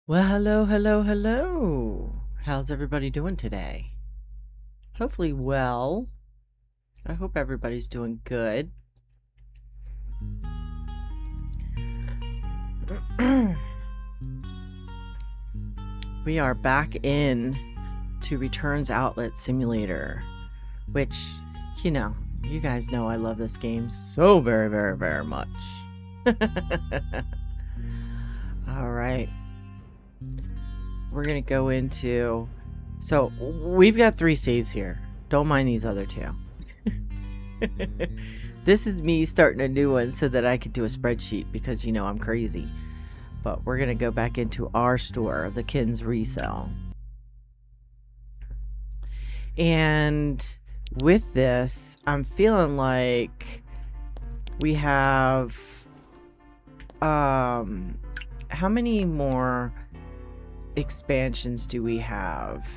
Well, hello, hello, hello. How's everybody doing today? Hopefully well. I hope everybody's doing good. We are back in to Returns Outlet Simulator, which, you guys know I love this game so very, very, very much. All right. We're going to go into... So, we've got 3 saves here. Don't mind these other 2. This is me starting a new one so that I could do a spreadsheet because, I'm crazy. But we're going to go back into our store, the Kinnz Resale. And with this, I'm feeling like we have... how many more expansions do we have?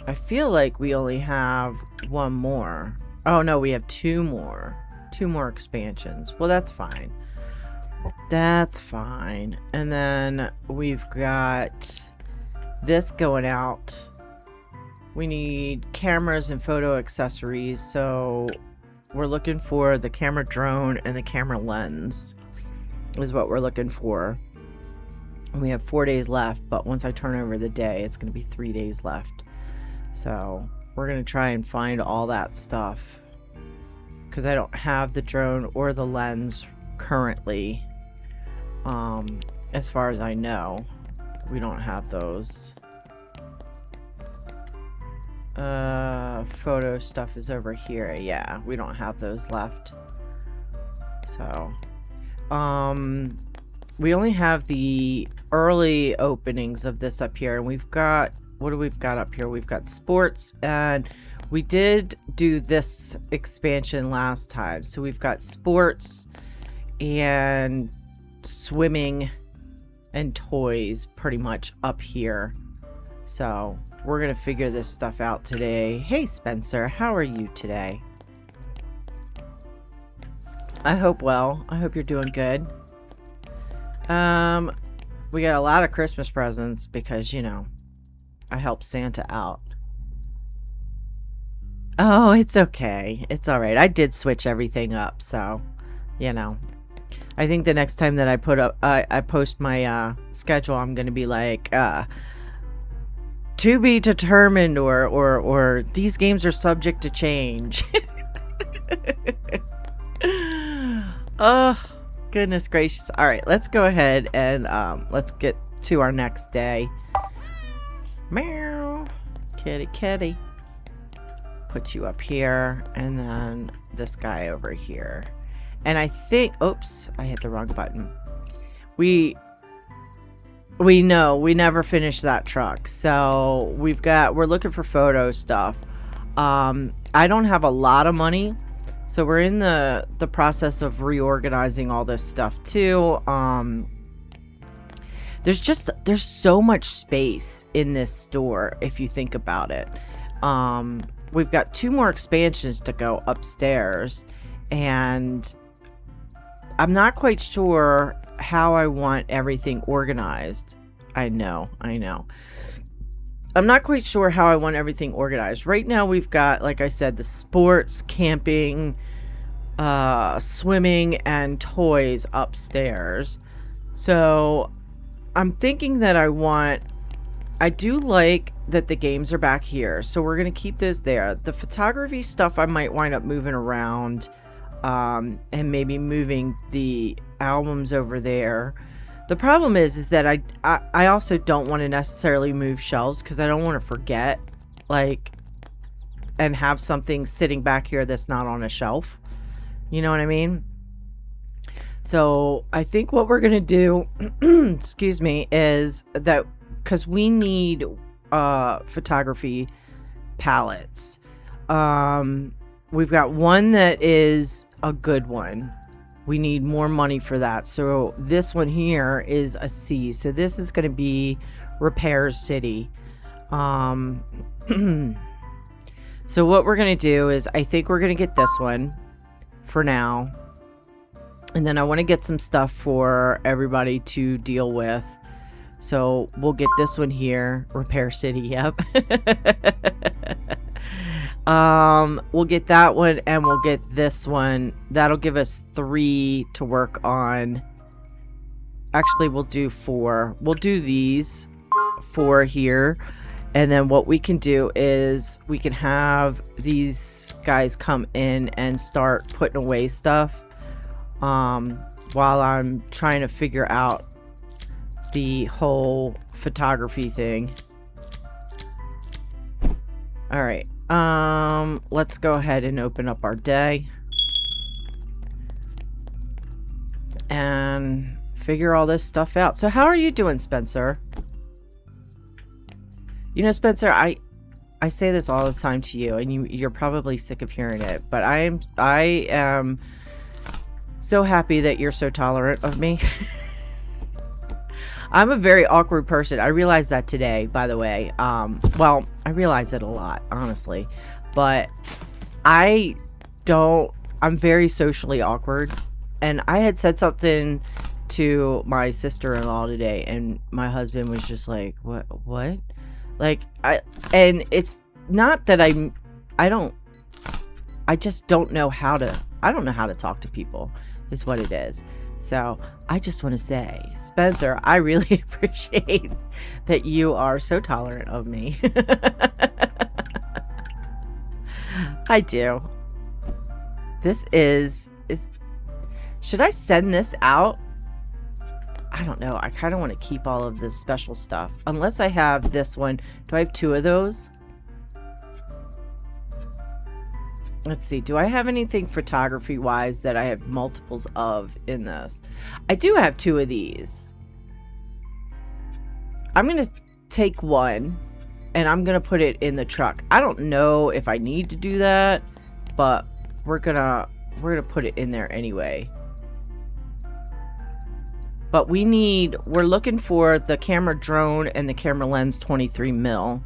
I feel like we only have 1 more. Oh no, we have 2 more. 2 more expansions. Well, that's fine. That's fine. And then we've got this going out. We need cameras and photo accessories, so we're looking for the camera drone and the camera lens is what we're looking for. We have 4 days left, but once I turn over the day, it's going to be 3 days left. So we're going to try and find all that stuff because I don't have the drone or the lens currently. As far as I know, we don't have those. Photo stuff is over here. Yeah, we don't have those left. So, we only have the early openings of this up here, and we've got, what do we've got up here? We've got sports, and we did do this expansion last time, so we've got sports and swimming and toys pretty much up here. So we're gonna figure this stuff out today. Hey Spencer, how are you today? I hope well. I hope you're doing good. We got a lot of Christmas presents because, I helped Santa out. Oh, it's okay. It's alright. I did switch everything up, so, I think the next time that I put up, I post my, schedule, I'm gonna be like, to be determined, or these games are subject to change. Oh, goodness gracious. All right, let's go ahead and let's get to our next day. Meow. Kitty, kitty. Put you up here, and then this guy over here. And I think, oops, I hit the wrong button. We know we never finished that truck, so we're looking for photo stuff. I don't have a lot of money, so we're in the process of reorganizing all this stuff too. There's so much space in this store if you think about it. We've got 2 more expansions to go upstairs, and I'm not quite sure how I want everything organized. I know. I'm not quite sure how I want everything organized. Right now we've got, like I said, the sports, camping, swimming, and toys upstairs. So I'm thinking that I do like that the games are back here, so we're going to keep those there. The photography stuff I might wind up moving around, and maybe moving the albums over there. The problem is that I also don't want to necessarily move shelves because I don't want to forget, and have something sitting back here that's not on a shelf. You know what I mean? So I think what we're going to do, excuse me, is that because we need photography palettes. We've got one that is a good one. We need more money for that. So this one here is a C. So this is going to be Repair City. So what we're going to do is I think we're going to get this one for now. And then I want to get some stuff for everybody to deal with. So we'll get this one here. Repair City, yep. We'll get that one and we'll get this one. That'll give us 3 to work on. Actually, we'll do 4. We'll do these 4 here. And then what we can do is we can have these guys come in and start putting away stuff while I'm trying to figure out the whole photography thing. All right. Let's go ahead and open up our day and figure all this stuff out. So how are you doing, Spencer? You know, Spencer, I say this all the time to you, and you're probably sick of hearing it, but I am so happy that you're so tolerant of me. I'm a very awkward person. I realized that today, by the way. Well, I realize it a lot, honestly, but I'm very socially awkward, and I had said something to my sister-in-law today, and my husband was just like, what? Like, and it's not that I just don't know how to, I don't know how to talk to people, is what it is. So I just want to say, Spencer, I really appreciate that you are so tolerant of me. I do. This is, should I send this out? I don't know. I kind of want to keep all of this special stuff. Unless I have this one. Do I have 2 of those? Let's see. Do I have anything photography-wise that I have multiples of in this? I do have 2 of these. I'm going to take one, and I'm going to put it in the truck. I don't know if I need to do that, but we're gonna put it in there anyway. But we're looking for the camera drone and the camera lens 23 mil.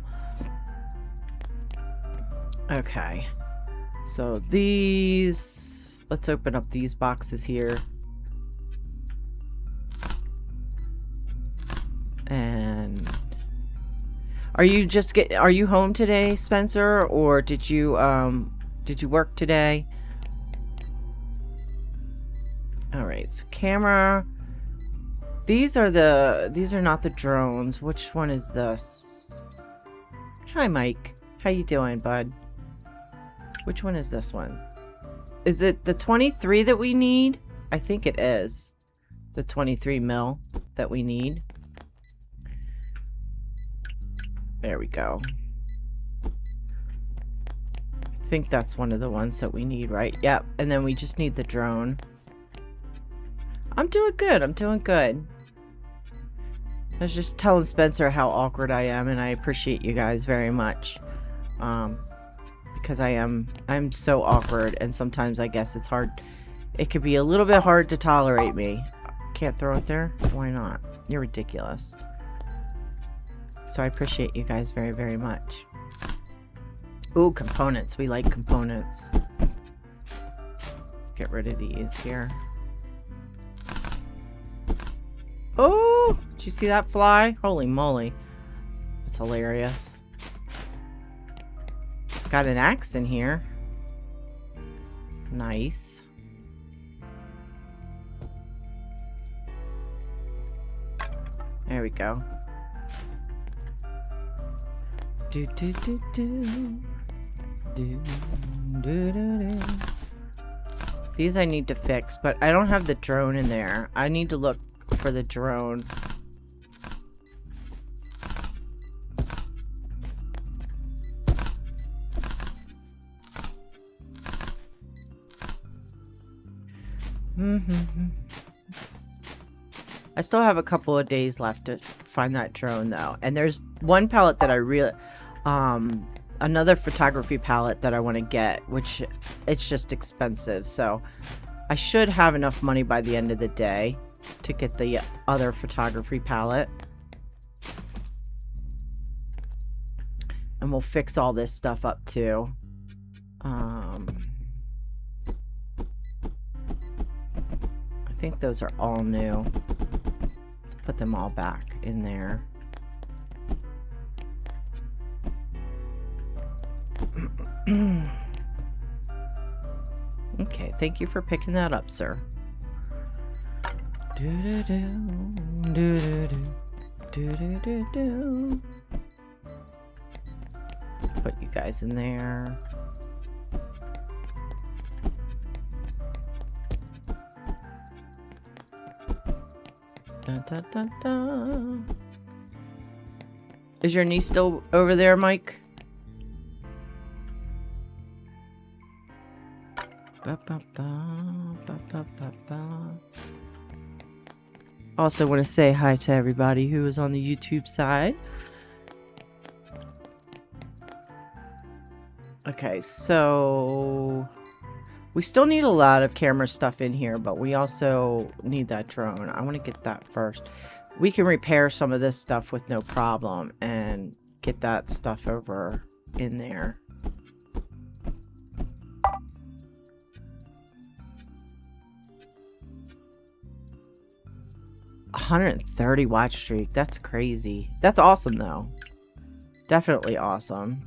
Okay. So these, let's open up these boxes here. And are you home today, Spencer, or did you work today? All right. So camera. These are not the drones. Which one is this? Hi, Mike. How you doing, bud? Which one is this one? Is it the 23 that we need? I think it is. The 23 mil that we need. There we go. I think that's one of the ones that we need, right? Yep. And then we just need the drone. I'm doing good. I'm doing good. I was just telling Spencer how awkward I am, and I appreciate you guys very much. Because I'm so awkward, and sometimes I guess it's hard. It could be a little bit hard to tolerate me. Can't throw it there? Why not? You're ridiculous. So I appreciate you guys very, very much. Ooh, components. We like components. Let's get rid of these here. Oh, did you see that fly? Holy moly. That's hilarious. Got an axe in here. Nice. There we go. Do do do do. Do do do do. These I need to fix, but I don't have the drone in there. I need to look for the drone. I still have a couple of days left to find that drone though. And there's one palette that I really another photography palette that I want to get, which it's just expensive. So I should have enough money by the end of the day to get the other photography palette. And we'll fix all this stuff up too. I think those are all new. Let's put them all back in there. Okay, thank you for picking that up, sir. Put you guys in there. Dun, dun, dun, dun. Is your niece still over there, Mike? Ba, ba, ba, ba, ba, ba, ba. Also want to say hi to everybody who is on the YouTube side. Okay, so we still need a lot of camera stuff in here, but we also need that drone. I want to get that first. We can repair some of this stuff with no problem and get that stuff over in there. $130 watch streak. That's crazy. That's awesome, though. Definitely awesome.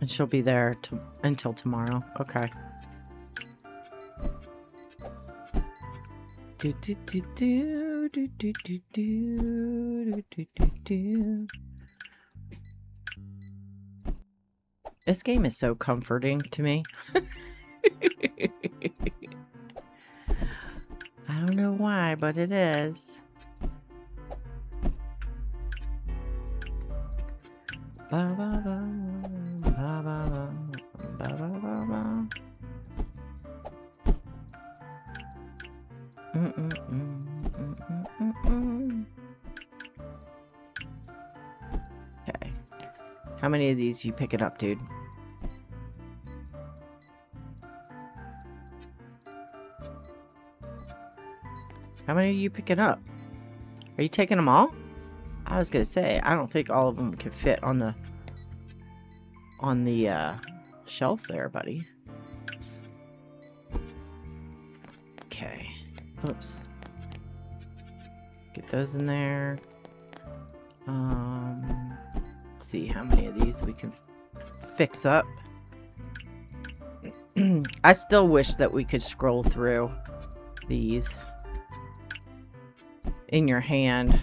And she'll be there until tomorrow. Okay. Do, do, do, do, do, do, do, do, do, do, do. This game is so comforting to me. I don't know why, but it is. Ba, ba, ba, ba, ba, ba, ba, ba, ba. Okay. How many of these you picking up, dude? How many are you picking up? Are you taking them all? I was gonna say, I don't think all of them can fit on the shelf there, buddy. Okay. Oops. Get those in there. Let's see how many of these we can fix up. I still wish that we could scroll through these in your hand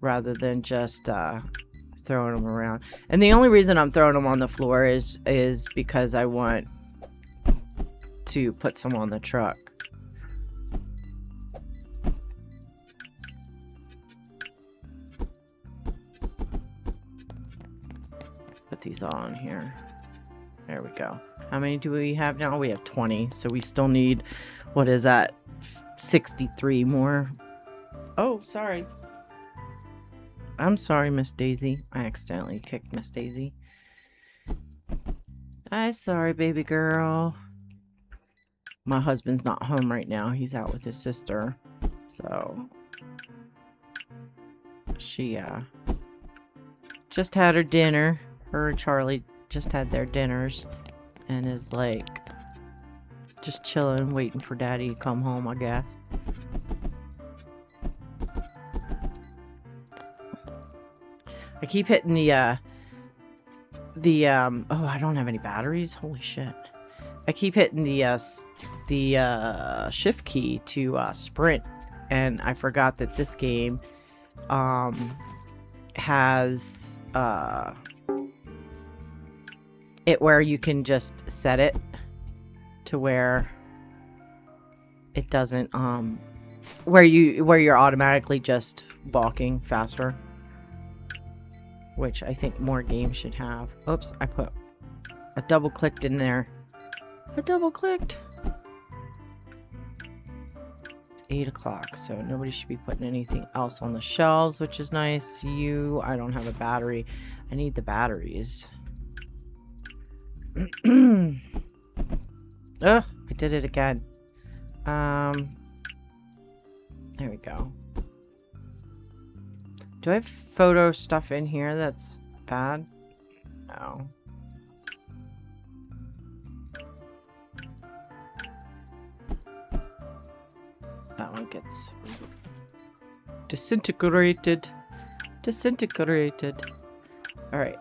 rather than just throwing them around. And the only reason I'm throwing them on the floor is because I want to put some on the truck. Put these all in here. There we go. How many do we have now? We have 20. So we still need, what is that? 63 more. Oh, sorry. I'm sorry, Miss Daisy. I accidentally kicked Miss Daisy. I'm sorry, baby girl. My husband's not home right now. He's out with his sister. So she just had her dinner. Her and Charlie just had their dinners and is like just chilling, waiting for Daddy to come home, I guess. I keep hitting the oh, I don't have any batteries. Holy shit. I keep hitting the shift key to sprint, and I forgot that this game has it where you can just set it to where it doesn't where you're automatically just walking faster, which I think more games should have. Oops, I put a double clicked in there. I double clicked. It's 8 o'clock, so nobody should be putting anything else on the shelves, which is nice. I don't have a battery. I need the batteries. Ugh, I did it again. There we go. Do I have photo stuff in here that's bad? No. it gets disintegrated. Disintegrated. All right.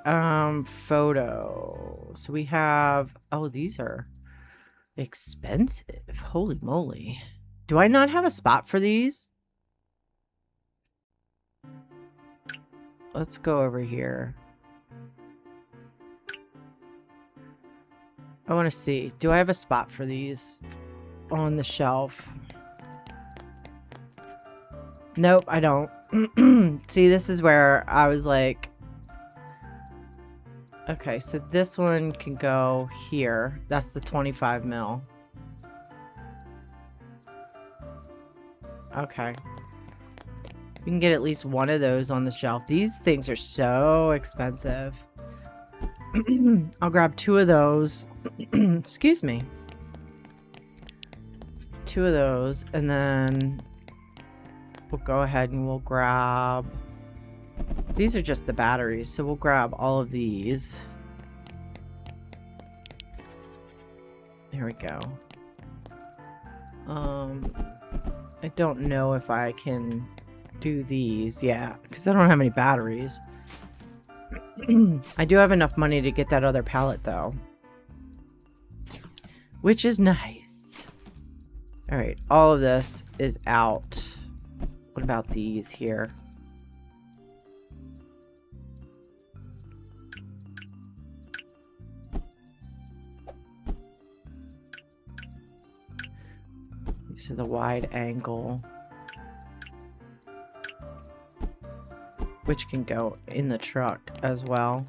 Photo. So we have. Oh, these are expensive. Holy moly! Do I not have a spot for these? Let's go over here. I want to see. Do I have a spot for these on the shelf? Nope, I don't. See, this is where I was like, okay, so this one can go here. That's the 25 mil. Okay. You can get at least one of those on the shelf. These things are so expensive. I'll grab 2 of those. Excuse me. 2 of those, and then we'll go ahead and we'll grab... These are just the batteries, so we'll grab all of these. There we go. I don't know if I can do these. Yeah, because I don't have any batteries. I do have enough money to get that other pallet, though. Which is nice. Alright, all of this is out. What about these here? These are the wide angle. Which can go in the truck as well.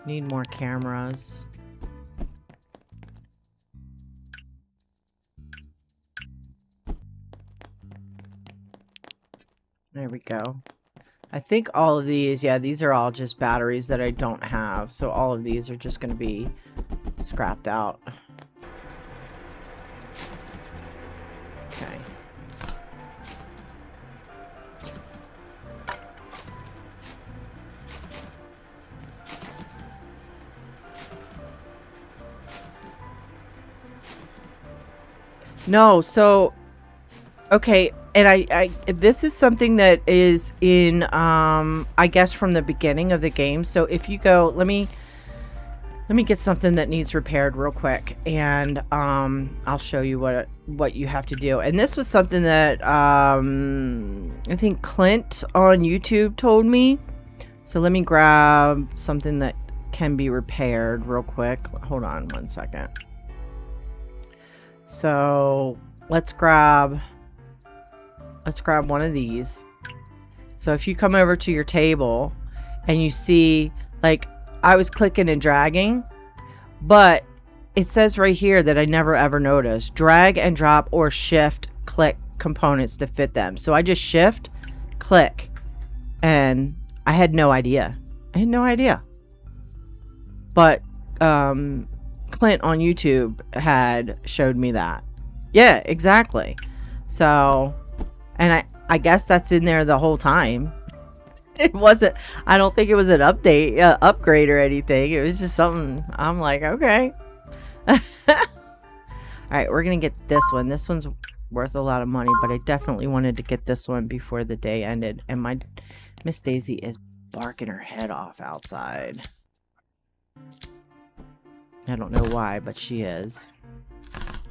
Need more cameras. There we go. I think all of these, yeah, these are all just batteries that I don't have. So all of these are just going to be scrapped out. Okay. No, so okay, and I this is something that is in I guess from the beginning of the game. So if you go, let me get something that needs repaired real quick, and I'll show you what you have to do. And this was something that I think Clint on YouTube told me. So let me grab something that can be repaired real quick. Hold on one second. So let's grab one of these. So if you come over to your table and you see, like, I was clicking and dragging, but it says right here that I never ever noticed. Drag and drop or shift click components to fit them. So I just shift, click, and I had no idea. I had no idea. But Clint on YouTube had showed me that. Yeah, exactly. So, and I guess that's in there the whole time. It wasn't, I don't think it was an upgrade or anything. It was just something, I'm like, okay. Alright, we're going to get this one. This one's worth a lot of money, but I definitely wanted to get this one before the day ended. And my Miss Daisy is barking her head off outside. I don't know why, but she is.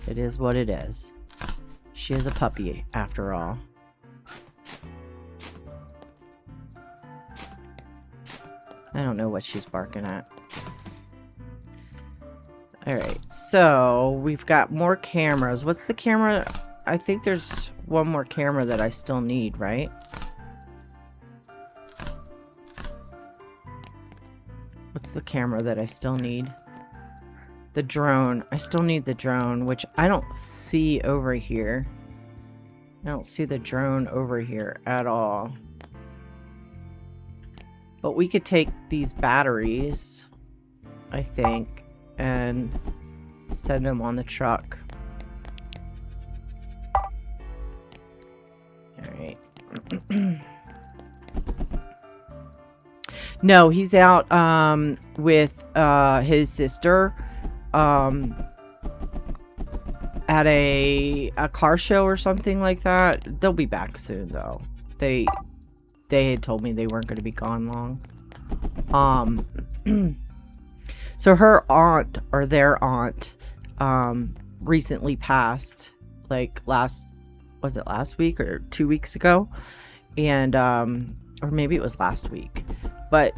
It is what it is. She is a puppy, after all. I don't know what she's barking at. Alright, so we've got more cameras. What's the camera? I think there's one more camera that I still need, right? What's the camera that I still need? The drone. I still need the drone, which I don't see over here. I don't see the drone over here at all. But we could take these batteries, I think, and send them on the truck. Alright. No, he's out with his sister. at a car show or something like that. They'll be back soon though. They had told me they weren't going to be gone long. So her aunt, or their aunt, recently passed, like was it last week or 2 weeks ago? And or maybe it was last week. But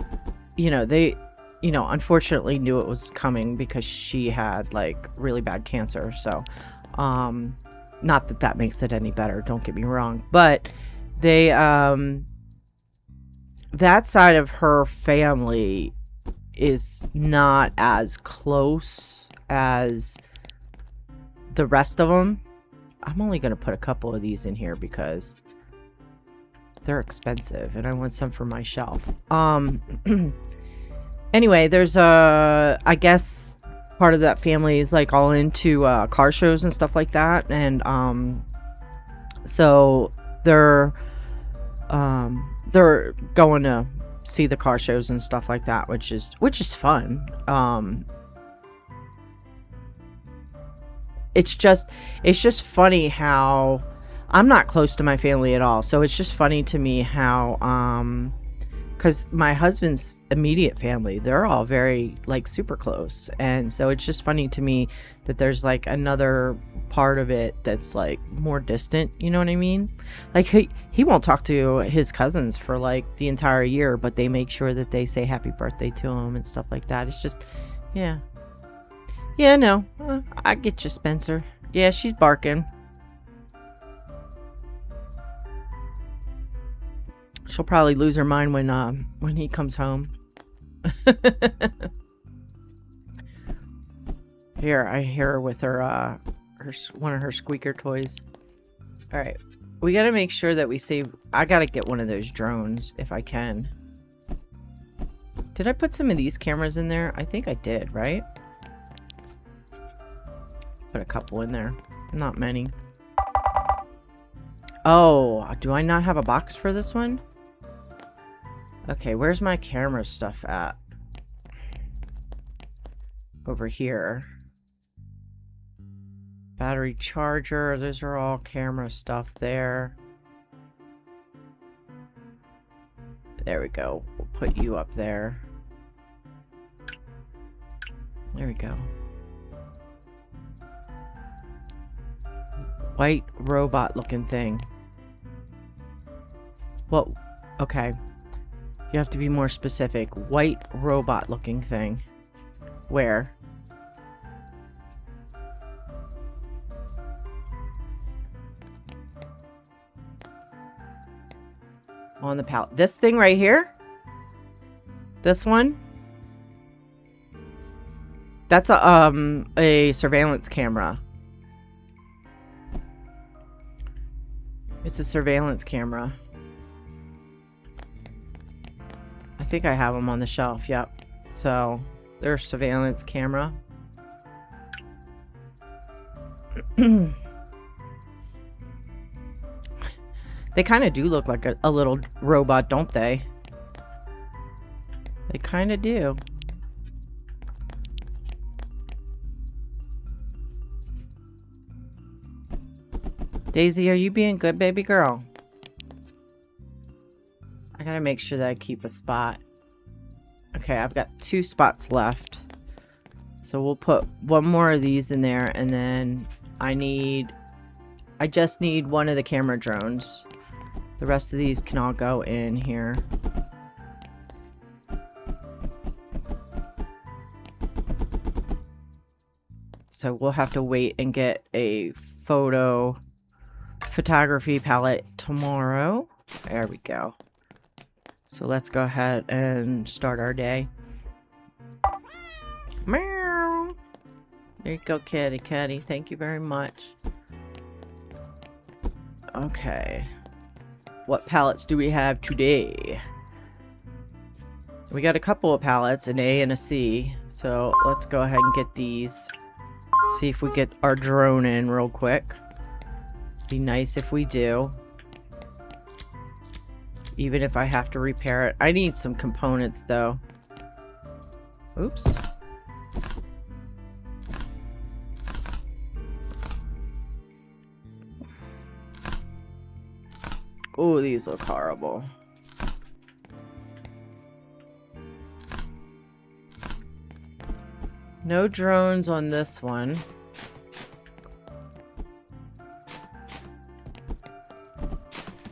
they unfortunately knew it was coming because she had like really bad cancer. So not that that makes it any better, don't get me wrong, but they that side of her family is not as close as the rest of them. I'm only going to put a couple of these in here because they're expensive and I want some for my shelf. Anyway, there's I guess part of that family is like all into car shows and stuff like that, and so they're going to see the car shows and stuff like that, which is fun. It's just funny how I'm not close to my family at all, so it's just funny to me how because my husband's immediate family, they're all very like super close, and so it's just funny to me that there's like another part of it that's like more distant, you know what I mean? Like he won't talk to his cousins for like the entire year, but they make sure that they say happy birthday to him and stuff like that. It's just no, I get you, Spencer. Yeah, she's barking. She'll probably lose her mind when he comes home. Here, I hear her with her one of her squeaker toys. All right, we got to make sure that we save. I got to get one of those drones if I can. Did I put some of these cameras in there? I think I did, right? Put a couple in there. Not many. Oh, do I not have a box for this one? Okay, where's my camera stuff at? Over here. Battery charger, those are all camera stuff there. There we go. We'll put you up there. There we go. White robot looking thing. Well, okay. You have to be more specific. White robot looking thing. Where? On the palette. This thing right here? This one? That's a surveillance camera. It's a surveillance camera. I think I have them on the shelf, yep. So, they're a surveillance camera. They kind of do look like a little robot, don't they? They kind of do. Daisy, are you being good, baby girl? I gotta make sure that I keep a spot. Okay, I've got 2 spots left. So we'll put one more of these in there, and then I just need one of the camera drones. The rest of these can all go in here. So we'll have to wait and get a photography palette tomorrow. There we go. So let's go ahead and start our day. Meow. There you go, kitty. Thank you very much. Okay. What palettes do we have today? We got a couple of palettes, an A and a C. So let's go ahead and get these. See if we get our drone in real quick. Be nice if we do. Even if I have to repair it. I need some components though. Oops. Oh, these look horrible. No drones on this one.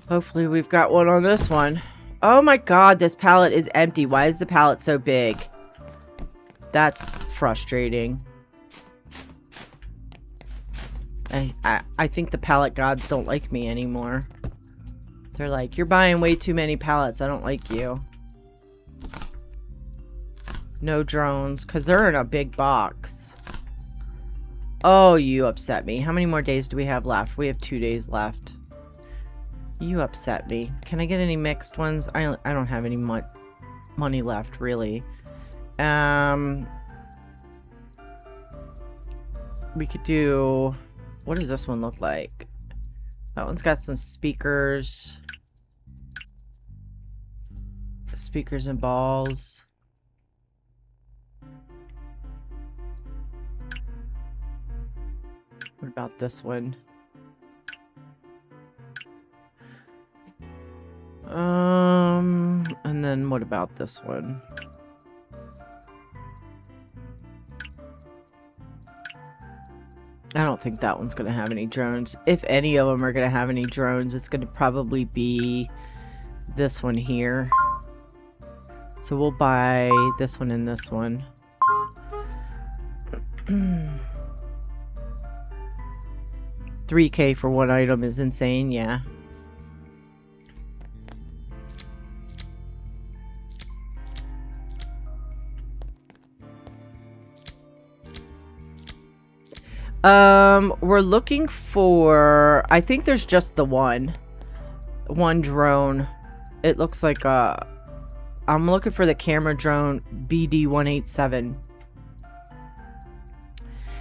Hopefully we've got one on this one. Oh my god, this pallet is empty. Why is the pallet so big? That's frustrating. I think the pallet gods don't like me anymore. They're like, you're buying way too many pallets. I don't like you. No drones, because they're in a big box. Oh, you upset me. How many more days do we have left? We have 2 days left. You upset me. Can I get any mixed ones? I don't have any money left, really. We could do... What does this one look like? That one's got some speakers. Speakers and balls. What about this one? And then what about this one? I don't think that one's gonna have any drones. If any of them are gonna have any drones, it's gonna probably be this one here. So we'll buy this one and this one. $3K for one item is insane, yeah. We're looking for, I think there's just the one drone. It looks like I'm looking for the camera drone BD187.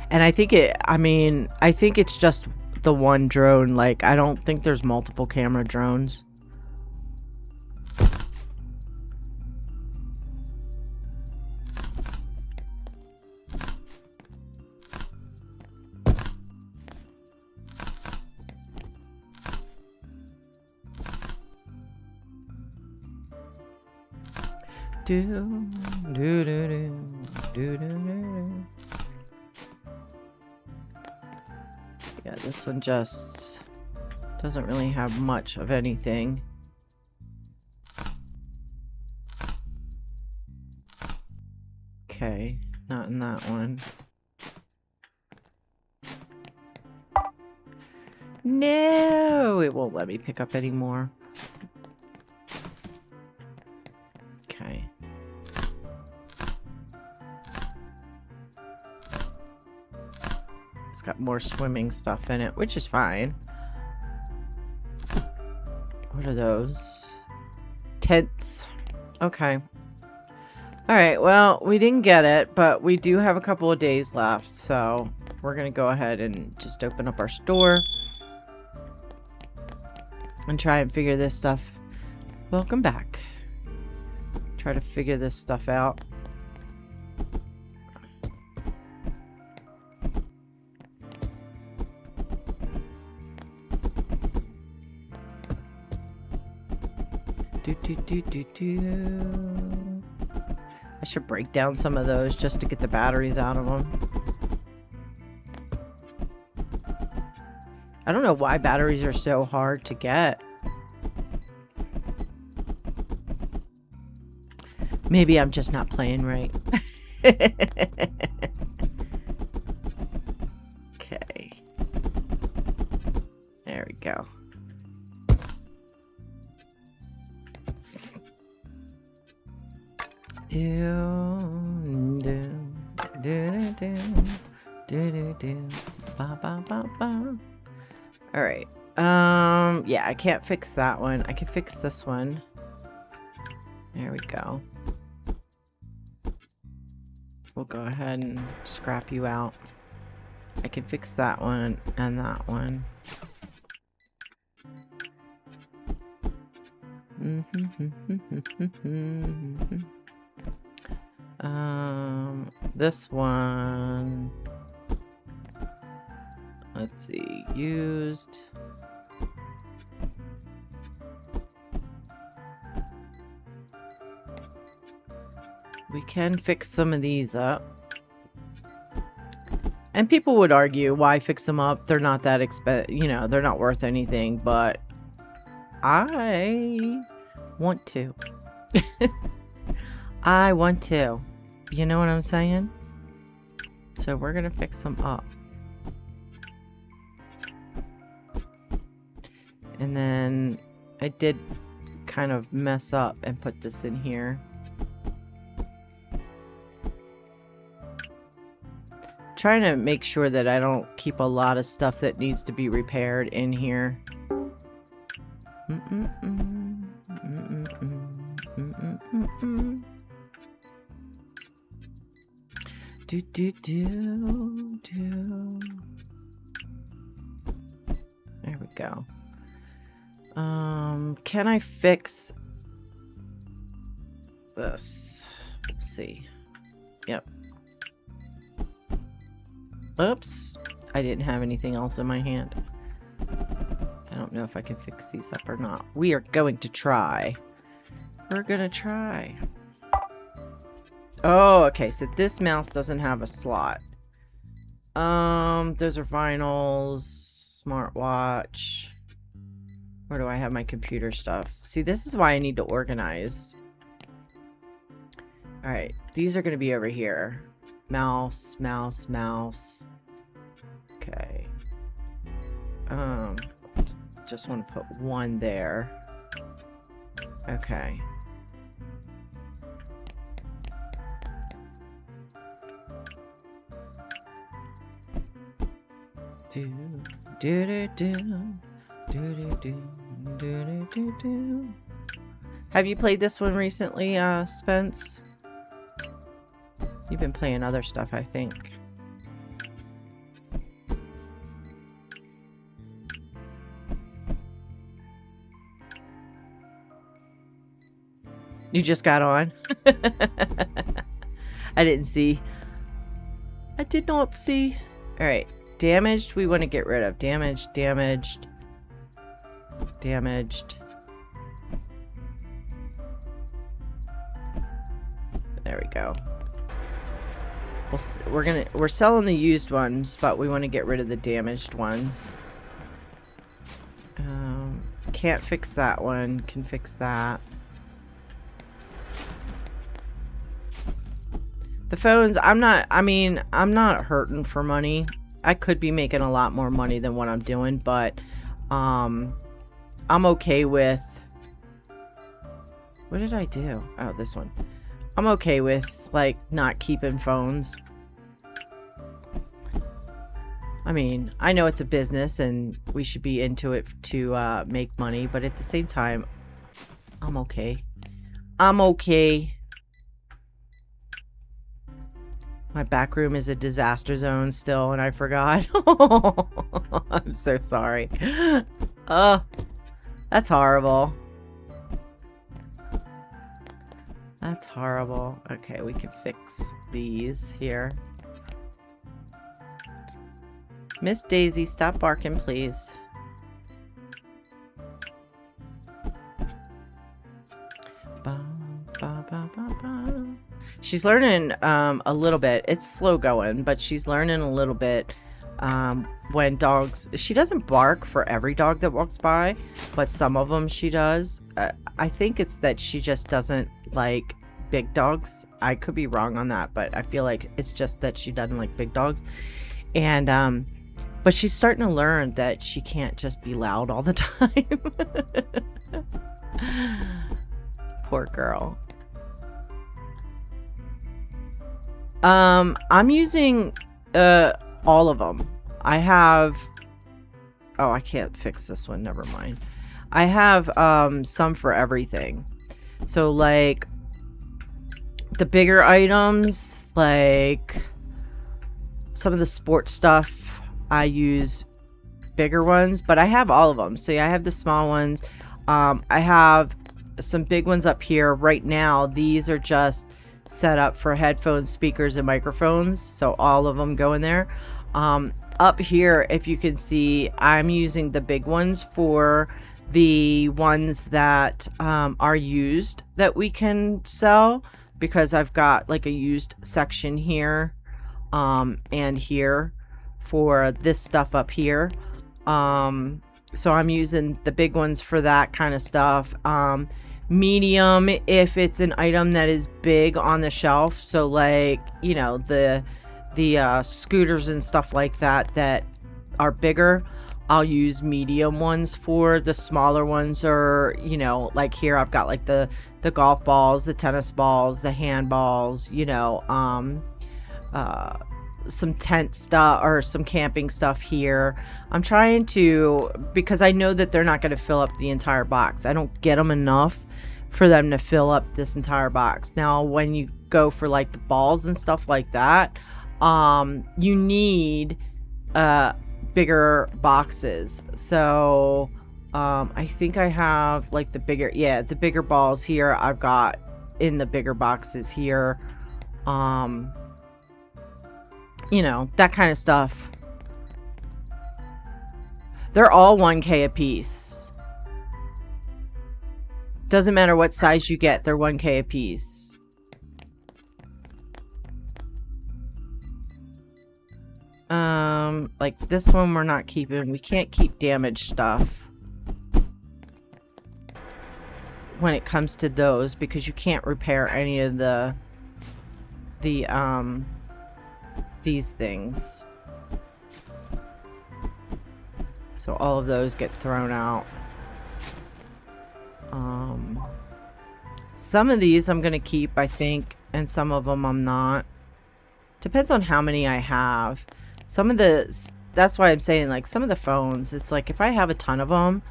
And I think I think it's just the one drone. Like, I don't think there's multiple camera drones. Yeah, this one just doesn't really have much of anything. Okay, not in that one. No, it won't let me pick up any more. Okay. It's got more swimming stuff in it, which is fine. What are those? Tents. Okay. Alright, well, we didn't get it, but we do have a couple of days left, so we're gonna go ahead and just open up our store and try and figure this stuff. Welcome back. Try to figure this stuff out. I should break down some of those just to get the batteries out of them. I don't know why batteries are so hard to get. Maybe I'm just not playing right. Okay. There we go. Alright. Yeah, I can't fix that one. I can fix this one. There we go. We'll go ahead and scrap you out. I can fix that one and that one. This one, let's see, used. We can fix some of these up. And people would argue, why fix them up? They're not that you know, they're not worth anything, but I want to. I want to. You know what I'm saying? So we're gonna fix them up. And then I did kind of mess up and put this in here. Trying to make sure that I don't keep a lot of stuff that needs to be repaired in here. Do do do do. There we go. Can I fix this? Let's see. Yep. Oops. I didn't have anything else in my hand. I don't know if I can fix these up or not. We are going to try. We're gonna try. Oh, okay. So this mouse doesn't have a slot. Those are vinyls, smartwatch. Where do I have my computer stuff? See, this is why I need to organize. All right, these are going to be over here. Mouse, mouse, mouse. Okay. Just want to put one there. Okay. Do do do do do do do do do do. Have you played this one recently, Spence? You've been playing other stuff, I think. You just got on? I didn't see. I did not see. Alright. Damaged, we want to get rid of. Damaged, damaged. Damaged. There we go. We're selling the used ones, but we want to get rid of the damaged ones. Can't fix that one. Can fix that. The phones, I'm not hurting for money. I could be making a lot more money than what I'm doing, but I'm okay with... What did I do? Oh, this one. I'm okay with, like, not keeping phones. I mean, I know it's a business and we should be into it to make money, but at the same time, I'm okay. I'm okay. My back room is a disaster zone still, and I forgot. I'm so sorry. Oh, that's horrible. That's horrible. Okay, we can fix these here. Miss Daisy, stop barking, please. Ba, ba, ba, ba, ba. She's learning a little bit. It's slow going, but she's learning a little bit when dogs... She doesn't bark for every dog that walks by, but some of them she does. I think it's that she just doesn't like big dogs. I could be wrong on that, but I feel like it's just that she doesn't like big dogs. And but she's starting to learn that she can't just be loud all the time. Poor girl. I'm using all of them. I have... Oh, I can't fix this one. Never mind. I have some for everything. So, like, the bigger items, like some of the sports stuff, I use bigger ones, but I have all of them. So, yeah, I have the small ones. I have some big ones up here. Right now, these are just set up for headphones, speakers, and microphones, so all of them go in there. Up here, if you can see, I'm using the big ones for the ones that are used that we can sell. because I've got like a used section here and here for this stuff up here. So I'm using the big ones for that kind of stuff. Medium if it's an item that is big on the shelf, so like, you know, the scooters and stuff like that that are bigger, I'll use medium ones for. The smaller ones are, you know, like here I've got like the golf balls, the tennis balls, the handballs, you know, some tent stuff or some camping stuff here. I'm trying to, because I know that they're not going to fill up the entire box. I don't get them enough for them to fill up this entire box. Now, when you go for like the balls and stuff like that, you need bigger boxes. So I think I have like the bigger balls here. I've got in the bigger boxes here. You know, that kind of stuff. They're all 1K a piece. Doesn't matter what size you get, they're 1K a piece. Like this one we're not keeping. We can't keep damaged stuff when it comes to those, because you can't repair any of these things. So all of those get thrown out. Some of these I'm gonna keep, I think, and some of them I'm not. Depends on how many I have. Some of the, that's why I'm saying, like, some of the phones, it's like if I have a ton of them,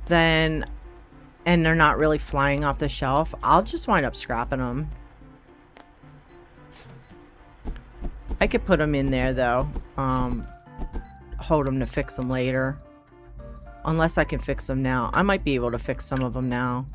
then, and they're not really flying off the shelf, I'll just wind up scrapping them. I could put them in there though, hold them to fix them later. Unless I can fix them now. I might be able to fix some of them now.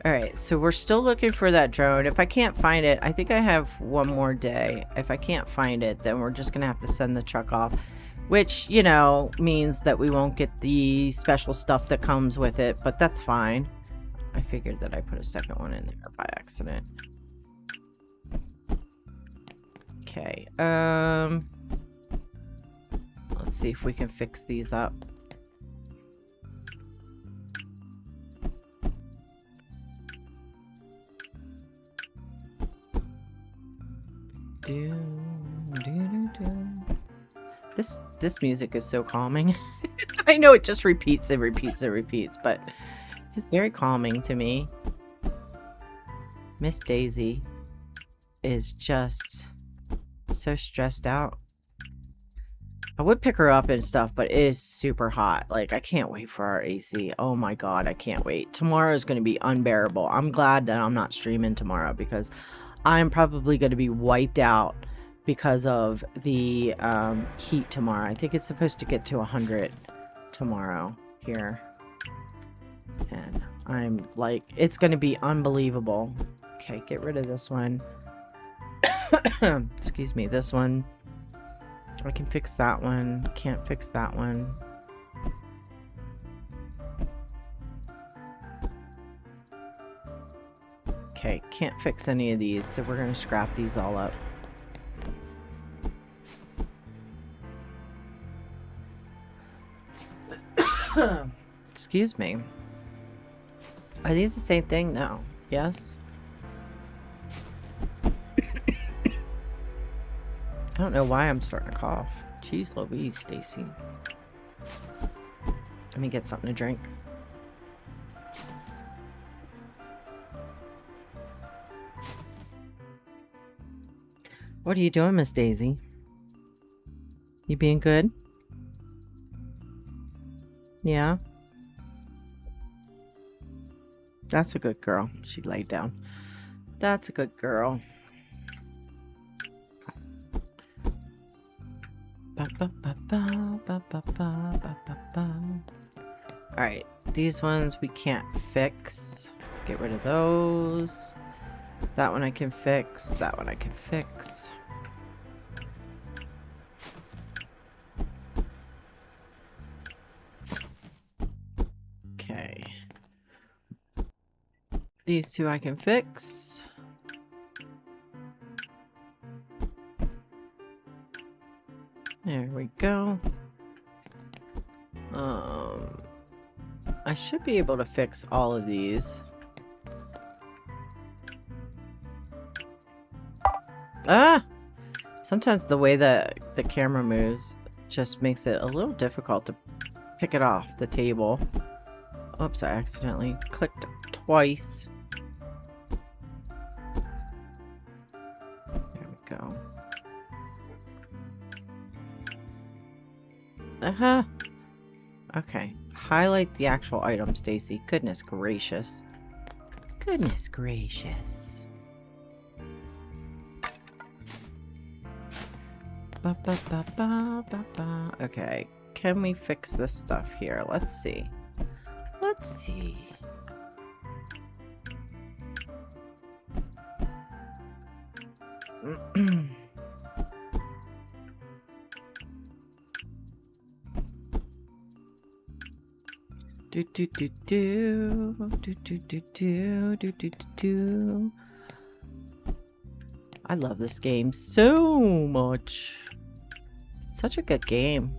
Alright, so we're still looking for that drone. If I can't find it, I think I have one more day. If I can't find it, then we're just gonna have to send the truck off. Which, you know, means that we won't get the special stuff that comes with it, but that's fine. I figured that I put a second one in there by accident. Okay, let's see if we can fix these up. This music is so calming. I know it just repeats and repeats and repeats, but it's very calming to me. Miss Daisy is just so stressed out. I would pick her up and stuff, but it is super hot. Like, I can't wait for our AC. Oh my god, I can't wait. Tomorrow is going to be unbearable. I'm glad that I'm not streaming tomorrow, because I'm probably going to be wiped out because of the heat tomorrow. I think it's supposed to get to 100 tomorrow here. And I'm like, it's going to be unbelievable. Okay, get rid of this one. Excuse me, this one. I can fix that one. Can't fix that one. Okay, can't fix any of these, so we're going to scrap these all up. Excuse me. Are these the same thing? No. Yes? I don't know why I'm starting to cough. Jeez Louise, Stacy. Let me get something to drink. What are you doing, Miss Daisy? You being good? Yeah? That's a good girl. She laid down. That's a good girl. Alright, these ones we can't fix. Get rid of those. That one I can fix. That one I can fix. Okay. These two I can fix. There we go. I should be able to fix all of these. Ah! Sometimes the way that the camera moves just makes it a little difficult to pick it off the table. Oops, I accidentally clicked twice. There we go. Uh-huh. Okay. Highlight the actual item, Stacy. Goodness gracious. Goodness gracious. Ba, ba, ba, ba, ba, ba. Okay. Can we fix this stuff here? Let's see. Let's see. Do do do do do do do do do do do. I love this game so much. Such a good game.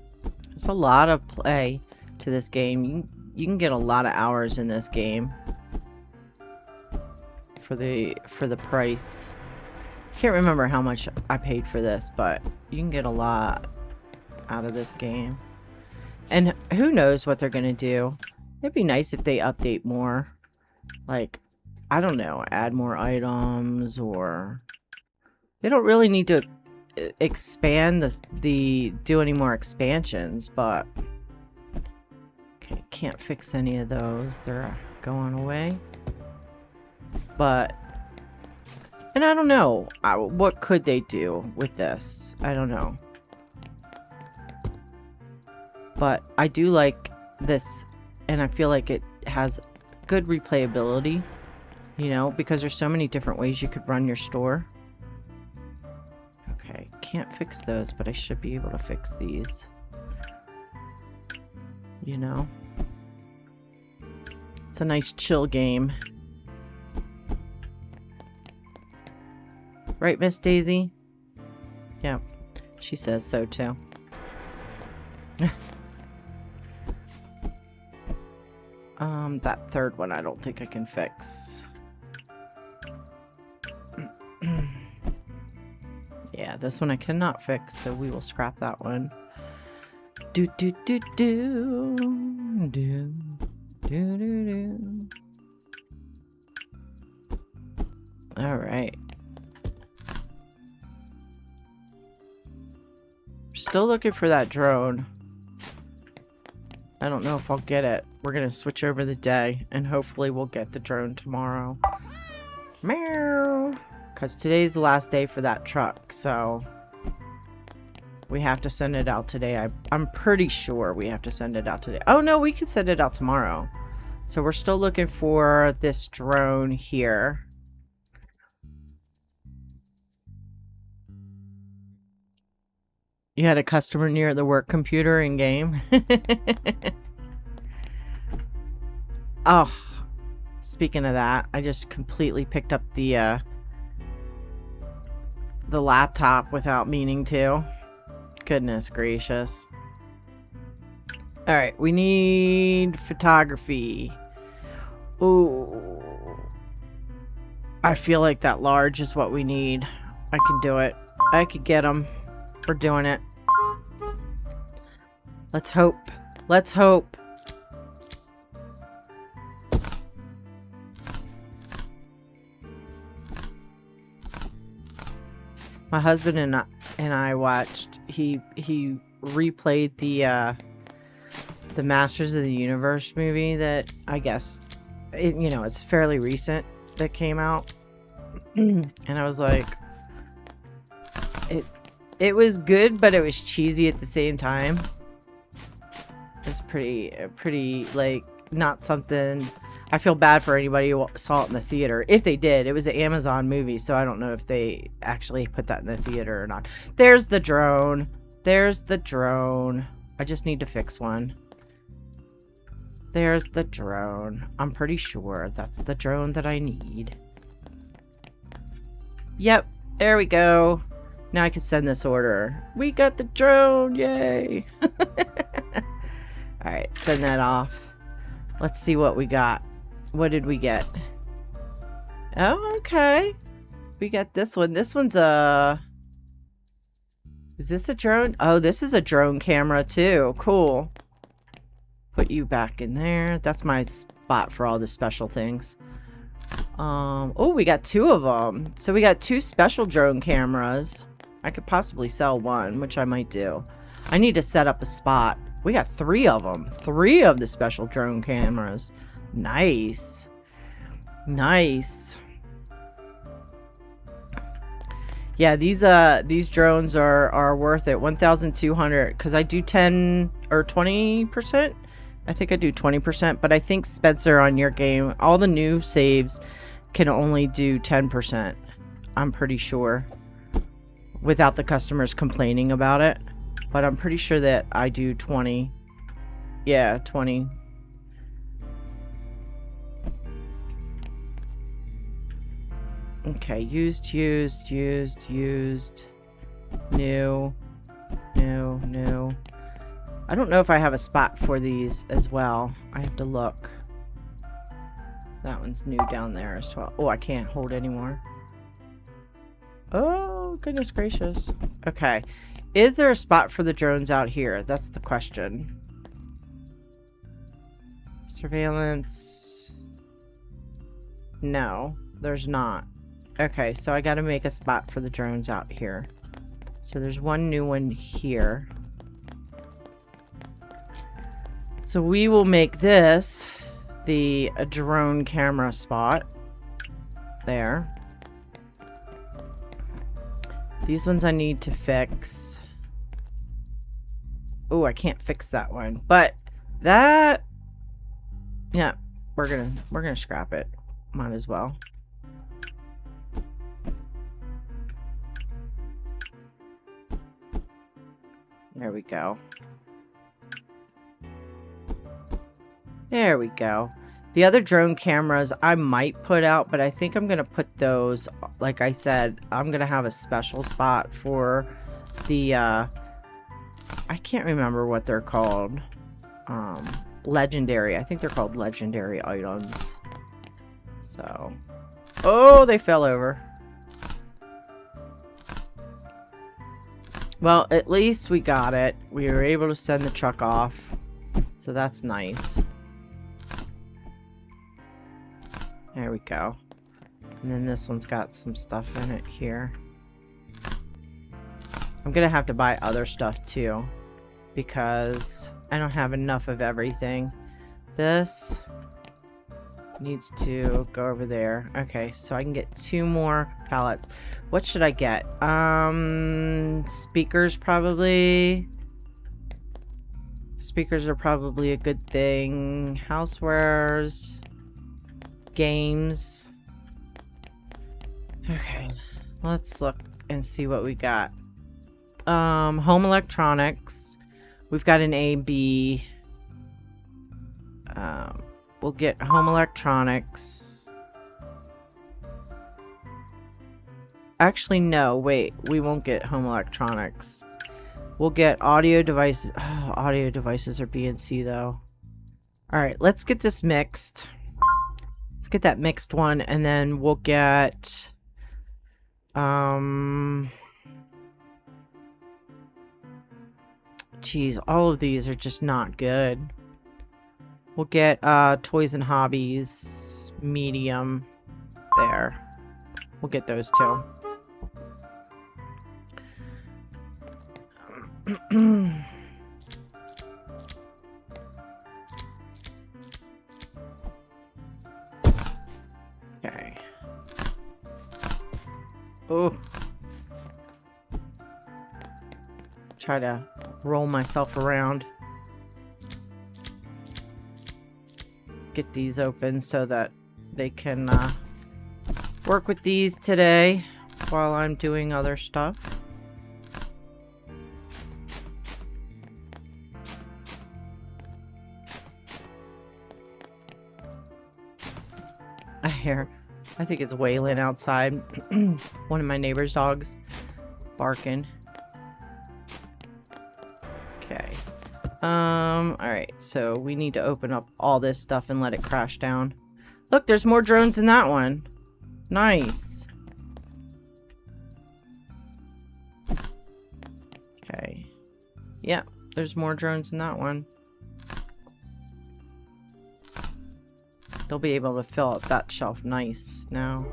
There's a lot of play to this game. You can get a lot of hours in this game for the price. Can't remember how much I paid for this, but you can get a lot out of this game. And who knows what they're gonna do. It'd be nice if they update more. Like, I don't know, add more items, or they don't really need to expand do any more expansions, but okay, can't fix any of those. They're going away. But, and I don't know, what could they do with this? I don't know. But I do like this, and I feel like it has good replayability, you know, because there's so many different ways you could run your store. Okay, can't fix those, but I should be able to fix these. You know? It's a nice chill game. Right, Miss Daisy? Yeah, she says so too. That third one I don't think I can fix. Yeah, this one I cannot fix, so we will scrap that one. Do do do do do do do do. All right. Still looking for that drone. I don't know if I'll get it. We're gonna switch over the day, and hopefully we'll get the drone tomorrow. Meow! Because today's the last day for that truck, so we have to send it out today. I'm pretty sure we have to send it out today. Oh no, we can send it out tomorrow. So we're still looking for this drone here. You had a customer near the work computer in game. Oh, speaking of that, I just completely picked up the laptop without meaning to. Goodness gracious. All right, we need photography. Ooh, I feel like that large is what we need. I can do it. I could get them. We're doing it. Let's hope. Let's hope. My husband and I watched. He replayed the Masters of the Universe movie that I guess you know, it's fairly recent that came out. And I was like, it was good, but it was cheesy at the same time. It's pretty like not something. I feel bad for anybody who saw it in the theater. If they did, it was an Amazon movie, so I don't know if they actually put that in the theater or not. There's the drone. There's the drone. I just need to fix one. There's the drone. I'm pretty sure that's the drone that I need. Yep, there we go. Now I can send this order. We got the drone, yay! Alright, send that off. Let's see what we got. What did we get? Oh, okay. We got this one. This one's a... Is this a drone? Oh, this is a drone camera too. Cool. Put you back in there. That's my spot for all the special things. Oh, we got 2 of them. So we got 2 special drone cameras. I could possibly sell one, which I might do. I need to set up a spot. We got 3 of them. 3 of the special drone cameras. Nice. Nice. Yeah, these drones are worth it. 1,200 because I do 10 or 20%. I think I do 20%, but I think Spencer on your game, all the new saves can only do 10%. I'm pretty sure. Without the customers complaining about it. But I'm pretty sure that I do 20. Yeah, 20. Okay, used. New. I don't know if I have a spot for these as well. I have to look. That one's new down there as well. Oh, I can't hold anymore. Oh, goodness gracious. Okay. Is there a spot for the drones out here? That's the question. Surveillance. No, there's not. Okay, so I gotta make a spot for the drones out here. So there's one new one here. So we will make this the drone camera spot. There. These ones I need to fix. Oh, I can't fix that one. But that, yeah, we're gonna scrap it. Might as well. There we go. There we go. The other drone cameras I might put out, but I think I'm going to put those, like I said, I'm going to have a special spot for the, I can't remember what they're called. Legendary. I think they're called legendary items. So, oh, they fell over. Well, at least we got it. We were able to send the truck off. So that's nice. There we go. And then this one's got some stuff in it here. I'm gonna have to buy other stuff too, because I don't have enough of everything. This needs to go over there. Okay, so I can get 2 more pallets. What should I get? Speakers probably. Speakers are probably a good thing. Housewares. Games. Okay, let's look and see what we got. Home electronics. We've got an A-B. We'll get home electronics. Actually, no, wait. We won't get home electronics. We'll get audio devices. Oh, audio devices are B and C, though. Alright, let's get this mixed. Let's get that mixed one, and then we'll get... Geez, all of these are just not good. We'll get toys and hobbies, medium, there. We'll get those too. Oh. Try to roll myself around. Get these open so that they can work with these today while I'm doing other stuff. I think it's Waylon outside. One of my neighbor's dogs barking. Okay. Alright, so we need to open up all this stuff and let it crash down. Look, there's more drones in that one. Nice. Okay. Yeah, there's more drones in that one. They'll be able to fill up that shelf nice now.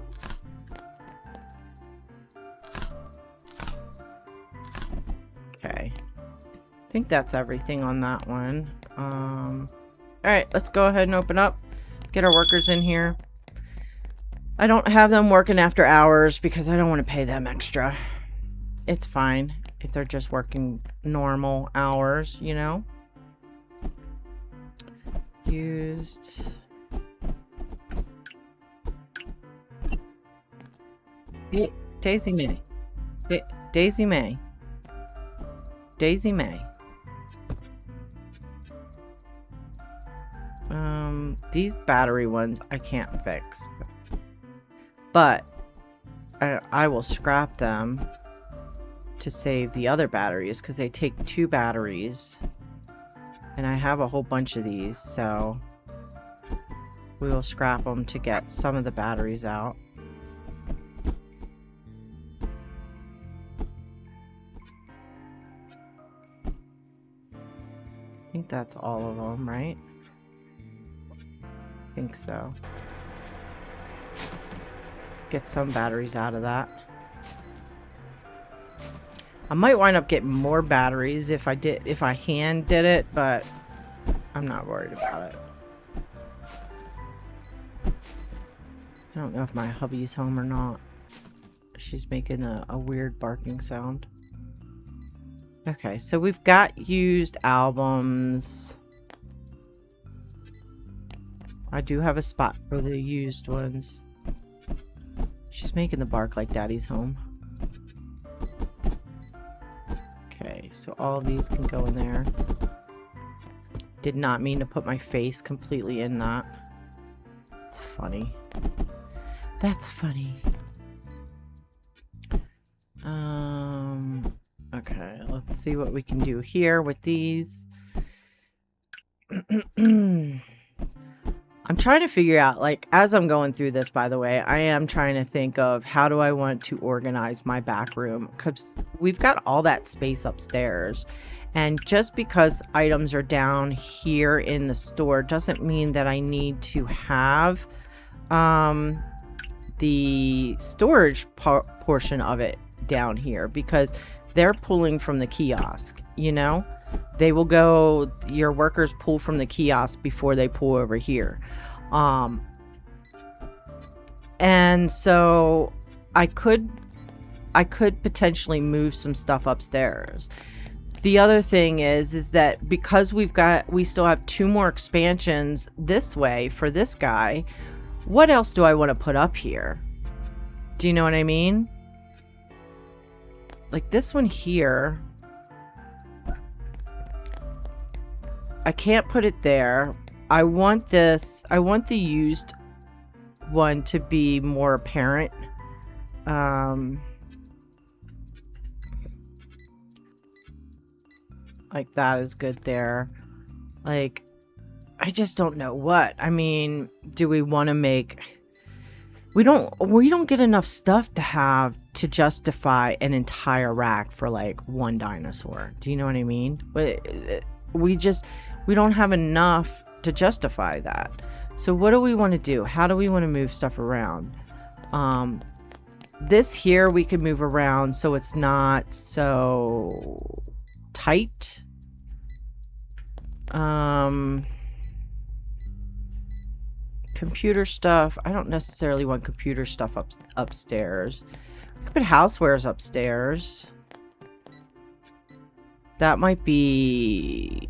Okay. I think that's everything on that one. Alright, let's go ahead and open up. Get our workers in here. I don't have them working after hours because I don't want to pay them extra. It's fine if they're just working normal hours, you know? Used... Daisy May. Daisy May. Daisy May. These battery ones I can't fix. But I will scrap them to save the other batteries because they take 2 batteries. And I have a whole bunch of these, so we will scrap them to get some of the batteries out. I think that's all of them, right? I think so. Get some batteries out of that. I might wind up getting more batteries if I hand did it, but I'm not worried about it. I don't know if my hubby's home or not. She's making a weird barking sound. Okay, so we've got used albums. I do have a spot for the used ones. She's making the bark like Daddy's home. Okay, so all of these can go in there. Did not mean to put my face completely in that. It's funny. That's funny. Okay, let's see what we can do here with these. I'm trying to figure out, like, as I'm going through this, by the way, I am trying to think of how do I want to organize my back room, because we've got all that space upstairs. And just because items are down here in the store doesn't mean that I need to have the storage portion of it down here, because they're pulling from the kiosk, you know? They will go, your workers pull from the kiosk before they pull over here. And so I could potentially move some stuff upstairs. The other thing is that because we still have 2 more expansions this way for this guy, what else do I want to put up here? Do you know what I mean? Like this one here, I can't put it there. I want the used one to be more apparent. Like that is good there. Like, I just don't know what. I mean, do we want to make... We don't get enough stuff to justify an entire rack for like one dinosaur. Do you know what I mean? We don't have enough to justify that. So what do we want to do? How do we want to move stuff around? This here we can move around so it's not so tight. Computer stuff. I don't necessarily want computer stuff upstairs. We could put housewares upstairs. That might be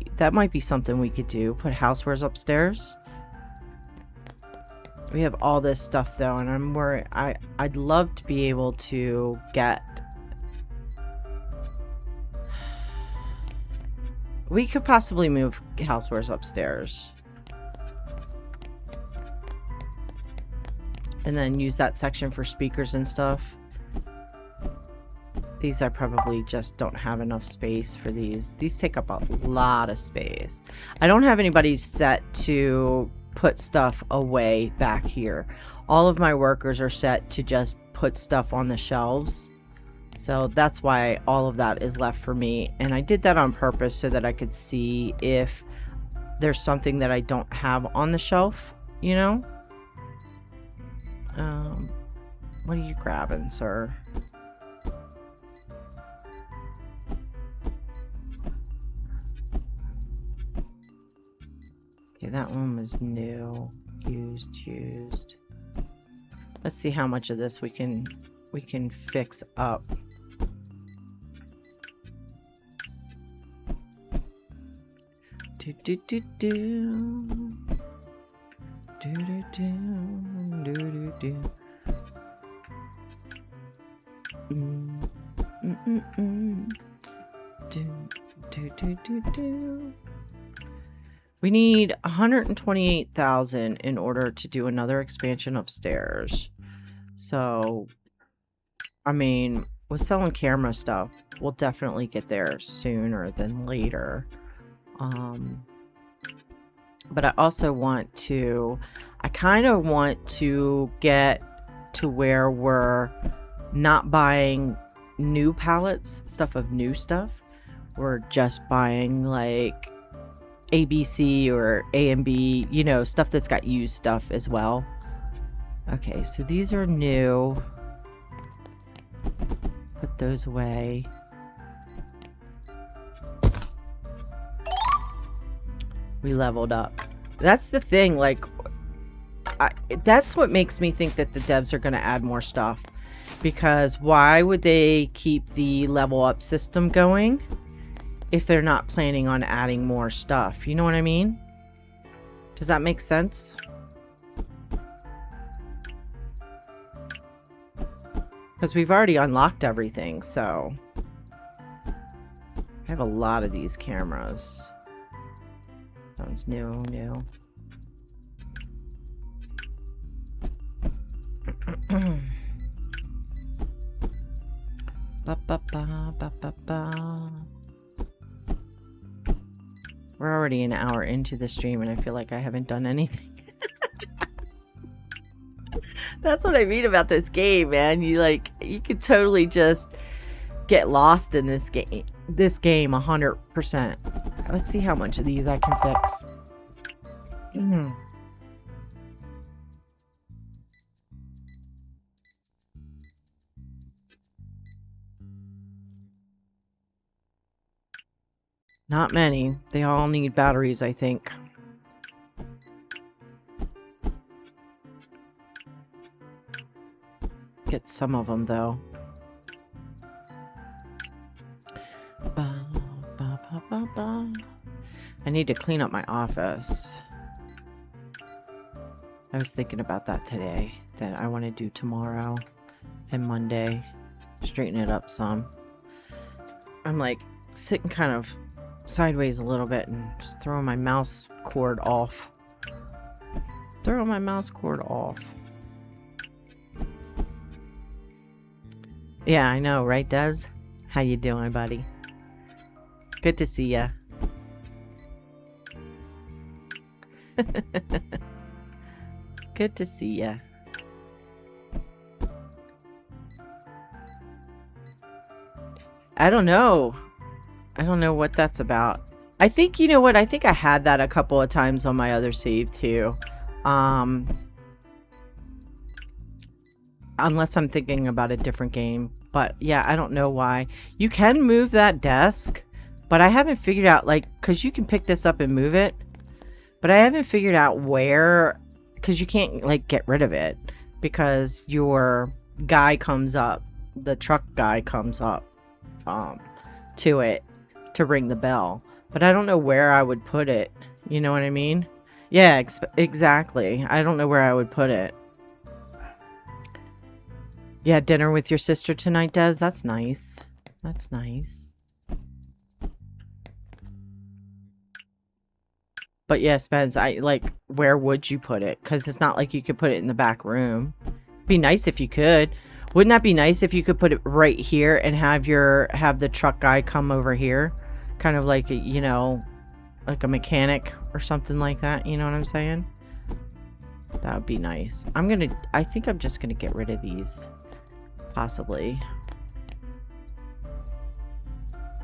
something we could do. Put housewares upstairs. We have all this stuff though, and I'm worried. I'd love to be able to get. We could possibly move housewares upstairs. And then use that section for speakers and stuff. These I probably just don't have enough space for these. These take up a lot of space. I don't have anybody set to put stuff away back here. All of my workers are set to just put stuff on the shelves. So that's why all of that is left for me. And I did that on purpose so that I could see if there's something that I don't have on the shelf, you know? What are you grabbing, sir? Okay, that one was new. Used. Let's see how much of this we can fix up. We need 128,000 in order to do another expansion upstairs. So, I mean, with selling camera stuff, we'll definitely get there sooner than later. But I also want to, I kind of want to get to where we're not buying new pallets, stuff of new stuff. We're just buying like ABC or A and B, you know, stuff that's got used stuff as well. Okay, so these are new. Put those away. We leveled up. That's the thing, like, that's what makes me think that the devs are going to add more stuff. Because why would they keep the level up system going if they're not planning on adding more stuff? You know what I mean? Does that make sense? Because we've already unlocked everything, so I have a lot of these cameras. That one's new. We're already an hour into the stream and I feel like I haven't done anything. That's what I mean about this game, man. You could totally just get lost in this game. This game 100%. Let's see how much of these I can fix. Not many. They all need batteries, I think. Get some of them, though. I need to clean up my office. I was thinking about that today. That I want to do tomorrow and Monday. Straighten it up some. I'm like sitting kind of sideways a little bit and just throwing my mouse cord off. Throwing my mouse cord off. Yeah, I know, right, Des? How you doing, buddy? Good to see ya. Good to see ya. I don't know. I don't know what that's about. I think, you know what? I think I had that a couple of times on my other save, too. Unless I'm thinking about a different game. But, yeah, I don't know why. You can move that desk. But I haven't figured out, like, because you can pick this up and move it. But I haven't figured out where, because you can't, like, get rid of it. Because your guy comes up the truck guy comes up to it to ring the bell. But I don't know where I would put it. You know what I mean? Yeah, exactly. I don't know where I would put it. Yeah, dinner with your sister tonight, Des? That's nice. That's nice. But yeah, Spence, where would you put it? Because it's not like you could put it in the back room. It'd be nice if you could. Wouldn't that be nice if you could put it right here and have the truck guy come over here? Kind of like, you know, like a mechanic or something like that. You know what I'm saying? That would be nice. I think I'm just gonna get rid of these. Possibly.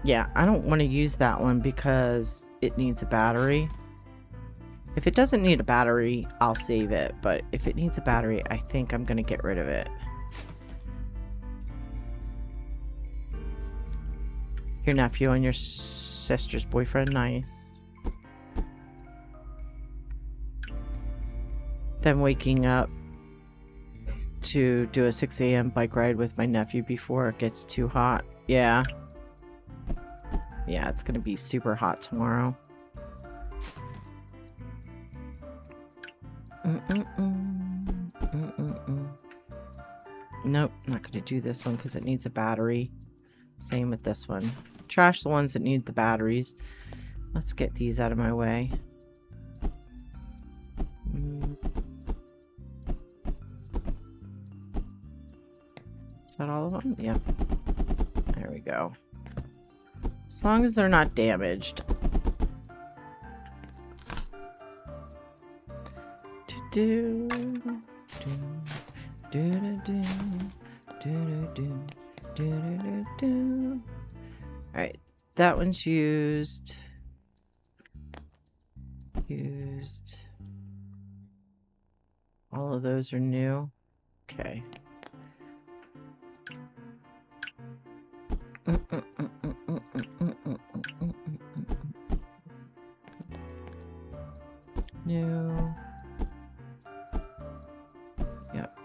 Yeah, I don't want to use that one because it needs a battery. If it doesn't need a battery, I'll save it. But if it needs a battery, I think I'm going to get rid of it. Your nephew and your sister's boyfriend, nice. Then waking up to do a 6 a.m. bike ride with my nephew before it gets too hot. Yeah. Yeah, it's going to be super hot tomorrow. Nope, not going to do this one because it needs a battery. Same with this one. Trash the ones that need the batteries. Let's get these out of my way. Is that all of them? Yep. There we go. As long as they're not damaged. Alright, that one's used. All of those are new. Okay. New. Yep.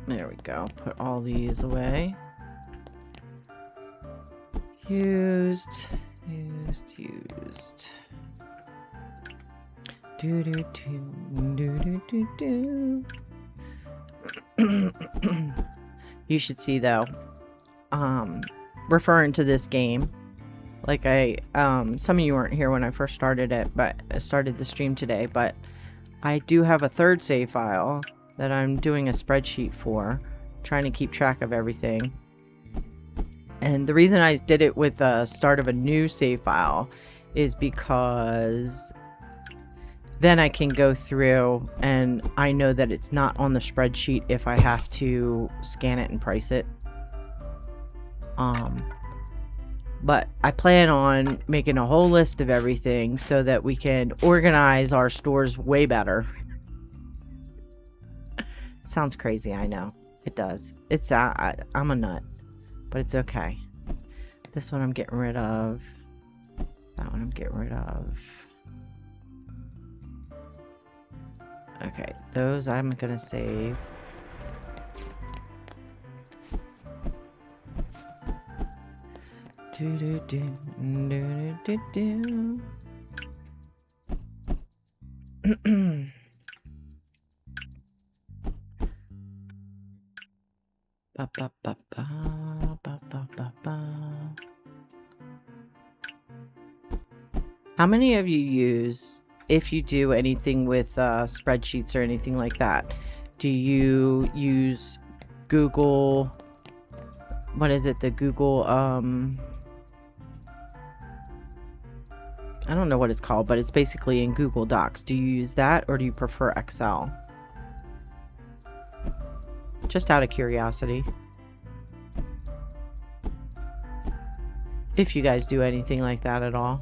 There we go. Put all these away. Used. You should see though, referring to this game, like some of you weren't here when I first started it, but I started the stream today, but I do have a third save file that I'm doing a spreadsheet for, trying to keep track of everything. And the reason I did it with the start of a new save file is because then I can go through and I know that it's not on the spreadsheet if I have to scan it and price it. But I plan on making a whole list of everything so that we can organize our stores way better. Sounds crazy, I know. It does. It's I'm a nut, but it's okay. This one I'm getting rid of. That one I'm getting rid of. Okay, those I'm gonna save. How many of you use, if you do anything with spreadsheets or anything like that, do you use Google, what is it, the Google, I don't know what it's called, but it's basically in Google Docs. Do you use that or do you prefer Excel? Just out of curiosity. If you guys do anything like that at all.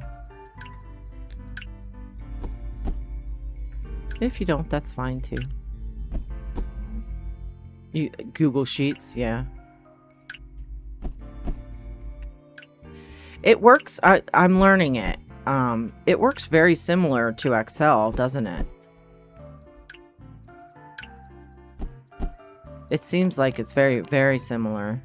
If you don't, that's fine too. Google Sheets, yeah. It works. I'm learning it. It works very similar to Excel, doesn't it? It seems like it's very, very similar.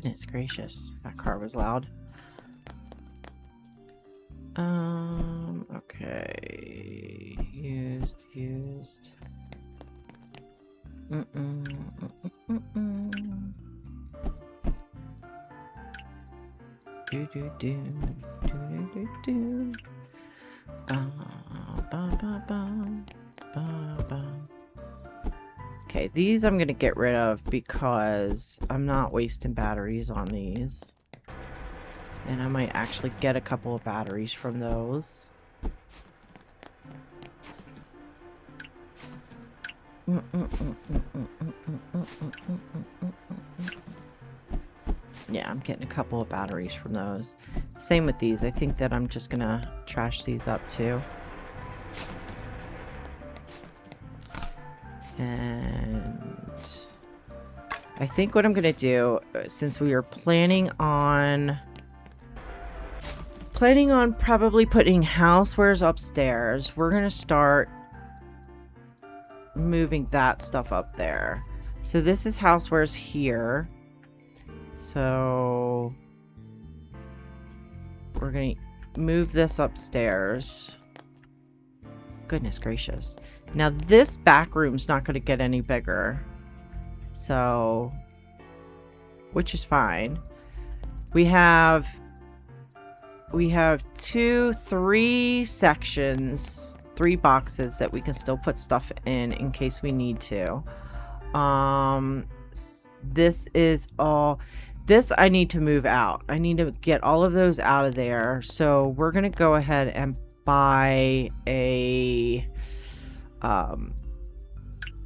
Goodness gracious, that car was loud. Okay. Used. Okay, these I'm gonna get rid of because I'm not wasting batteries on these. And I might actually get a couple of batteries from those. Yeah, I'm getting a couple of batteries from those. Same with these. I think that I'm just gonna trash these up too. And I think what I'm gonna do, since we are planning on probably putting housewares upstairs, we're gonna start moving that stuff up there. So this is housewares here. So we're gonna move this upstairs. Goodness gracious. Now this back room's not gonna get any bigger. So, which is fine. We have 3 sections, 3 boxes that we can still put stuff in case we need to. This is all, this I need to move out. I need to get all of those out of there. So we're going to go ahead and buy a,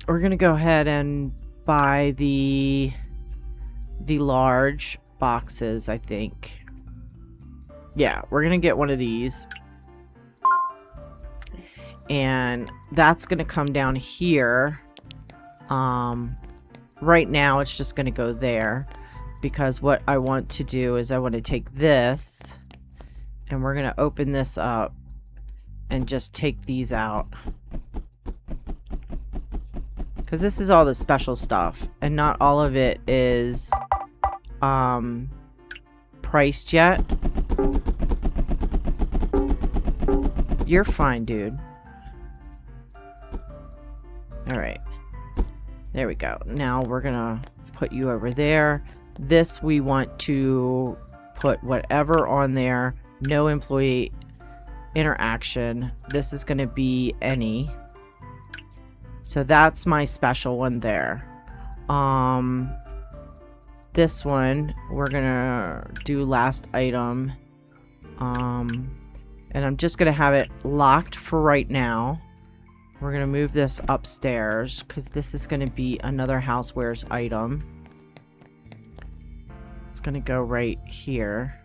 we're going to go ahead and buy the large boxes, I think. Yeah, we're gonna get one of these. And that's gonna come down here. Right now it's just gonna go there. Because what I want to do is I want to take this. And we're gonna open this up. And just take these out. Because this is all the special stuff. And not all of it is priced yet. You're fine, dude. Alright. There we go. Now we're gonna put you over there. This we want to put whatever on there. No employee interaction. This is gonna be any. So that's my special one there. This one we're gonna do last item. And I'm just gonna have it locked for right now. We're gonna move this upstairs because this is gonna be another housewares item. It's gonna go right here.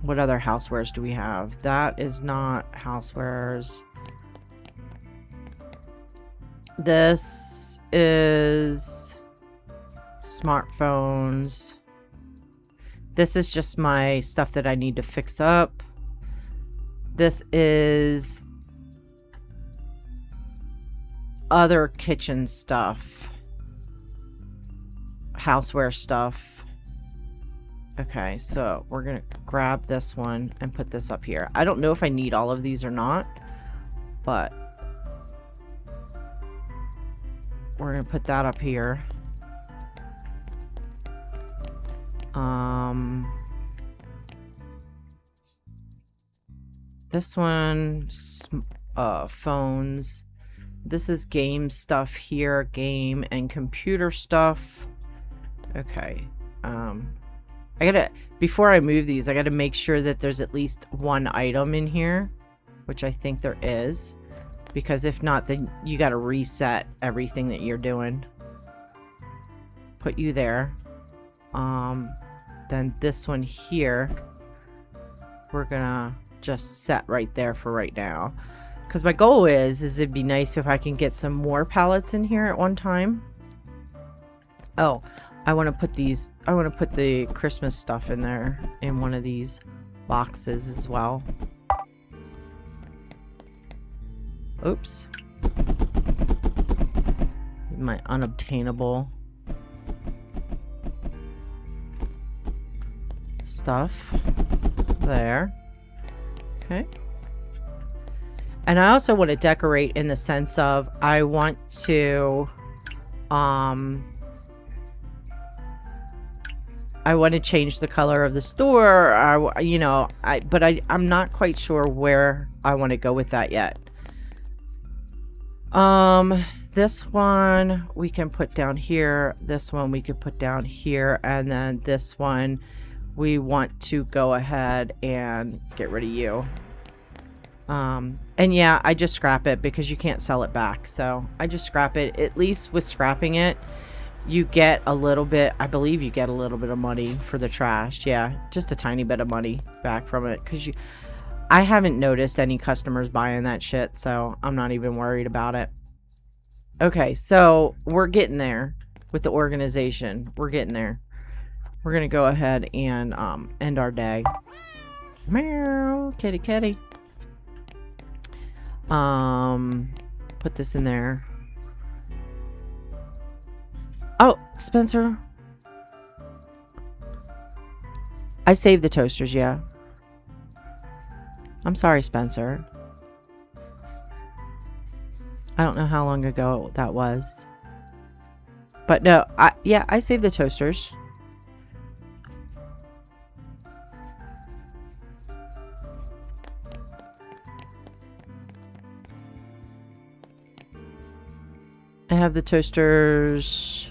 What other housewares do we have? That is not housewares. This is smartphones. This is just my stuff that I need to fix up. This is other kitchen stuff. Houseware stuff. Okay, so we're gonna grab this one and put this up here. I don't know if I need all of these or not, but we're gonna put that up here. This one, phones. This is game stuff here, game and computer stuff. Okay. I gotta, before I move these, I gotta make sure that there's at least one item in here, which I think there is, because if not, then you gotta reset everything that you're doing. Put you there. Then this one here, we're gonna just set right there for right now. Because my goal is it'd be nice if I can get some more pallets in here at one time. Oh, I want to put these, I want to put the Christmas stuff in there in one of these boxes as well. Oops. My unobtainable. stuff there. Okay. And I also want to decorate in the sense of I want to change the color of the store. I'm not quite sure where I want to go with that yet. This one we can put down here. This one we could put down here. And then this one we want to go ahead and get rid of you. And yeah, I just scrap it because you can't sell it back. So I just scrap it. At least with scrapping it, you get a little bit, I believe you get a little bit of money for the trash. Yeah, just a tiny bit of money back from it. Because I haven't noticed any customers buying that shit. So I'm not even worried about it. Okay, so we're getting there with the organization. We're getting there. We're going to go ahead and end our day. Meow, kitty kitty. Put this in there. Oh, Spencer. I saved the toasters, yeah. I'm sorry, Spencer. I don't know how long ago that was. But no, I saved the toasters. I have the toasters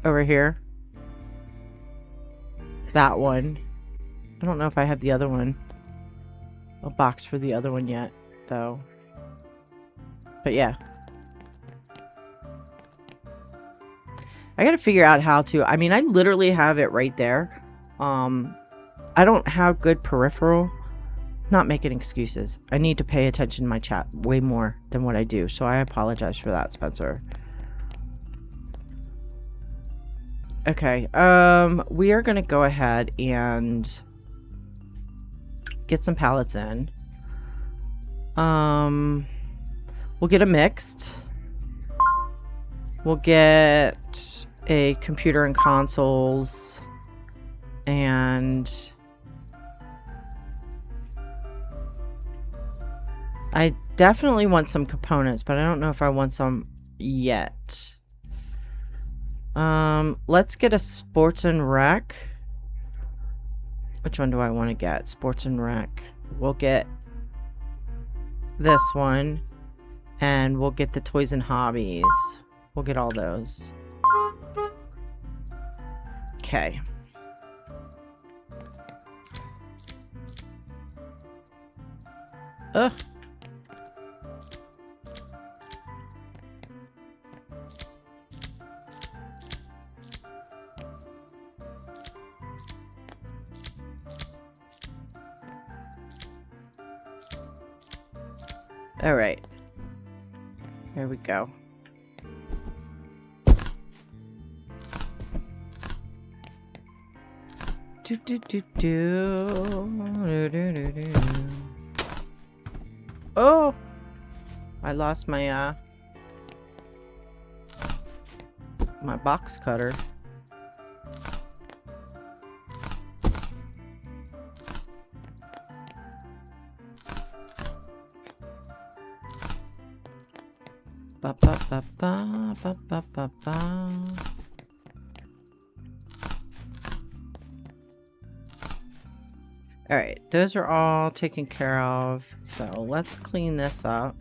over here. That one. I don't know if I have the other one. A box for the other one yet, though. But yeah. I gotta figure out how to... I mean, I literally have it right there. I don't have good peripheral. Not making excuses. I need to pay attention to my chat way more than what I do. So I apologize for that, Spencer. Okay. We are going to go ahead and get some pallets in. We'll get a mixed. We'll get a computer and consoles. And... I definitely want some components, but I don't know if I want some yet. Let's get a sports and rec. Which one do I want to get? Sports and rec. We'll get this one. And we'll get the toys and hobbies. We'll get all those. Okay. Ugh. All right. There we go. Do do do do. Oh, I lost my my box cutter. Ba ba ba ba ba ba ba ba. All right, those are all taken care of. So let's clean this up,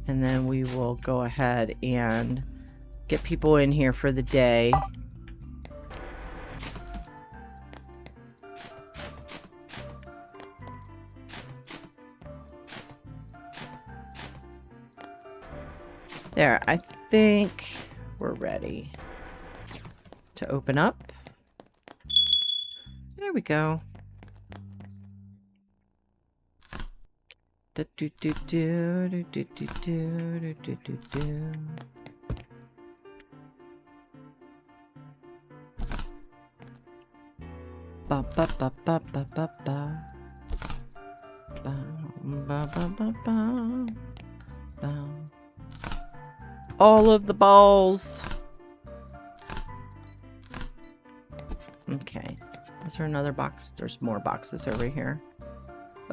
and then we will go ahead and get people in here for the day. There, I think we're ready to open up. There we go. Do do do do do do do do do do do. Ba ba ba ba ba ba ba. Ba ba ba ba ba. Ba. All of the balls. Okay. Is there another box? There's more boxes over here.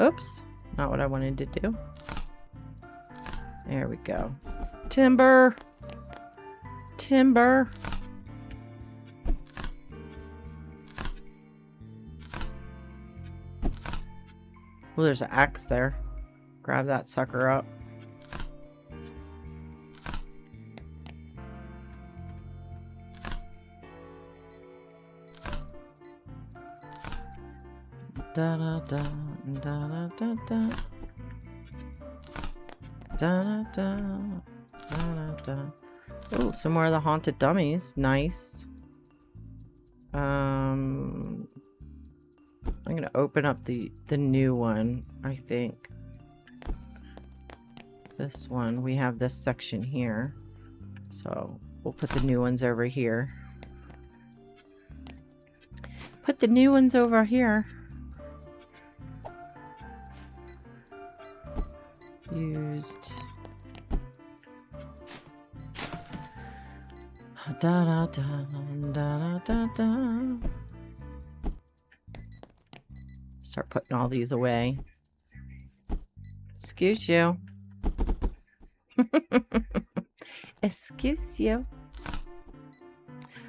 Oops. Not what I wanted to do. There we go. Timber! Timber! Well, there's an axe there. Grab that sucker up. Da da da da da da da da da da da. Oh, some more of the haunted dummies. Nice. I'm gonna open up the new one. I think this one. We have this section here, so we'll put the new ones over here. Put the new ones over here. Used. Da da da da da da. Start putting all these away. Excuse you. Excuse you.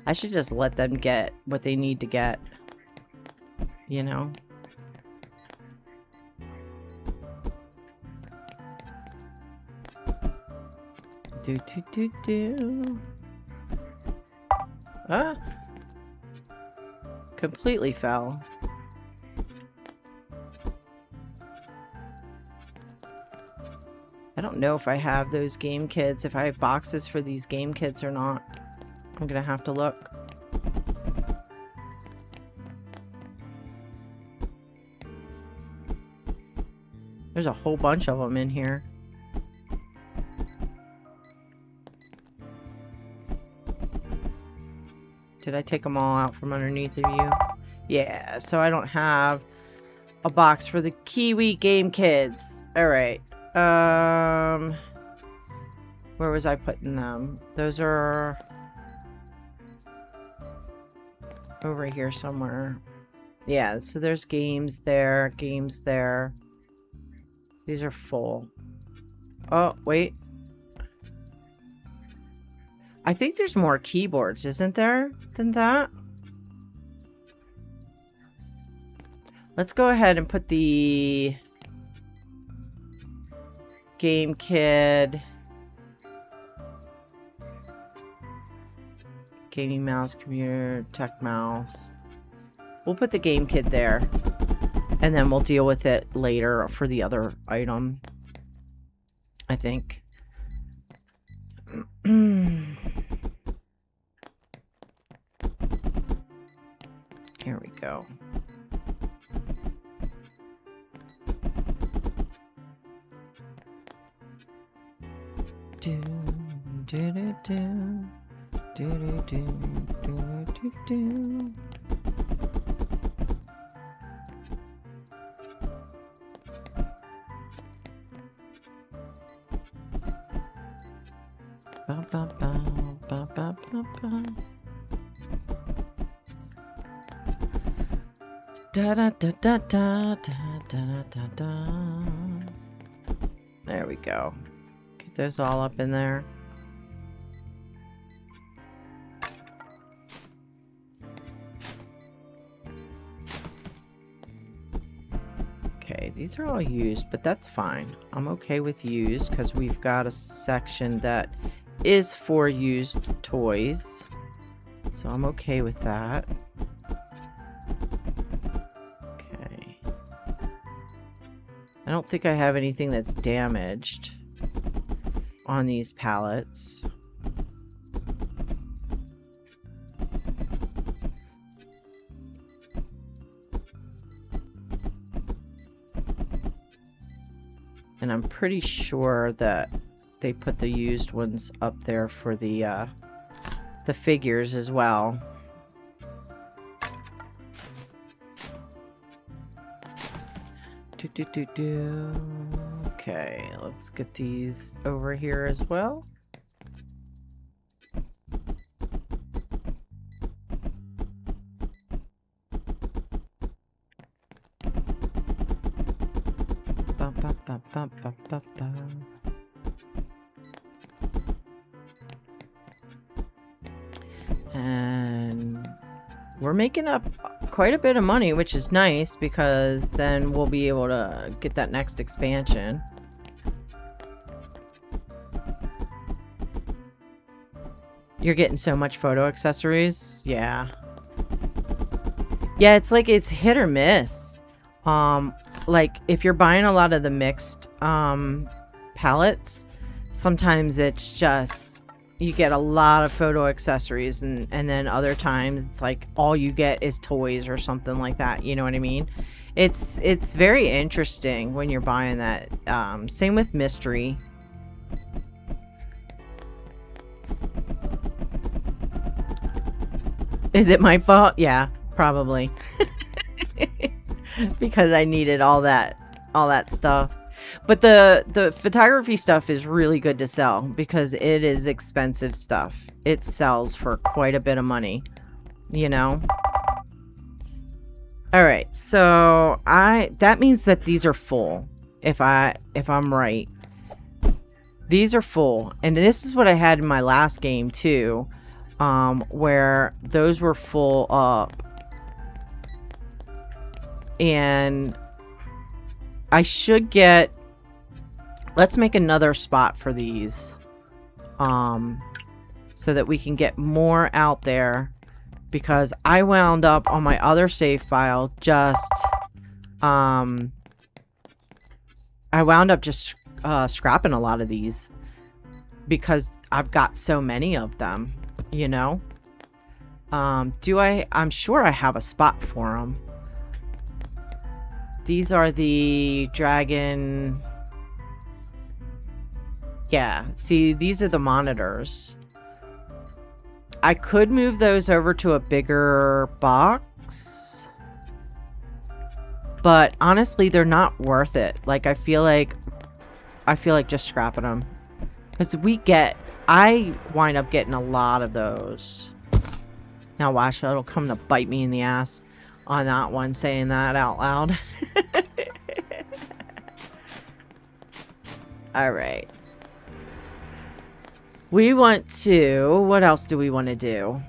I should just let them get what they need to get. You know? Do do do do. Ah! Completely fell. I don't know if I have those game kits, if I have boxes for these game kits or not. I'm gonna have to look. There's a whole bunch of them in here. Did I take them all out from underneath of you? Yeah, so I don't have a box for the Kiwi game kids. Alright. Where was I putting them? Those are over here somewhere. Yeah, so there's games there, games there. These are full. Oh, wait. I think there's more keyboards, isn't there, than that? Let's go ahead and put the Game Kid, gaming mouse, computer, tech mouse. We'll put the Game Kid there, and then we'll deal with it later for the other item, I think. Here we go. Do do do do do do do do. Ba ba ba ba ba ba ba. Da da da da da da da da da. There we go. Get those all up in there. Okay, these are all used, but that's fine. I'm okay with used because we've got a section that is for used toys. So I'm okay with that. Okay. I don't think I have anything that's damaged on these pallets. And I'm pretty sure that they put the used ones up there for the figures as well. Okay, let's get these over here as well. ba, ba, ba, ba. And we're making up quite a bit of money, which is nice because then we'll be able to get that next expansion. You're getting so much photo accessories. Yeah. Yeah, it's like it's hit or miss. Like if you're buying a lot of the mixed palettes, sometimes it's just you get a lot of photo accessories, and then other times it's like all you get is toys or something like that. You know what I mean? It's very interesting when you're buying that. Same with mystery. Is it my fault? Yeah, probably. Because I needed all that stuff. But the photography stuff is really good to sell because it is expensive stuff. It sells for quite a bit of money, you know? All right. So that means that these are full. If I'm right. These are full. And this is what I had in my last game too. Where those were full up, and I should get, let's make another spot for these, so that we can get more out there, because I wound up on my other save file just, I wound up just scrapping a lot of these because I've got so many of them. You know, I'm sure I have a spot for them. These are the dragon. Yeah, see, these are the monitors. I could move those over to a bigger box, but honestly, they're not worth it. Like, I feel like just scrapping them, because I wind up getting a lot of those. Now watch, it'll come to bite me in the ass on that one, saying that out loud. Alright. We want to... What else do we want to do?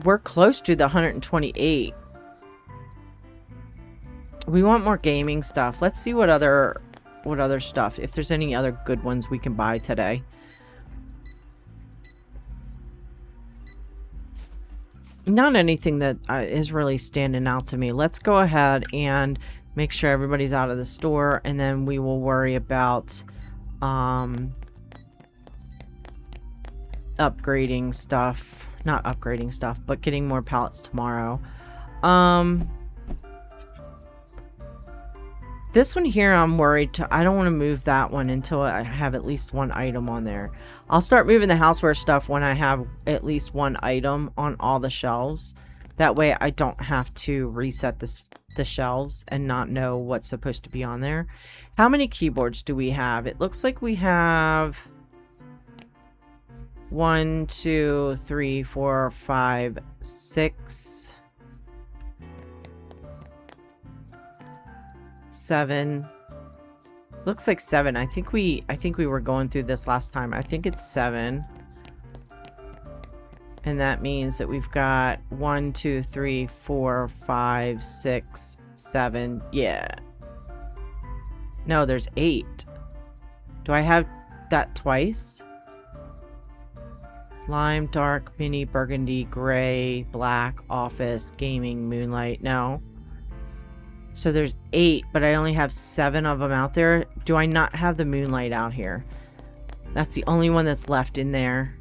We're close to the 128. We want more gaming stuff. Let's see what other stuff, if there's any other good ones we can buy today. Not anything that is really standing out to me. Let's go ahead and make sure everybody's out of the store, and then we will worry about upgrading stuff. Not upgrading stuff, but getting more pallets tomorrow. This one here, I'm worried I don't want to move that one until I have at least one item on there. I'll start moving the houseware stuff when I have at least one item on all the shelves. That way I don't have to reset the shelves and not know what's supposed to be on there. How many keyboards do we have? It looks like we have 1, 2, 3, 4, 5, 6, 7. Looks like 7. I think we were going through this last time. I think it's 7. And that means that we've got 1, 2, 3, 4, 5, 6, 7. Yeah. No, there's 8. Do I have that twice? Lime, dark, mini, burgundy, gray, black, office, gaming, moonlight. No. So there's 8, but I only have 7 of them out there. Do I not have the moonlight out here? That's the only one that's left in there.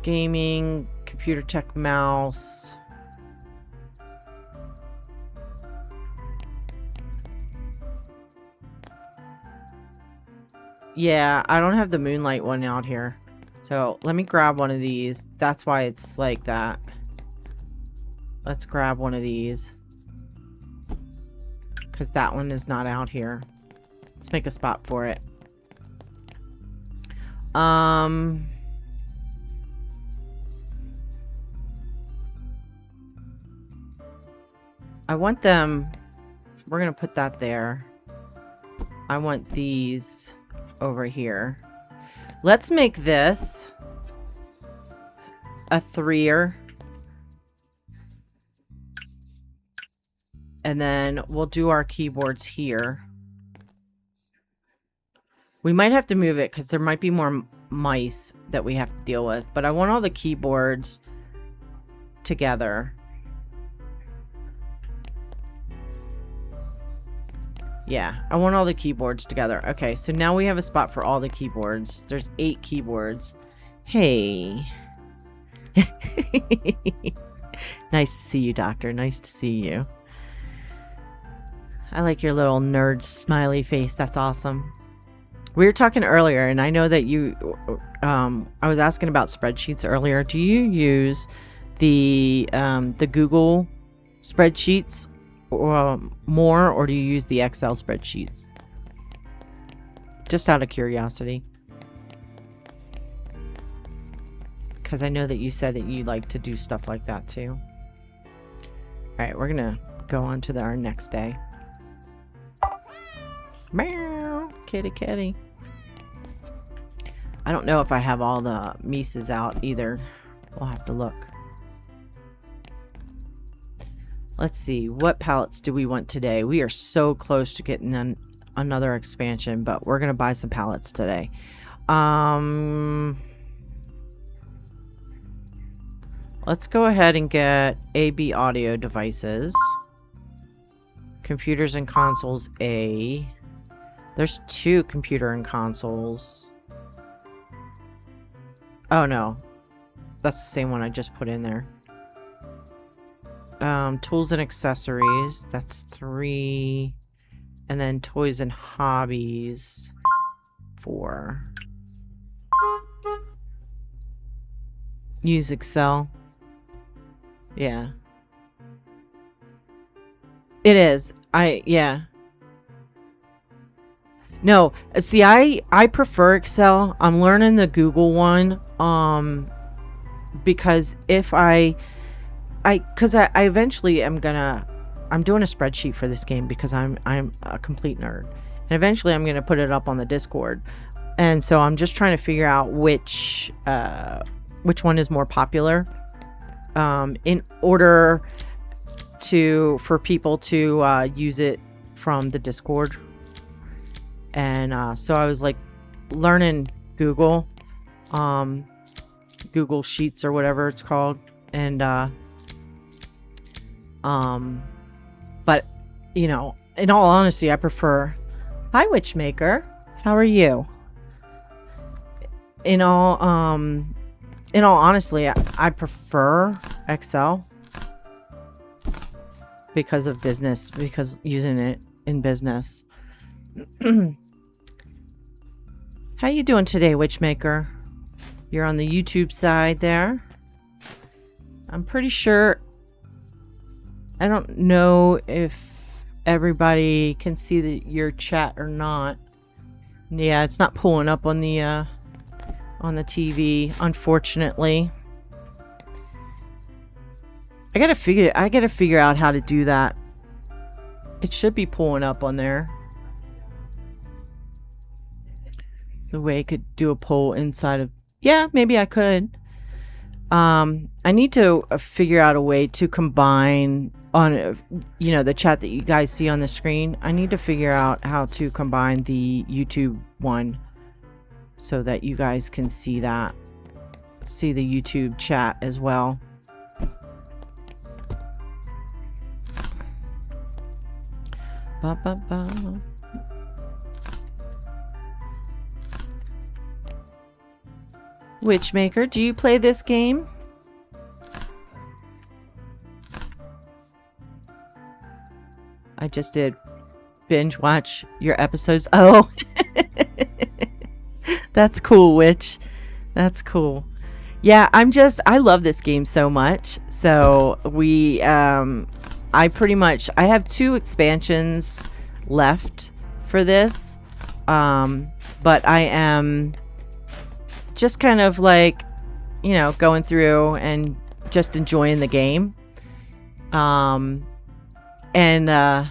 Gaming, computer tech, mouse. Yeah, I don't have the moonlight one out here. So let me grab one of these. That's why it's like that. Let's grab one of these. Because that one is not out here. Let's make a spot for it. I want them... We're going to put that there. I want these over here. Let's make this a 3-er. And then we'll do our keyboards here. We might have to move it because there might be more mice that we have to deal with. But I want all the keyboards together. Yeah, I want all the keyboards together. Okay, so now we have a spot for all the keyboards. There's 8 keyboards. Hey. Nice to see you, Doctor. Nice to see you. I like your little nerd smiley face. That's awesome. We were talking earlier, and I know that you... I was asking about spreadsheets earlier. Do you use the Google spreadsheets more, or do you use the Excel spreadsheets? Just out of curiosity. Because I know that you said that you like to do stuff like that too. Alright, we're going to go on to our next day. Meow, kitty kitty. I don't know if I have all the Mises out either. We'll have to look. Let's see, what palettes do we want today? We are so close to getting another expansion, but we're gonna buy some palettes today. Let's go ahead and get AB audio devices. Computers and consoles A. There's 2 computer and consoles. Oh no, that's the same one I just put in there. Tools and accessories, that's 3. And then toys and hobbies, 4. Use Excel. Yeah. It is. Yeah. No, see, I prefer Excel. I'm learning the Google one, because if because I eventually am gonna, I'm doing a spreadsheet for this game because I'm a complete nerd, and eventually I'm gonna put it up on the Discord, and so I'm just trying to figure out which one is more popular, in order for people to use it from the Discord. And so I was like learning Google Sheets or whatever it's called, and but you know, in all honesty, I prefer... Hi, Witchmaker. How are you? In all honesty, I prefer Excel because of business, because using it in business. How you doing today, Witchmaker? You're on the YouTube side there. I'm pretty sure... I don't know if everybody can see your chat or not. Yeah, it's not pulling up on the TV, unfortunately. I gotta figure out how to do that. It should be pulling up on there. The way I could do a poll inside of... Yeah, maybe I could. I need to figure out a way to combine on, you know, the chat that you guys see on the screen. I need to figure out how to combine the YouTube one so that you guys can see that. See the YouTube chat as well. Ba, ba, ba. Witchmaker, do you play this game? I just did binge watch your episodes. Oh, that's cool, Witch. That's cool. Yeah, I love this game so much. So I have 2 expansions left for this. But I am just kind of like, you know, going through and just enjoying the game. And I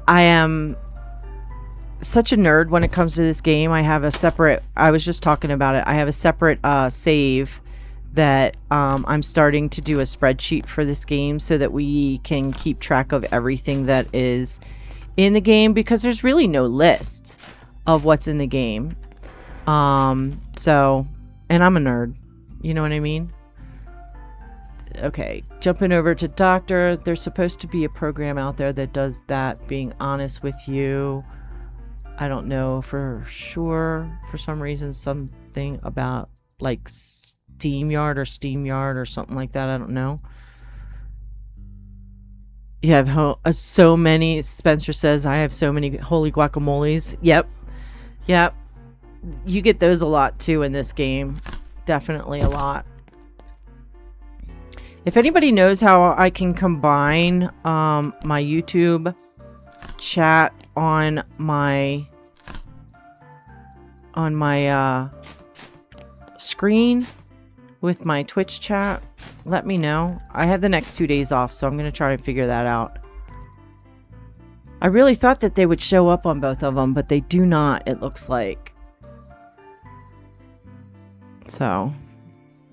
am such a nerd when it comes to this game. I have a separate, I was just talking about it, I have a separate save that I'm starting to do a spreadsheet for this game so that we can keep track of everything that is in the game, because there's really no list of what's in the game. So, and I'm a nerd, you know what I mean? Okay, jumping over to Doctor. There's supposed to be a program out there that does that, being honest with you. I don't know for sure. For some reason, something about like SteamYard or something like that. I don't know. You have so many, Spencer says, I have so many holy guacamoles. Yep. You get those a lot too in this game. Definitely a lot. If anybody knows how I can combine my YouTube chat on my screen with my Twitch chat, let me know. I have the next 2 days off, so I'm going to try and figure that out. I really thought that they would show up on both of them, but they do not, it looks like. So,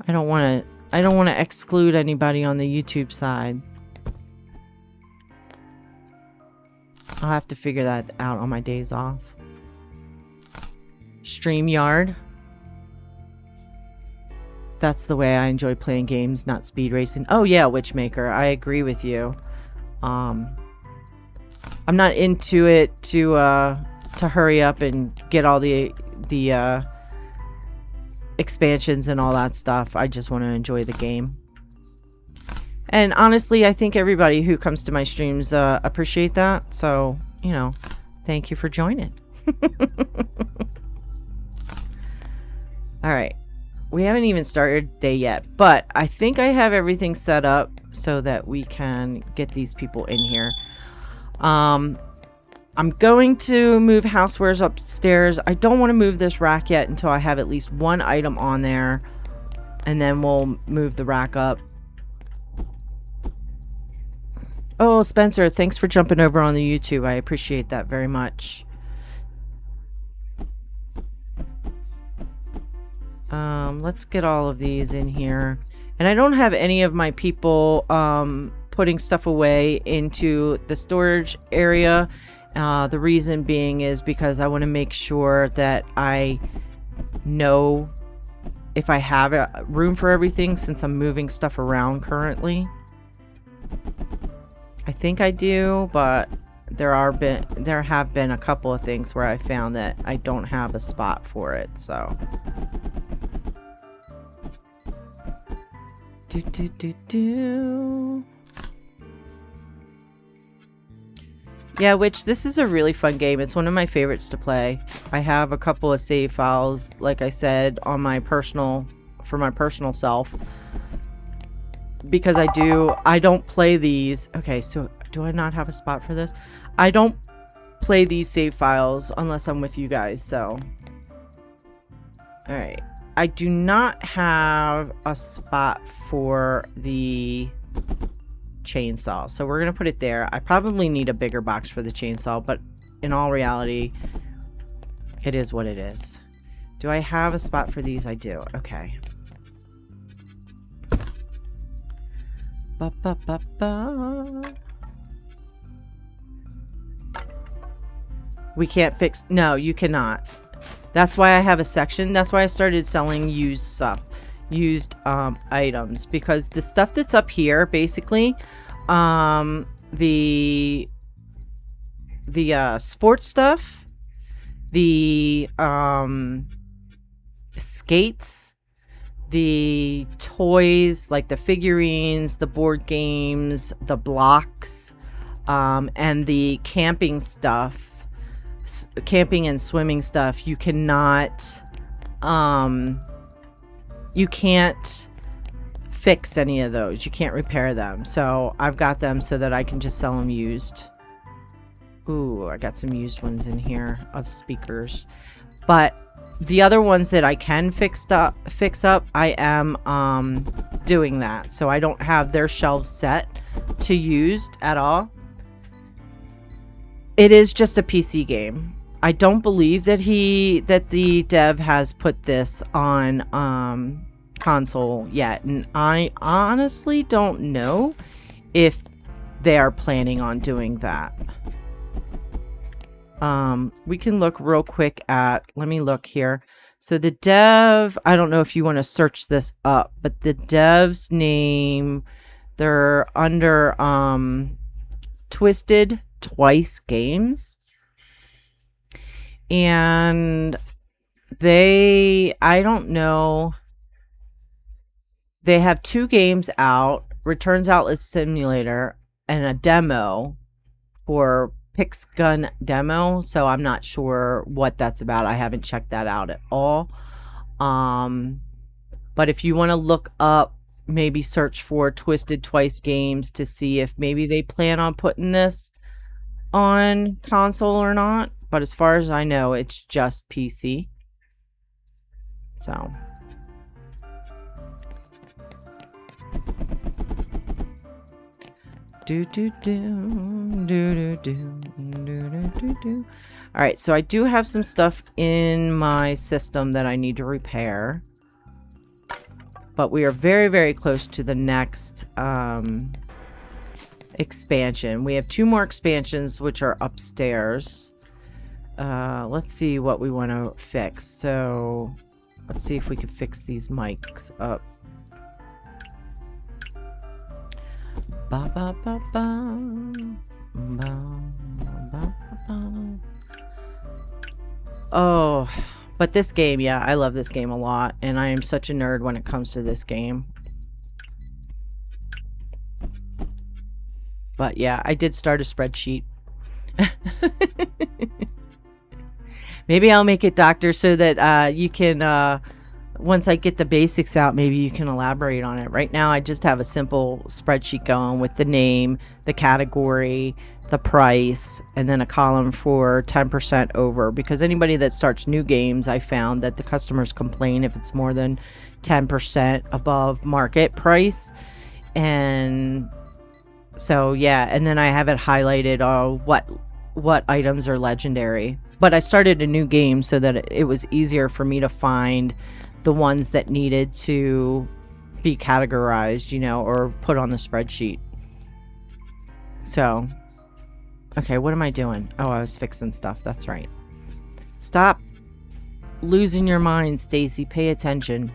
I don't want to exclude anybody on the YouTube side. I'll have to figure that out on my days off. StreamYard. That's the way I enjoy playing games, not speed racing. Oh yeah, Witchmaker. I agree with you. I'm not into it to hurry up and get all the expansions and all that stuff. I just want to enjoy the game. And honestly, I think everybody who comes to my streams appreciate that. So, you know, thank you for joining. All right. We haven't even started day yet, but I think I have everything set up so that we can get these people in here. I'm going to move housewares upstairs. I don't want to move this rack yet until I have at least one item on there, and then we'll move the rack up. Oh, Spencer, thanks for jumping over on the YouTube. I appreciate that very much. Let's get all of these in here. And I don't have any of my people putting stuff away into the storage area. The reason being is because I want to make sure that I know if I have room for everything, since I'm moving stuff around currently. I think I do, but there have been a couple of things where I found that I don't have a spot for it, so. Yeah, which this is a really fun game. It's one of my favorites to play. I have a couple of save files, like I said, on my personal, for my personal self. Because I don't play these. Okay, so do I not have a spot for this? I don't play these save files unless I'm with you guys, so. Alright. I do not have a spot for the chainsaw, so we're going to put it there. I probably need a bigger box for the chainsaw, but in all reality, it is what it is. Do I have a spot for these? I do. Okay. We can't fix... No, you cannot. That's why I have a section. That's why I started selling used stuff. Used items. Because the stuff that's up here, basically, the sports stuff, the skates, the toys, like the figurines, the board games, the blocks, and the camping stuff, camping and swimming stuff, you cannot, you can't fix any of those. You can't repair them. So I've got them so that I can just sell them used. Ooh, I got some used ones in here of speakers. But the other ones that I can fix up, I am doing that. So I don't have their shelves set to used at all. It is just a PC game. I don't believe that the dev has put this on console yet, and I honestly don't know if they are planning on doing that. We can look real quick at, let me look here. So the dev, I don't know if you want to search this up, but the dev's name, they're under Twisted Twice Games. And I don't know, they have 2 games out, Returns Outlet Simulator and a demo for Pix Gun demo, so I'm not sure what that's about. I haven't checked that out at all. But if you want to look up, maybe search for Twisted Twice Games to see if maybe they plan on putting this on console or not. But as far as I know, it's just PC. So. Alright, so I do have some stuff in my system that I need to repair. But we are very, very close to the next expansion. We have 2 more expansions which are upstairs. Let's see what we want to fix. So let's see if we can fix these mics up. Ba, ba, ba, ba. Ba, ba, ba. Oh, but this game, yeah, I love this game a lot, and I am such a nerd when it comes to this game. But yeah, I did start a spreadsheet. Maybe I'll make it, Doctor, so that you can, once I get the basics out, maybe you can elaborate on it. Right now, I just have a simple spreadsheet going with the name, the category, the price, and then a column for 10% over. Because anybody that starts new games, I found that the customers complain if it's more than 10% above market price. And so, yeah, and then I have it highlighted what items are legendary. But I started a new game so that it was easier for me to find the ones that needed to be categorized, you know, or put on the spreadsheet. So, okay, what am I doing? Oh, I was fixing stuff. That's right. Stop losing your mind, Stacy. Pay attention.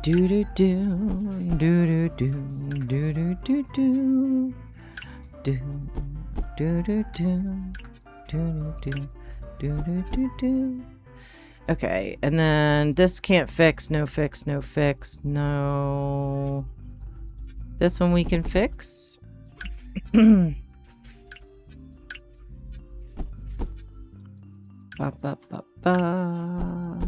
Do do do do do do do do do do do do do do do do do. Okay, and then this can't fix. No fix, no fix, no. This one we can fix. Ba, ba, ba, ba.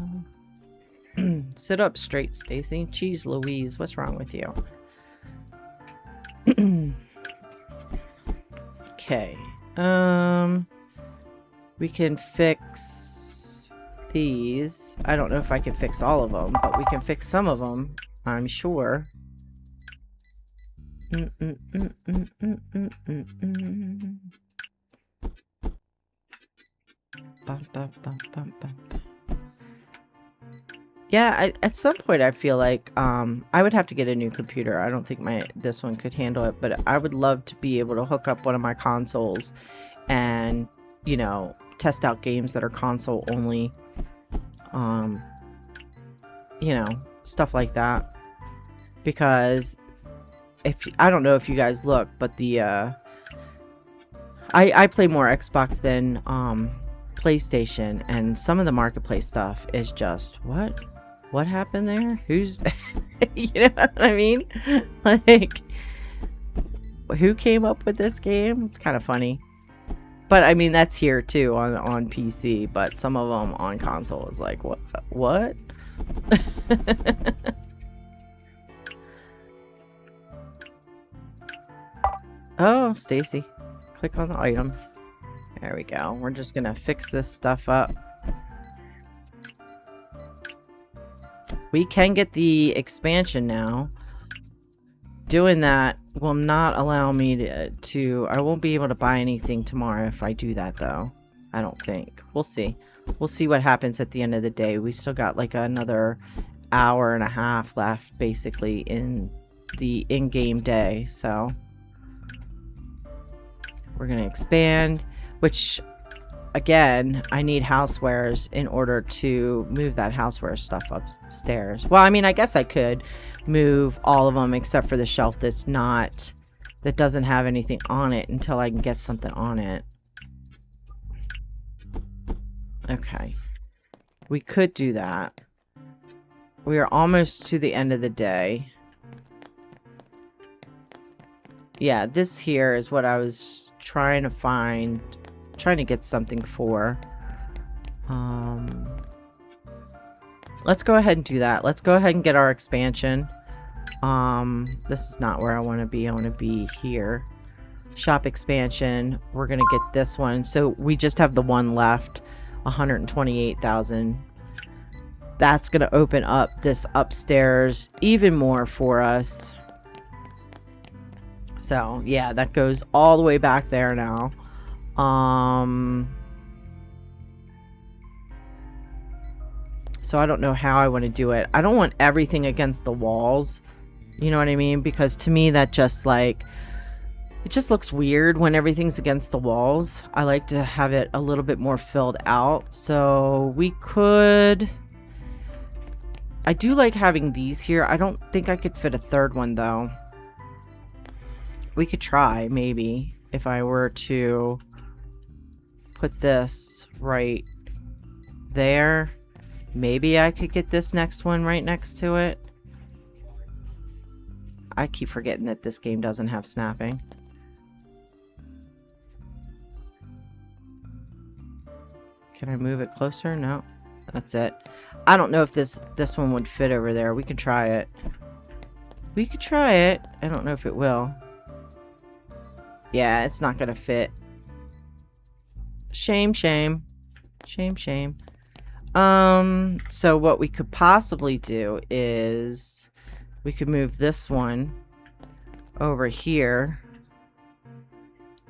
Sit up straight, Stacy. Jeez Louise, what's wrong with you? Okay. We can fix these. I don't know if I can fix all of them, but we can fix some of them, I'm sure. Yeah, at some point I feel like I would have to get a new computer. I don't think this one could handle it, but I would love to be able to hook up one of my consoles and, you know, test out games that are console only. You know, stuff like that. Because I don't know if you guys look, but the I play more Xbox than PlayStation, and some of the marketplace stuff is just what happened there? Who's you know what I mean? Like, who came up with this game? It's kind of funny. But I mean, that's here too on PC, but some of them on console is like, what? Oh, Stacy. Click on the item. There we go. We're just gonna fix this stuff up. We can get the expansion now. doing that will not allow me to I won't be able to buy anything tomorrow if I do that, though. I don't think. We'll see. We'll see what happens at the end of the day. We still got like another hour and a half left, basically, in the in-game day, so we're gonna expand, which, again, I need housewares in order to move that houseware stuff upstairs. Well, I mean, I guess I could move all of them except for the shelf that doesn't have anything on it until I can get something on it. Okay. We could do that. We are almost to the end of the day. Yeah, this here is what I was trying to find, trying to get something for. Let's go ahead and do that. Let's go ahead and get our expansion. This is not where I want to be. I want to be here. Shop expansion. We're going to get this one. So we just have the one left. 128,000. That's going to open up this upstairs even more for us. So, yeah, that goes all the way back there now. So I don't know how I want to do it. I don't want everything against the walls. You know what I mean? Because to me, that just like, it just looks weird when everything's against the walls. I like to have it a little bit more filled out. So we could... I do like having these here. I don't think I could fit a third one, though. We could try, maybe, if I were to put this right there. Maybe I could get this next one right next to it. I keep forgetting that this game doesn't have snapping. Can I move it closer? No. That's it. I don't know if this one would fit over there. We could try it. We could try it. I don't know if it will. Yeah, it's not gonna fit. Shame, shame. Shame, shame. So what we could possibly do is we could move this one over here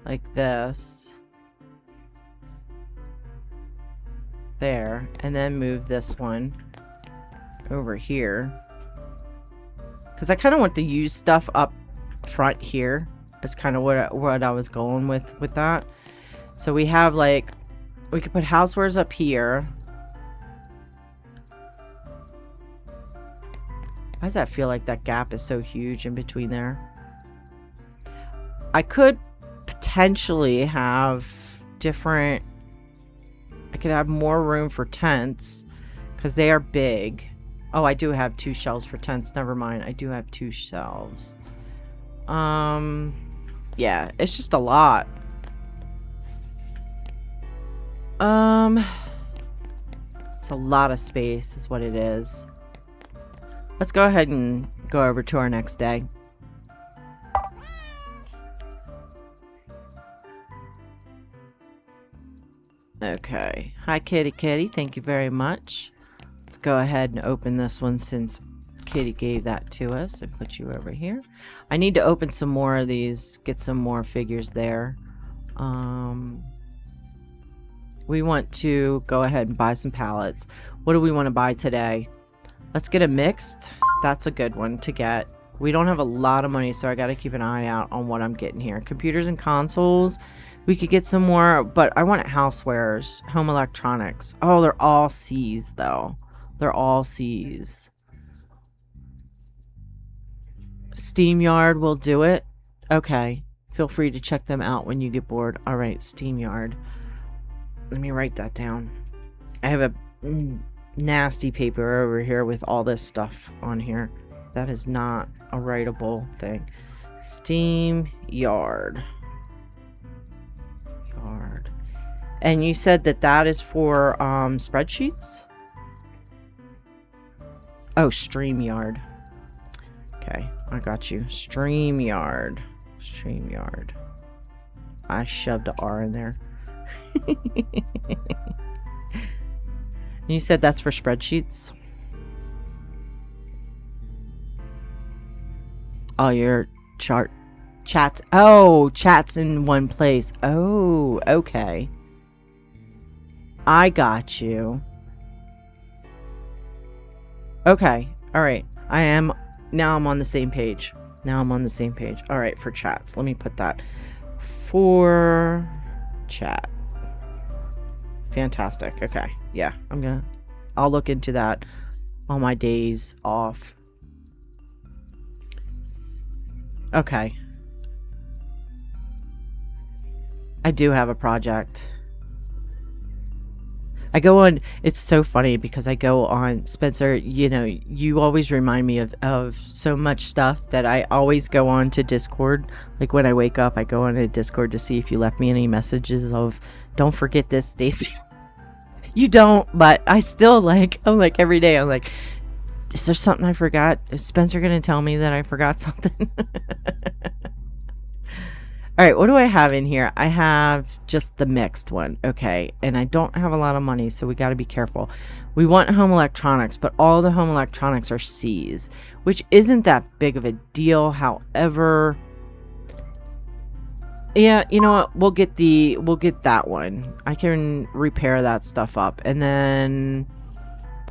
like this. There, and then move this one over here, because I kind of want the used stuff up front here. Is kind of what I was going with that. So we have, like, we could put housewares up here. Why does that feel like that gap is so huge in between there? I could potentially have different... I could have more room for tents because they are big. Oh, I do have 2 shelves for tents. Never mind. I do have 2 shelves. Yeah, it's just a lot. It's a lot of space is what it is. Let's go ahead and go over to our next day. Okay. Hi, Kitty Kitty. Thank you very much. Let's go ahead and open this one since Kitty gave that to us and put you over here. I need to open some more of these, get some more figures there. We want to go ahead and buy some pallets. What do we want to buy today? Let's get a mixed. That's a good one to get. We don't have a lot of money, so I got to keep an eye out on what I'm getting here. Computers and consoles. We could get some more, but I want housewares, home electronics. Oh, they're all C's, though. They're all C's. SteamYard will do it. Okay. Feel free to check them out when you get bored. All right, SteamYard. Let me write that down. I have a nasty paper over here with all this stuff on here. That is not a writable thing. SteamYard. And you said that that is for spreadsheets? Oh, StreamYard. Okay, I got you. StreamYard. StreamYard. I shoved an R in there. You said that's for spreadsheets? All your chats. Oh, chats in one place. Oh, okay. I got you. Okay. All right. Now I'm on the same page. All right, for chats. Let me put that. For chat. Fantastic. Okay. Yeah, I'll look into that on my days off. Okay. I do have a project. I go on, it's so funny because I go on, Spencer, you know, you always remind me of so much stuff that I always go on to Discord. Like when I wake up, I go on to Discord to see if you left me any messages of, don't forget this, Stacy. You don't, but I still I'm like every day, I'm like, is there something I forgot? Is Spencer going to tell me that I forgot something? All right, what do I have in here? I have just the mixed one. Okay, and I don't have a lot of money, so we got to be careful. We want home electronics, but all the home electronics are C's, which isn't that big of a deal. However, yeah, you know what? We'll get that one. I can repair that stuff up. And then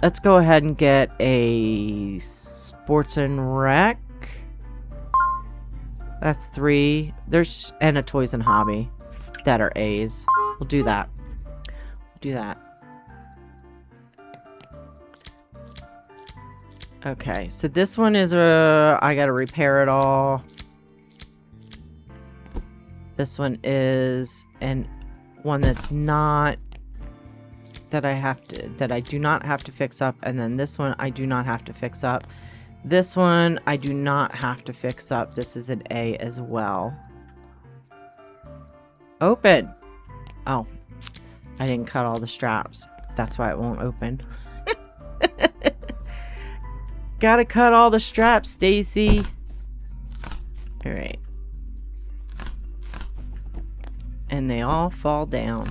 let's go ahead and get a sports and rec. That's 3. And a toys and hobby that are A's. We'll do that. Okay, so this one is I gotta repair it all. This one is one that's not, that I do not have to fix up, and then this one I do not have to fix up. This one I do not have to fix up. This is an A as well. Open. Oh, I didn't cut all the straps. That's why it won't open. Gotta cut all the straps, Stacy. All right. And they all fall down.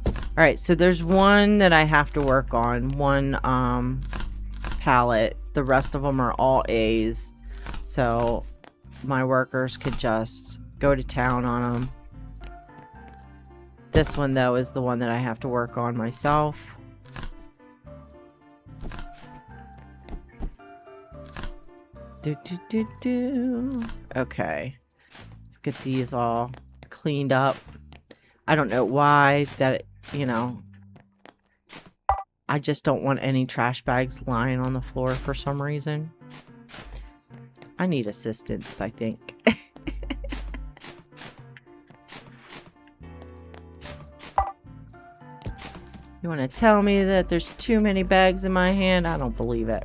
All right, so there's one that I have to work on. One pallet. The rest of them are all A's. So my workers could just go to town on them. This one, though, is the one that I have to work on myself. Okay. Let's get these all cleaned up. I don't know why that, you know, I just don't want any trash bags lying on the floor for some reason. I need assistance, I think. You want to tell me that there's too many bags in my hand? I don't believe it.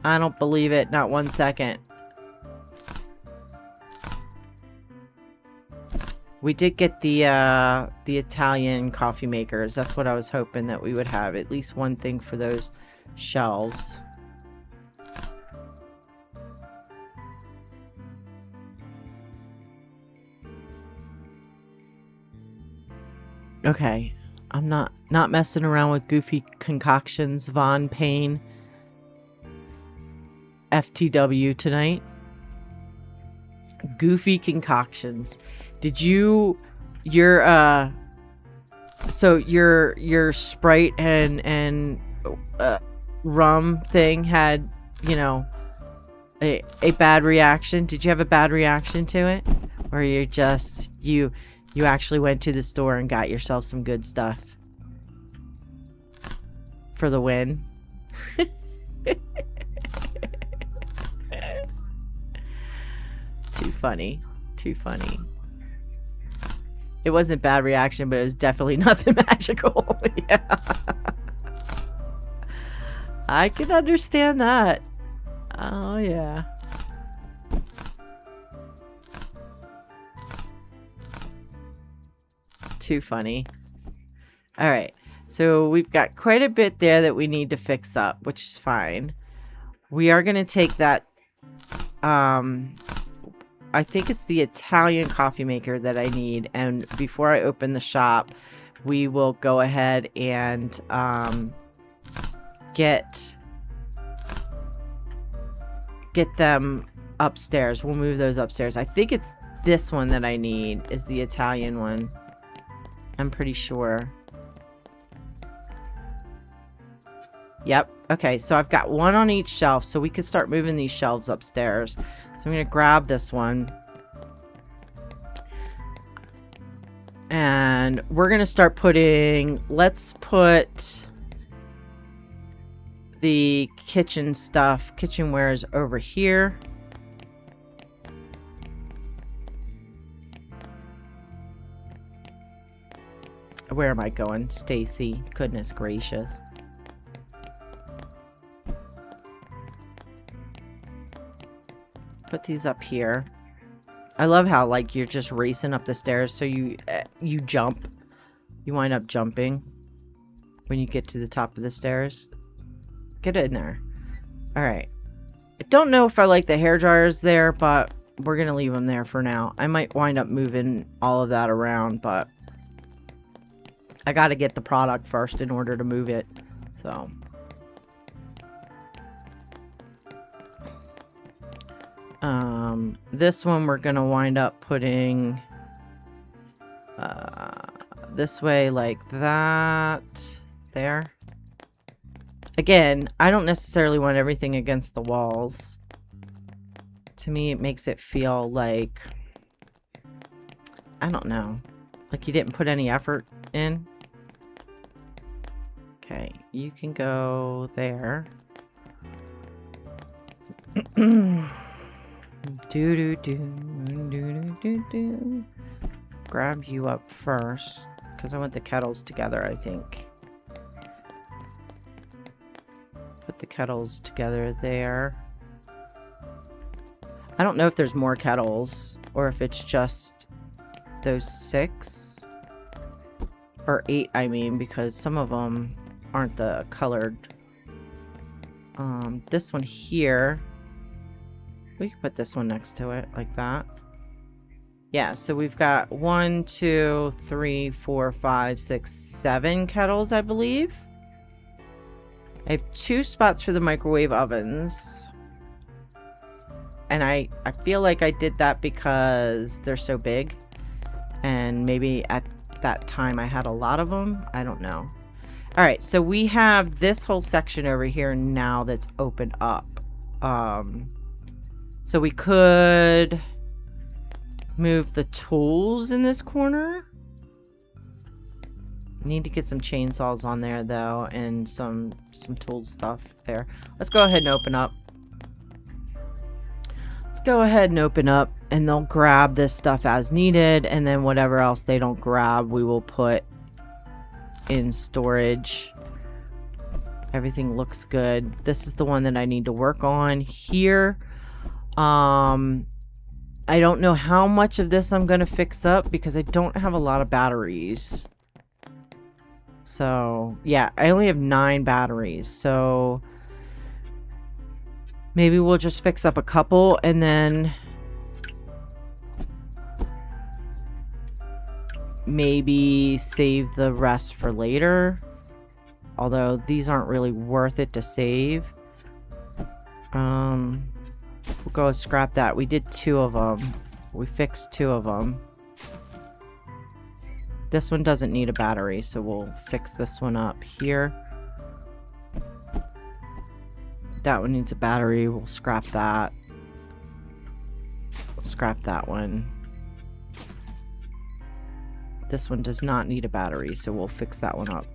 I don't believe it, not 1 second. We did get the Italian coffee makers. That's what I was hoping that we would have. At least one thing for those shelves. Okay. I'm not messing around with goofy concoctions. Von Payne. FTW tonight. Goofy concoctions. Did your Sprite and rum thing had, you know, a bad reaction? Did you have a bad reaction to it? Or you're just, you actually went to the store and got yourself some good stuff for the win? Too funny. Too funny. It wasn't bad reaction, but it was definitely nothing magical. Yeah. I can understand that. Oh, yeah. Too funny. All right. So we've got quite a bit there that we need to fix up, which is fine. We are going to take that, I think it's the Italian coffee maker that I need. And before I open the shop, we will go ahead and get them upstairs. We'll move those upstairs. I think it's this one that I need is the Italian one. I'm pretty sure. Yep. Okay, so I've got one on each shelf, so we can start moving these shelves upstairs. So I'm going to grab this one. And we're going to start putting... Let's put the kitchen stuff, kitchenwares over here. Where am I going? Stacy. Goodness gracious. Put these up here. I love how, like, you're just racing up the stairs, so you jump. You wind up jumping when you get to the top of the stairs. Get in there. Alright. I don't know if I like the hair dryers there, but we're going to leave them there for now. I might wind up moving all of that around, but I got to get the product first in order to move it. So... this one we're gonna wind up putting this way, like that there. Again, I don't necessarily want everything against the walls. To me, it makes it feel like, I don't know, like you didn't put any effort in. Okay, you can go there. Grab you up first, because I want the kettles together, I think. Put the kettles together there. I don't know if there's more kettles, or if it's just those 6. Or 8, I mean, because some of them aren't the colored. This one here... We can put this one next to it, like that. Yeah, so we've got 1, 2, 3, 4, 5, 6, 7 kettles, I believe. I have 2 spots for the microwave ovens. And I feel like I did that because they're so big. And maybe at that time I had a lot of them. I don't know. Alright, so we have this whole section over here now that's opened up. So we could move the tools in this corner. Need to get some chainsaws on there though, and some tool stuff there. Let's go ahead and open up. Let's go ahead and open up, and they'll grab this stuff as needed, and then whatever else they don't grab, we will put in storage. Everything looks good. This is the one that I need to work on here. I don't know how much of this I'm going to fix up because I don't have a lot of batteries. So, yeah, I only have 9 batteries. So, maybe we'll just fix up a couple and then maybe save the rest for later. Although, these aren't really worth it to save. We'll go and scrap that. We did 2 of them. We fixed 2 of them. This one doesn't need a battery, so we'll fix this one up here. That one needs a battery. We'll scrap that. We'll scrap that one. This one does not need a battery, so we'll fix that one up.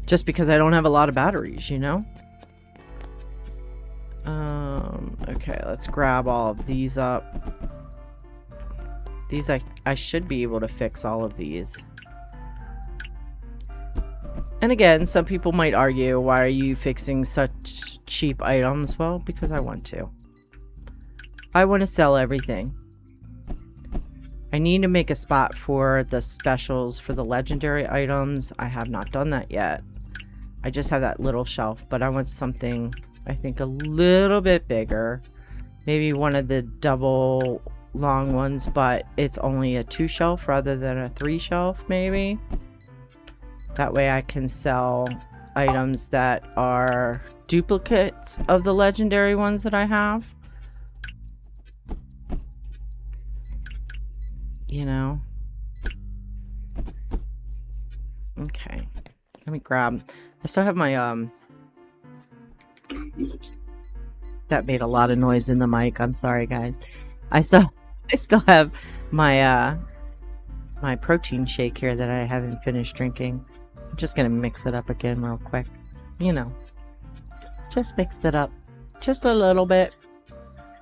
Just because I don't have a lot of batteries, you know? Okay, let's grab all of these up. These I should be able to fix all of these. And again, some people might argue, why are you fixing such cheap items? Well, because I want to. I want to sell everything. I need to make a spot for the specials for the legendary items. I have not done that yet. I just have that little shelf, but I want something, I think, a little bit bigger. Maybe one of the double long ones, but it's only a 2 shelf rather than a 3 shelf, maybe. That way I can sell items that are duplicates of the legendary ones that I have. You know? Okay. Let me grab... I still have my, That made a lot of noise in the mic. I'm sorry, guys. I still have my, my protein shake here that I haven't finished drinking. I'm just gonna mix it up again real quick. You know. Just mixed it up. Just a little bit.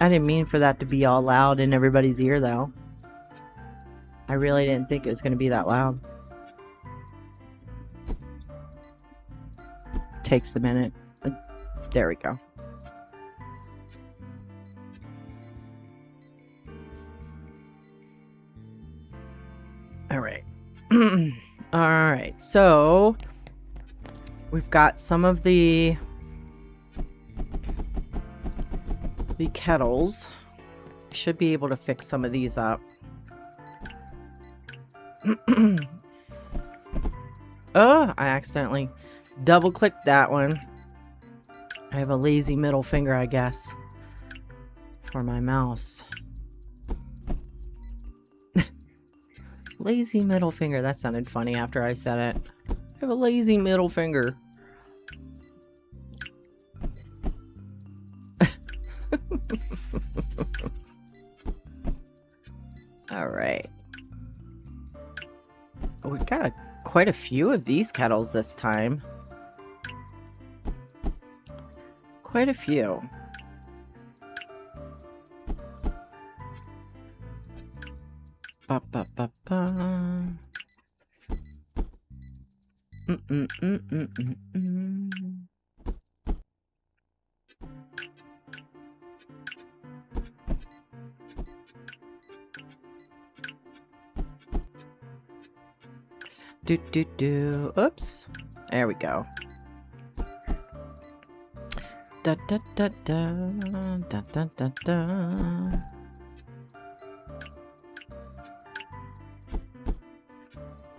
I didn't mean for that to be all loud in everybody's ear, though. I really didn't think it was gonna be that loud. Takes a minute. There we go. Alright. Alright, so we've got some of the kettles. Should be able to fix some of these up. Oh, I accidentally double-clicked that one. I have a lazy middle finger, I guess, for my mouse. Lazy middle finger. That sounded funny after I said it. I have a lazy middle finger. Alright. Oh, we got quite a few of these kettles this time. Quite a few. Ba, ba, ba, ba. Do. Oops. There we go. Da da da da da da da da.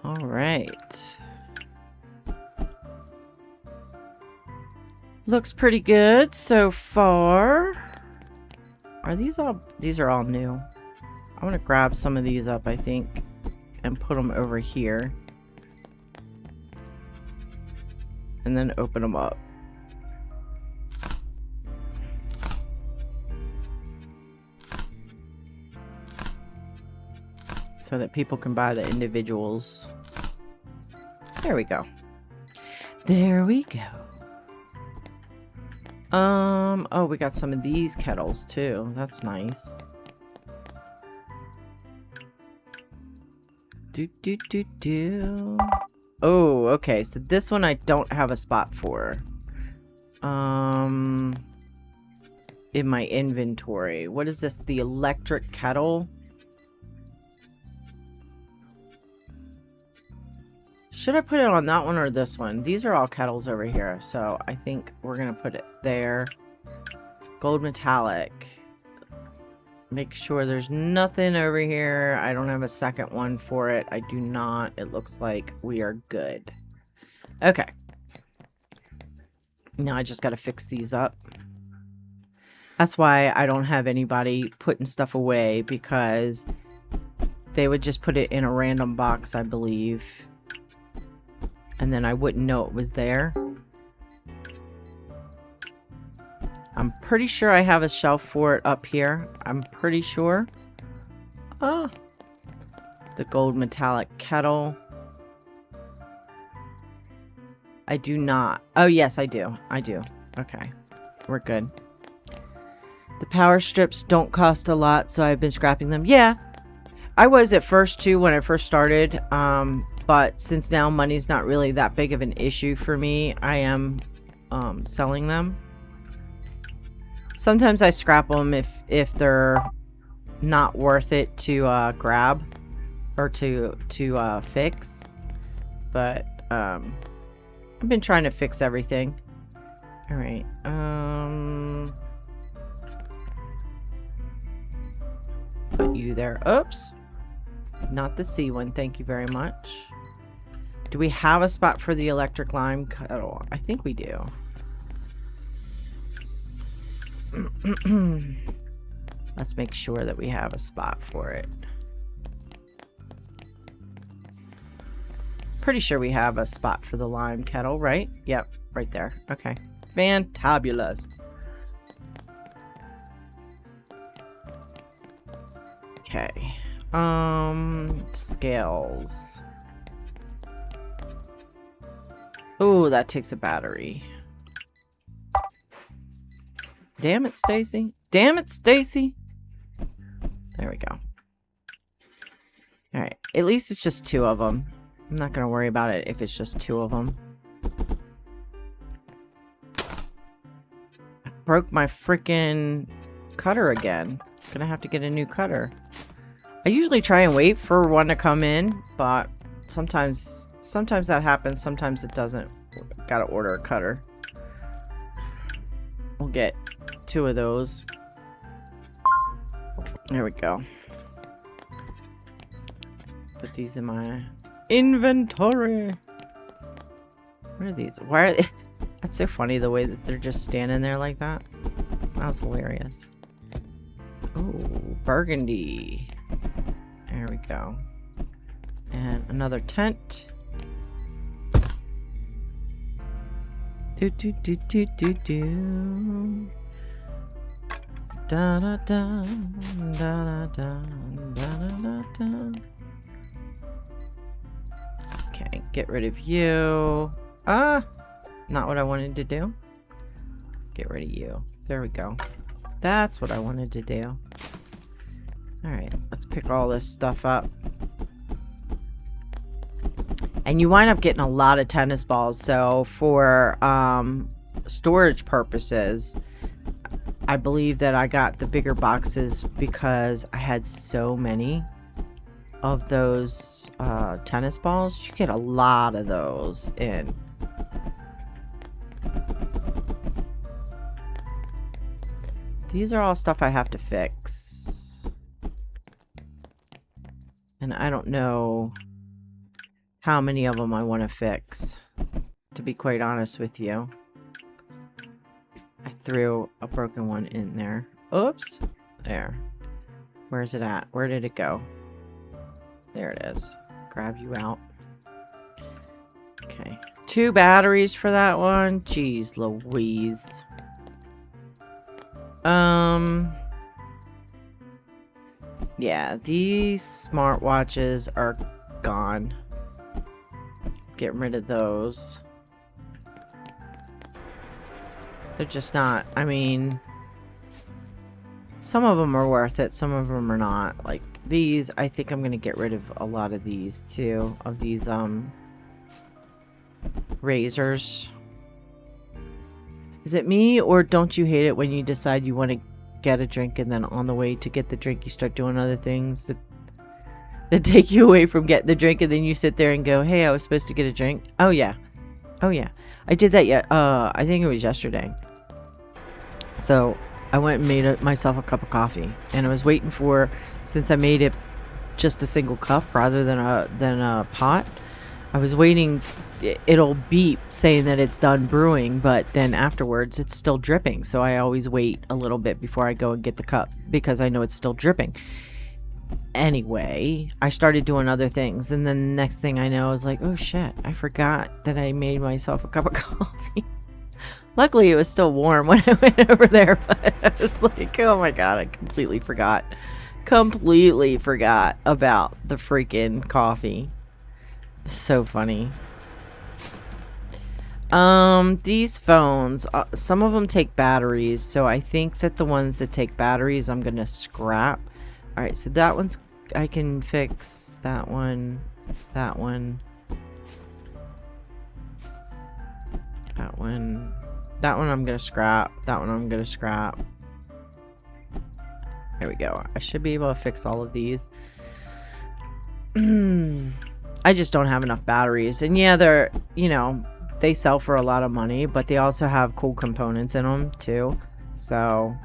All right. Looks pretty good so far. Are these all? These are all new. I want to grab some of these up, I think, and put them over here. And then open them up. So that people can buy the individuals. There we go. There we go. Oh, we got some of these kettles too. That's nice. Do. Oh, okay. So this one I don't have a spot for. In my inventory. What is this? The electric kettle? Should I put it on that one or this one? These are all kettles over here, so I think we're gonna put it there. Gold metallic. Make sure there's nothing over here. I don't have a second one for it. I do not. It looks like we are good. Okay. Now I just gotta fix these up. That's why I don't have anybody putting stuff away, because they would just put it in a random box, I believe. And then I wouldn't know it was there. I'm pretty sure I have a shelf for it up here. I'm pretty sure. Oh. The gold metallic kettle. I do not. Oh, yes, I do. I do. Okay. We're good. The power strips don't cost a lot, so I've been scrapping them. Yeah. I was at first, too, when I first started. But since now money's not really that big of an issue for me, I am selling them. Sometimes I scrap them if they're not worth it to grab or to fix. But I've been trying to fix everything. All right. Put you there. Oops. Not the C one. Thank you very much. Do we have a spot for the electric lime kettle? I think we do. Let's make sure that we have a spot for it. Pretty sure we have a spot for the lime kettle, right? Yep, right there. Okay. Fantabulous. Okay. Scales. Oh, that takes a battery. Damn it, Stacy. Damn it, Stacy. There we go. Alright, at least it's just 2 of them. I'm not gonna worry about it if it's just 2 of them. I broke my freaking cutter again. Gonna have to get a new cutter. I usually try and wait for one to come in, but sometimes that happens, sometimes it doesn't. Gotta order a cutter. We'll get 2 of those. There we go. Put these in my inventory. What are these? Why are they? That's so funny the way that they're just standing there like that. That was hilarious. Oh, burgundy. There we go. And another tent. Do do do do do do. Da da da da da da da da da. Okay, get rid of you. Not what I wanted to do. Get rid of you. There we go. That's what I wanted to do. Alright, let's pick all this stuff up. And you wind up getting a lot of tennis balls. So for storage purposes, I believe that I got the bigger boxes because I had so many of those tennis balls. You get a lot of those in. These are all stuff I have to fix. And I don't know how many of them I want to fix, to be quite honest with you. I threw a broken one in there. Oops. There. Where's it at? Where did it go? There it is. Grab you out. Okay. 2 batteries for that one. Jeez Louise. Yeah, these smartwatches are gone. Get rid of those. They're just not, I mean, some of them are worth it, some of them are not. Like these, I think I'm going to get rid of a lot of these too, of these razors. Is it me, or don't you hate it when you decide you want to get a drink and then on the way to get the drink you start doing other things that take you away from getting the drink, and then you sit there and go, hey, I was supposed to get a drink? Oh yeah. Oh yeah. I did that I think it was yesterday. So I went and made myself a cup of coffee, and I was waiting for, since I made it just a single cup rather than a pot, I was waiting. It'll beep saying that it's done brewing, but then afterwards it's still dripping. So I always wait a little bit before I go and get the cup because I know it's still dripping. Anyway, I started doing other things, and then the next thing I know, I was like, oh shit, I forgot that I made myself a cup of coffee. Luckily it was still warm when I went over there, but I was like, oh my god, I completely forgot about the freaking coffee. So funny. These phones, some of them take batteries, so I think that the ones that take batteries I'm gonna scrap. Alright, so that one's, I can fix that one, that one, that one, that one I'm gonna scrap, that one I'm gonna scrap. There we go. I should be able to fix all of these. I just don't have enough batteries, and yeah, they're, you know, they sell for a lot of money, but they also have cool components in them too. So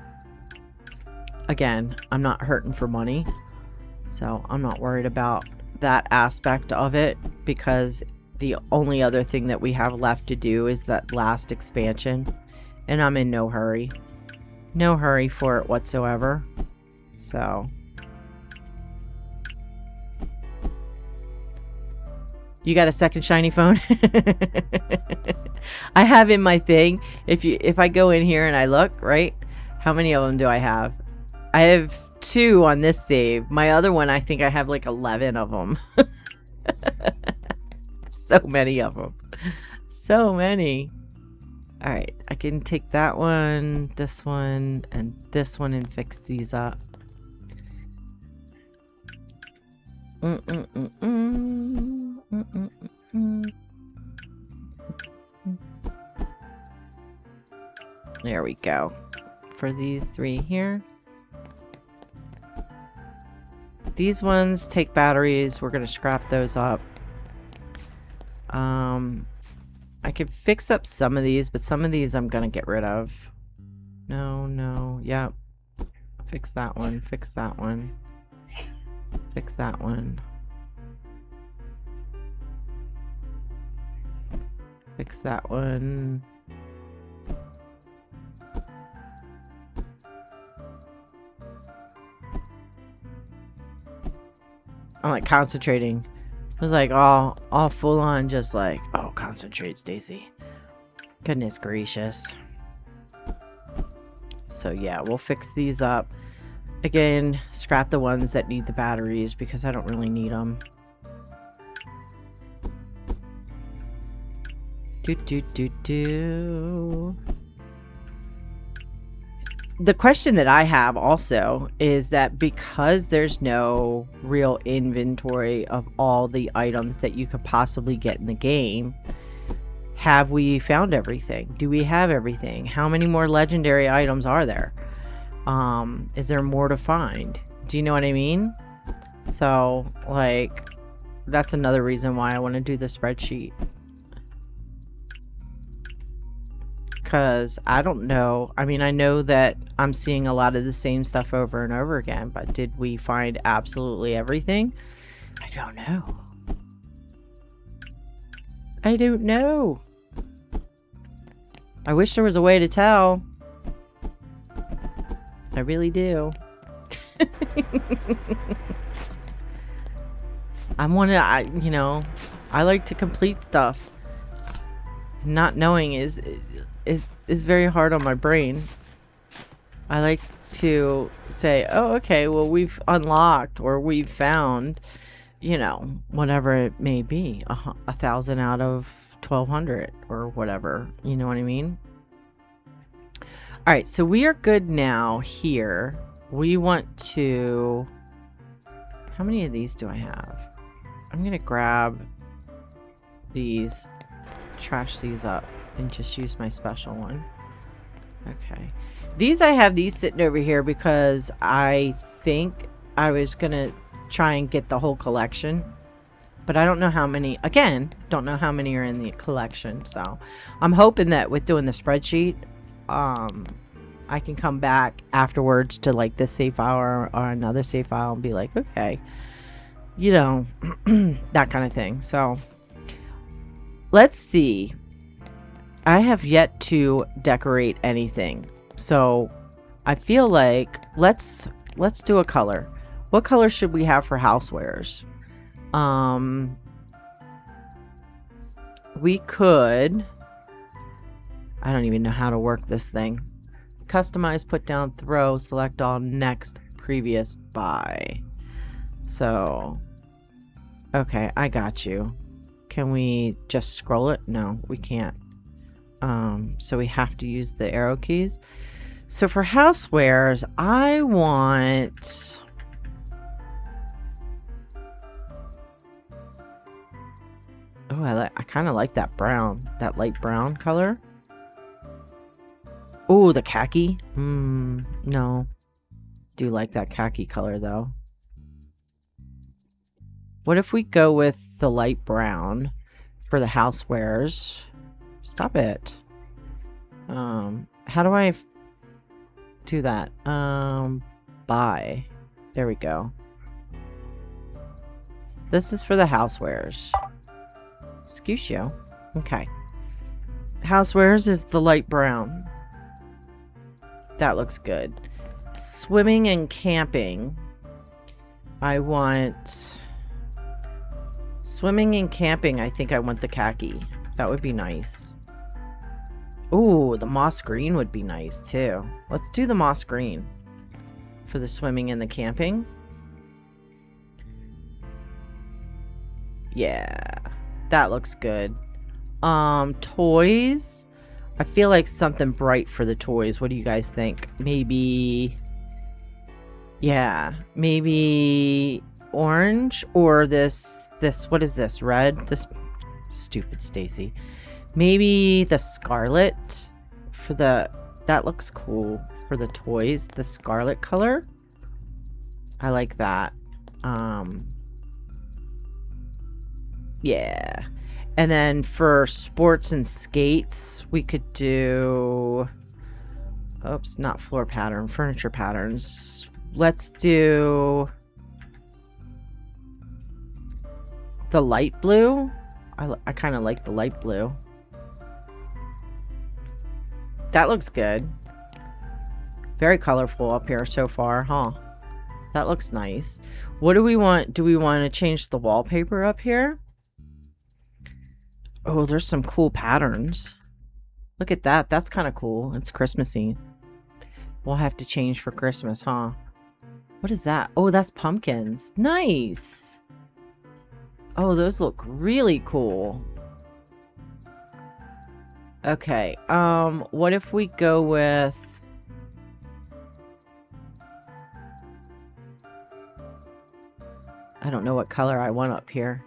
again, I'm not hurting for money, so I'm not worried about that aspect of it, because the only other thing that we have left to do is that last expansion, and I'm in no hurry. No hurry for it whatsoever. So. You got a second shiny phone? I have in my thing, if I go in here and I look, right? How many of them do I have? I have 2 on this save. My other one, I think I have like 11 of them. So many of them. So many. All right, I can take that one, this one, and this one and fix these up. There we go. For these 3 here. These ones take batteries. We're going to scrap those up. I could fix up some of these, but some of these I'm going to get rid of. No. Yep. Fix that one. Fix that one. Fix that one. Fix that one. I'm like concentrating. I was like all full on, just like, oh, concentrate, Stacy. Goodness gracious. So yeah, we'll fix these up. Again, scrap the ones that need the batteries because I don't really need them. The question that I have also is that because there's no real inventory of all the items that you could possibly get in the game, have we found everything? Do we have everything? How many more legendary items are there? Is there more to find? Do you know what I mean? So, like, that's another reason why I want to do the spreadsheet. Because I don't know. I mean, I know that I'm seeing a lot of the same stuff over and over again, but did we find absolutely everything? I don't know. I don't know. I wish there was a way to tell. I really do. You know, I like to complete stuff. Not knowing is very hard on my brain. I like to say, oh, okay, well, we've unlocked or we've found, you know, whatever it may be, 1,000 out of 1,200 or whatever. You know what I mean? All right, so we are good now here. We want to... How many of these do I have? I'm going to grab these, trash these up, and just use my special one. Okay. These, I have these sitting over here because I think I was going to try and get the whole collection. But I don't know how many, again, don't know how many are in the collection. So I'm hoping that with doing the spreadsheet, I can come back afterwards to like this save file or another save file and be like, okay, you know, that kind of thing. So let's see. I have yet to decorate anything. So I feel like let's do a color. What color should we have for housewares? We could, I don't even know how to work this thing. Customize, put down, throw, select all, next, previous, buy. So, okay, I got you. Can we just scroll it? No, we can't. So we have to use the arrow keys. So for housewares, I want... Oh, I kind of like that brown, that light brown color. Oh, the khaki. No. Do like that khaki color though. What if we go with the light brown for the housewares? Stop it. How do I do that? Buy. There we go. This is for the housewares. Excuse you. Okay. Housewares is the light brown. That looks good. Swimming and camping. I want... Swimming and camping, I think I want the khaki. That would be nice. Ooh, the moss green would be nice too. Let's do the moss green for the swimming and the camping. Yeah, that looks good. Toys. I feel like something bright for the toys. What do you guys think? Maybe... Yeah, maybe orange or this, what is this? Red? This stupid Stacy. Maybe the scarlet for the, that looks cool for the toys. The scarlet color. I like that. Yeah. And then for sports and skates, we could do, oops, not floor pattern, furniture patterns. Let's do the light blue. I kind of like the light blue. That looks good. Very colorful up here so far, huh? That looks nice. What do we want? Do we want to change the wallpaper up here? Oh, there's some cool patterns. Look at that. That's kind of cool. It's Christmassy. We'll have to change for Christmas, huh? What is that? Oh, that's pumpkins. Nice. Oh, those look really cool. Okay. What if we go with... I don't know what color I want up here.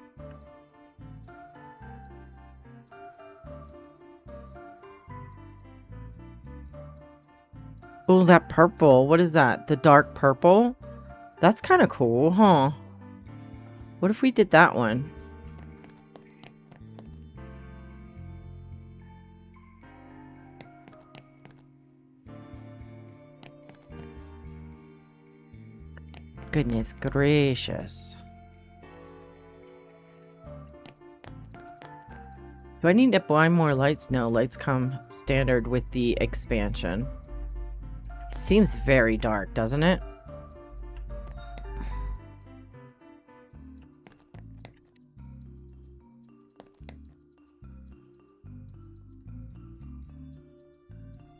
Oh, that purple. What is that? The dark purple? That's kind of cool, huh? What if we did that one? Goodness gracious. Do I need to buy more lights? No, lights come standard with the expansion. It seems very dark, doesn't it?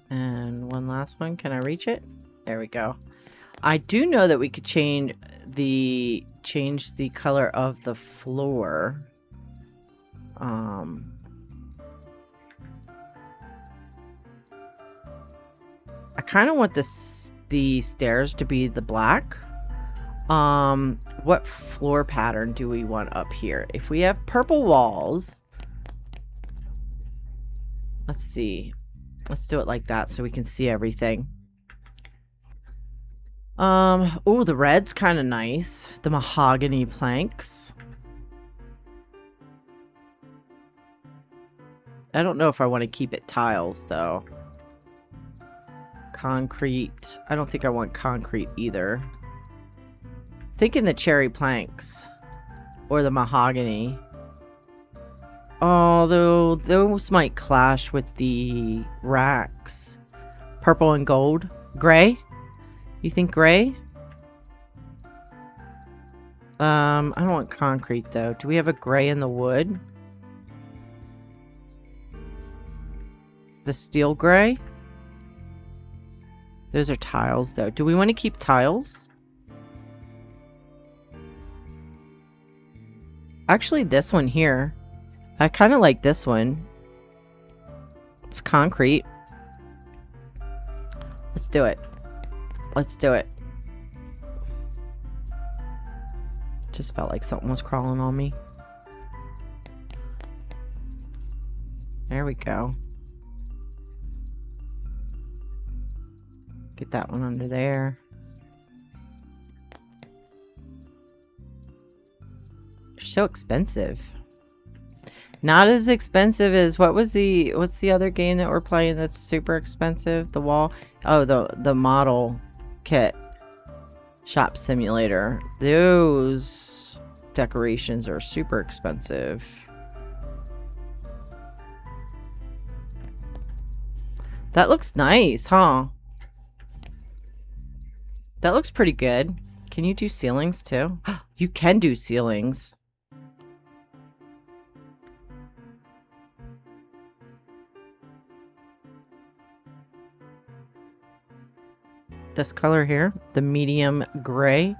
And one last one. Can I reach it? There we go. I do know that we could change the color of the floor. I kind of want the stairs to be the black. What floor pattern do we want up here? If we have purple walls, let's see. Let's do it like that so we can see everything. Oh, the red's kind of nice. The mahogany planks. I don't know if I want to keep it tiles though. Concrete. I don't think I want concrete either. Thinking the cherry planks or the mahogany. Although those might clash with the racks. Purple and gold. Gray? You think gray? I don't want concrete though. Do we have a gray in the wood? The steel gray? Those are tiles though. Do we want to keep tiles? Actually, this one here. I kind of like this one. It's concrete. Let's do it. Let's do it. Just felt like something was crawling on me. There we go. Get that one under there. They're so expensive. Not as expensive as what's the other game that we're playing that's super expensive? The wall. Oh, the model kit. Shop simulator. Those decorations are super expensive. That looks nice, huh? That looks pretty good. Can you do ceilings too? You can do ceilings. This color here, the medium gray.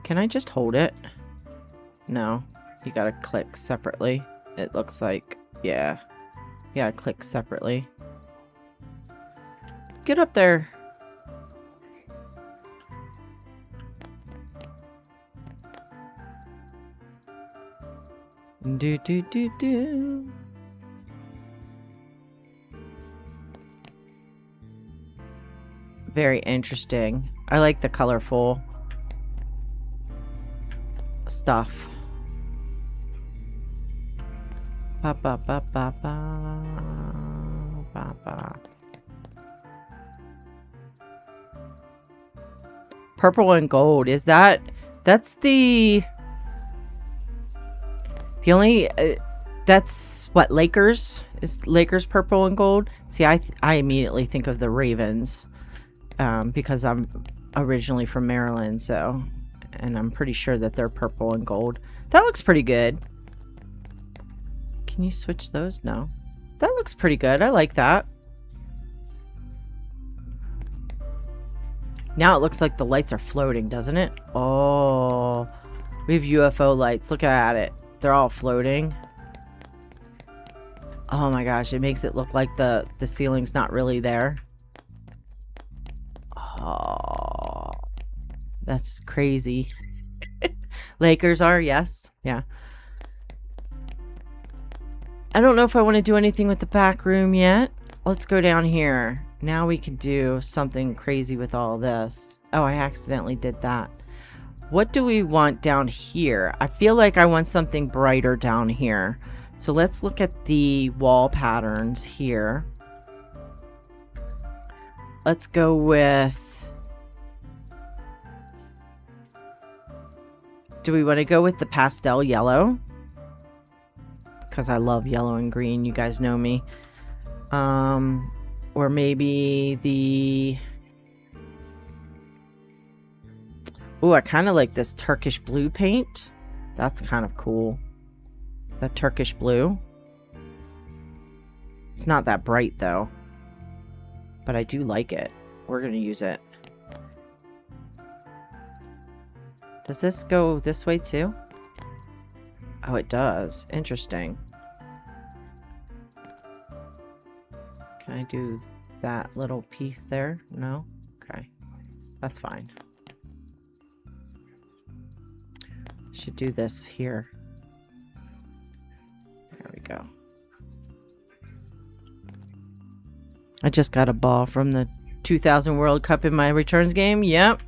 Can I just hold it? No, you gotta click separately. It looks like, yeah, you gotta click separately. Get up there. Do do do do. Very interesting. I like the colorful stuff. Ba ba ba ba ba ba ba. Purple and gold. Is that's the only that's what Lakers is. Lakers purple and gold. See, I immediately think of the Ravens because I'm originally from Maryland, so, and I'm pretty sure that they're purple and gold. That looks pretty good. Can you switch those? No. That looks pretty good. I like that. Now it looks like the lights are floating, doesn't it? Oh, we have UFO lights. Look at it. They're all floating. Oh my gosh, it makes it look like the ceiling's not really there. Oh, that's crazy. Lakers are, yes. Yeah. I don't know if I want to do anything with the back room yet. Let's go down here. Now we can do something crazy with all this. Oh, I accidentally did that. What do we want down here? I feel like I want something brighter down here. So let's look at the wall patterns here. Let's go with... Do we want to go with the pastel yellow? Because I love yellow and green. You guys know me. Or maybe the... Ooh, I kind of like this Turkish blue paint. That's kind of cool. That Turkish blue. It's not that bright though. But I do like it. We're going to use it. Does this go this way too? Oh, it does. Interesting. Can I do that little piece there? No? Okay. That's fine. Should do this here. There we go. I just got a ball from the 2000 World Cup in my returns game. Yep.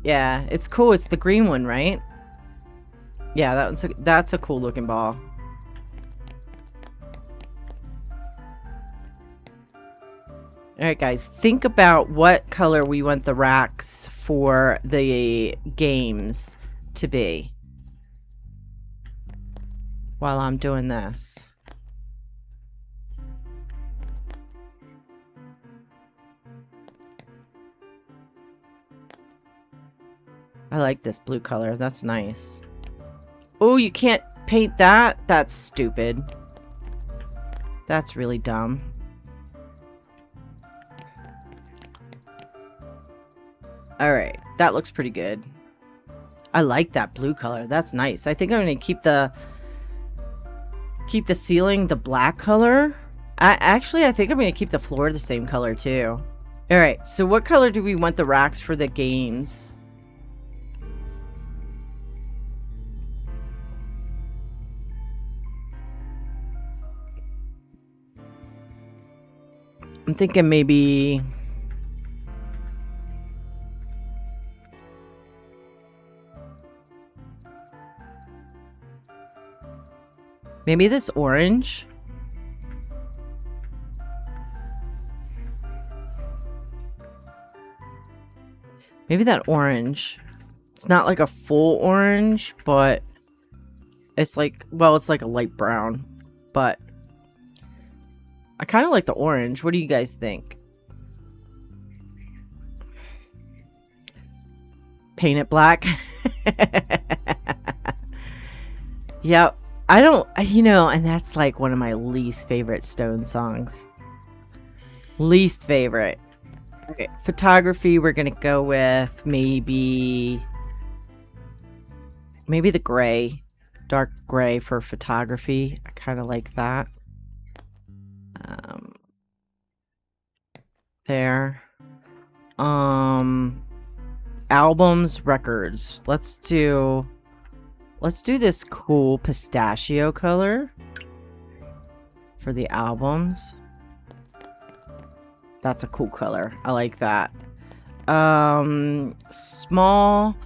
Yeah, it's cool. It's the green one, right? Yeah, that's a cool looking ball. Alright guys, think about what color we want the racks for the games to be while I'm doing this. I like this blue color. That's nice. Oh, you can't paint that? That's stupid. That's really dumb. Alright, that looks pretty good. I like that blue color. That's nice. I think I'm going to keep the ceiling the black color. I think I'm going to keep the floor the same color too. Alright, so what color do we want the racks for the games? I'm thinking maybe... maybe this orange. Maybe that orange. It's not like a full orange, but it's like, well, it's like a light brown, but I kind of like the orange. What do you guys think? paint it black. Yep. I don't, you know, and that's like one of my least favorite Stone songs. Least favorite. Okay, photography, we're gonna go with maybe the gray. Dark gray for photography. I kind of like that. There. Albums, records. Let's do this cool pistachio color for the albums. That's a cool color. I like that. Small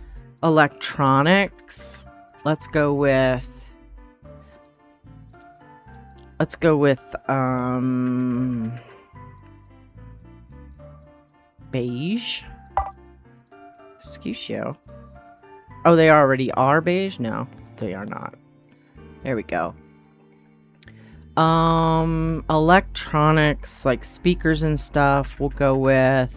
electronics. Let's go with beige. Excuse you. Oh, they already are beige? No, they are not. There we go. Electronics, like speakers and stuff, we'll go with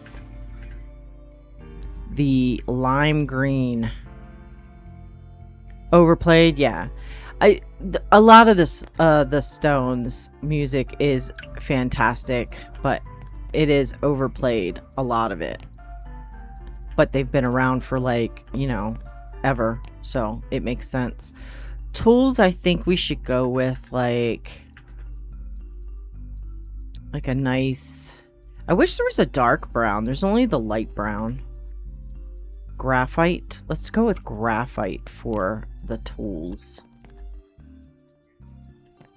the lime green. Overplayed, yeah. A lot of this, the Stones music is fantastic, but it is overplayed, a lot of it. But they've been around for like, you know, ever, so it makes sense. Tools, I think we should go with like a nice, I wish there was a dark brown. There's only the light brown. Graphite. Let's go with graphite for the tools.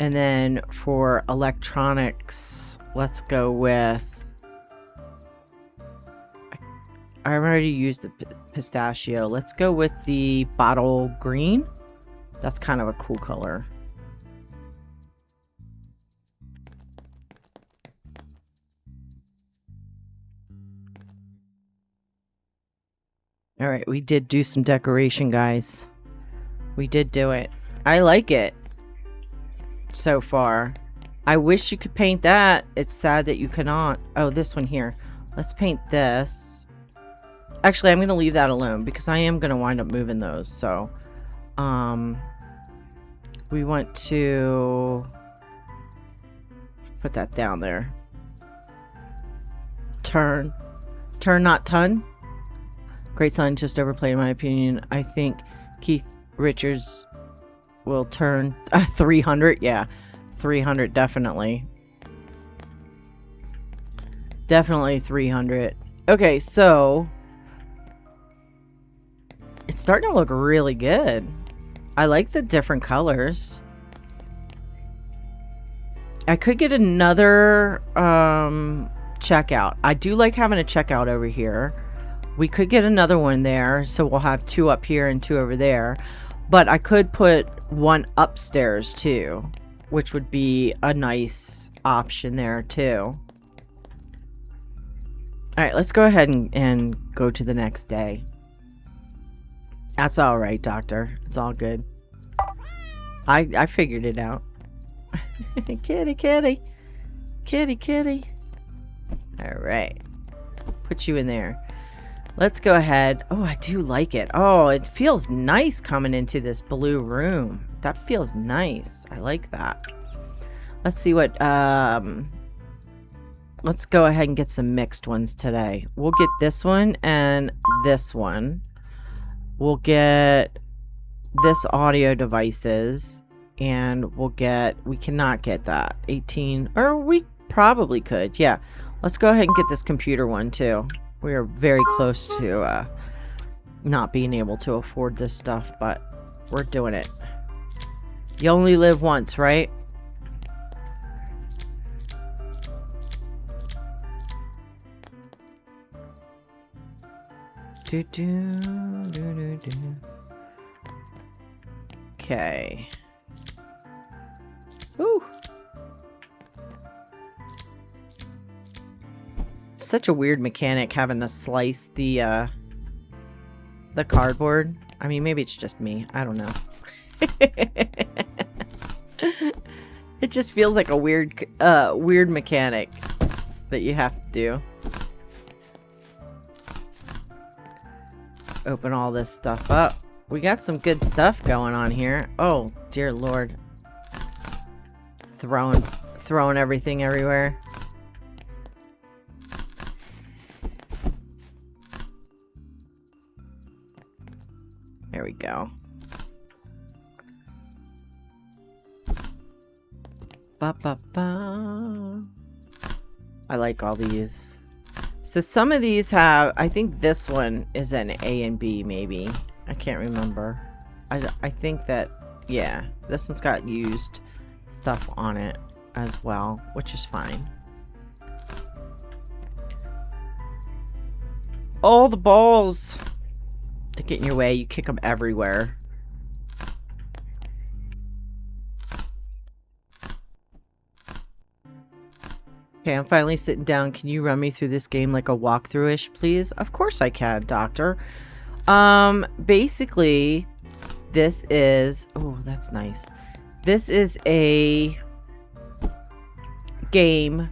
And then for electronics, let's go with, I already used the pistachio. Let's go with the bottle green. That's kind of a cool color. All right, we did do some decoration, guys. We did do it. I like it so far. I wish you could paint that. It's sad that you cannot. Oh, this one here. Let's paint this. Actually, I'm going to leave that alone because I am going to wind up moving those. So, we want to put that down there. Turn, not ton. Great Song just overplayed in my opinion. I think Keith Richards will turn 300. Yeah, 300 definitely. Definitely 300. Okay, so it's starting to look really good. I like the different colors. I could get another checkout. I do like having a checkout over here. We could get another one there, so we'll have 2 up here and 2 over there. But I could put 1 upstairs too, which would be a nice option there too. Alright, let's go ahead and go to the next day. That's alright, Doctor. It's all good. I figured it out. Kitty, kitty. Kitty, kitty. Alright. Put you in there. Let's go ahead. Oh, I do like it. Oh, it feels nice coming into this blue room. That feels nice. I like that. Let's see what, let's go ahead and get some mixed ones today. We'll get this one and this one. We'll get this audio devices and we'll get, we cannot get that 18, or we probably could. Yeah. Let's go ahead and get this computer one too. We are very close to not being able to afford this stuff, but we're doing it. You only live once, right? Okay. Woo. Such a weird mechanic having to slice the cardboard. I mean, maybe it's just me. I don't know. It just feels like a weird mechanic that you have to do. open all this stuff up. We got some good stuff going on here. Oh, dear Lord. Throwing everything everywhere. There we go. Ba, ba, ba. I like all these. So some of these have, I think this one is an A and B maybe. I can't remember. I think that, yeah, this one's got used stuff on it as well, which is fine. All the balls that get in your way, you kick them everywhere. Okay, I'm finally sitting down. Can you run me through this game like a walkthrough-ish, please? Of course I can, doctor. Basically, this is... Oh, that's nice. This is a game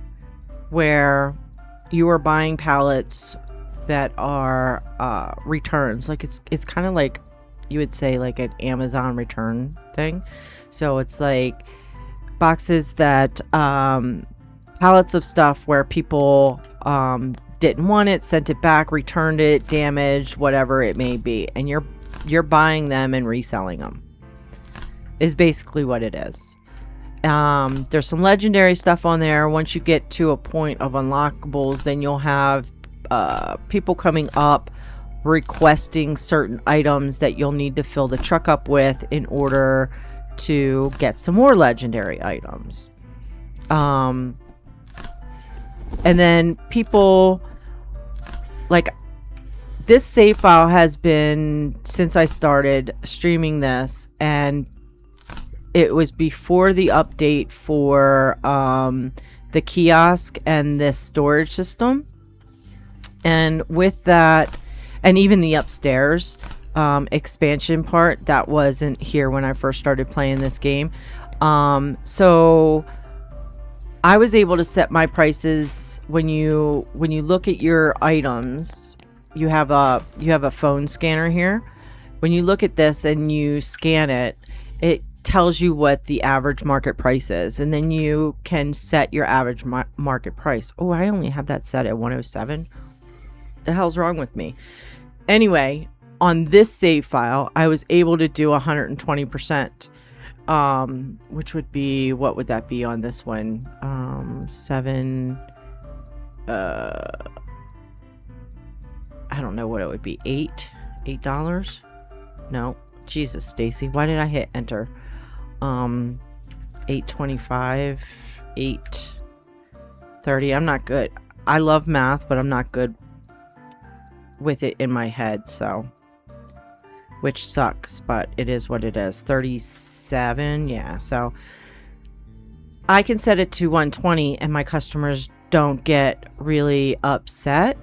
where you are buying pallets that are returns. Like, it's kind of like, you would say, like an Amazon return thing. So it's like boxes that... pallets of stuff where people didn't want it, sent it back, returned it, damaged, whatever it may be, and you're buying them and reselling them. Is basically what it is. There's some legendary stuff on there. Once you get to a point of unlockables, then you'll have people coming up requesting certain items that you'll need to fill the truck up with in order to get some more legendary items. And then people, like, this save file has been since I started streaming this, and it was before the update for the kiosk and this storage system. And with that, and even the upstairs expansion part, that wasn't here when I first started playing this game. So I was able to set my prices. When you look at your items, you have a phone scanner here. When you look at this and you scan it, it tells you what the average market price is, and then you can set your average market price. Oh, I only have that set at 107. The hell's wrong with me? Anyway, on this save file, I was able to do 120%. Which would be, what would that be on this one? I don't know what it would be. $8? No, Jesus, Stacy, why did I hit enter? 825, 830. I'm not good. I love math, but I'm not good with it in my head, so, which sucks, but it is what it is. 37, yeah, so I can set it to 120 and my customers don't get really upset.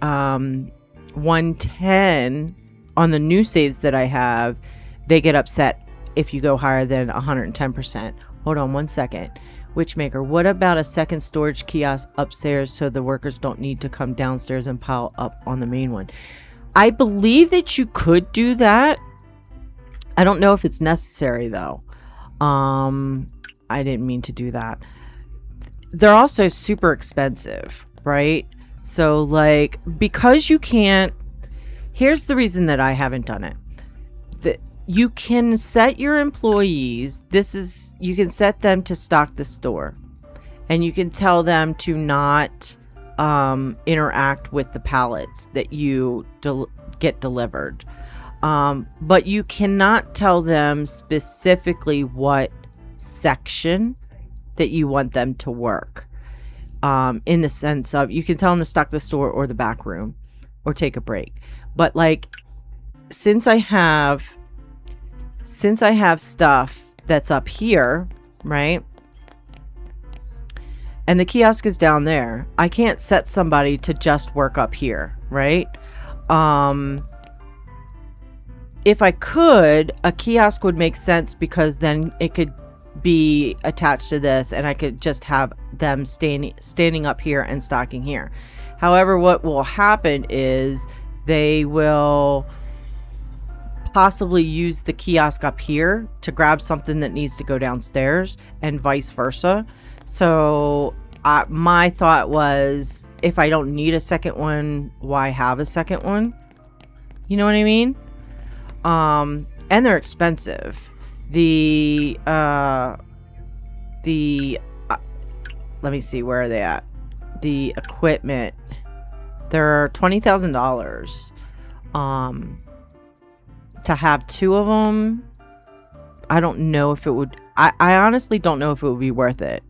110 on the new saves that I have, they get upset if you go higher than 110%. Hold on one second. Witchmaker, what about a second storage kiosk upstairs so the workers don't need to come downstairs and pile up on the main one? I believe that you could do that. I don't know if it's necessary though. I didn't mean to do that. They're also super expensive, right? So like, because you can't, here's the reason that I haven't done it. You can set your employees, you can set them to stock the store, and you can tell them to not interact with the pallets that you get delivered. But you cannot tell them specifically what section that you want them to work. In the sense of, you can tell them to stock the store or the back room or take a break. But like, since I have stuff that's up here, right? And the kiosk is down there, I can't set somebody to just work up here, right? If I could, a kiosk would make sense, because then it could be attached to this and I could just have them standing up here and stocking here. However, what will happen is they will possibly use the kiosk up here to grab something that needs to go downstairs, and vice versa. So my thought was, if I don't need a second one, why have a second one? You know what I mean? And they're expensive. Let me see, where are they at? The equipment, they're $20,000. To have 2 of them, I don't know if it would, I honestly don't know if it would be worth it.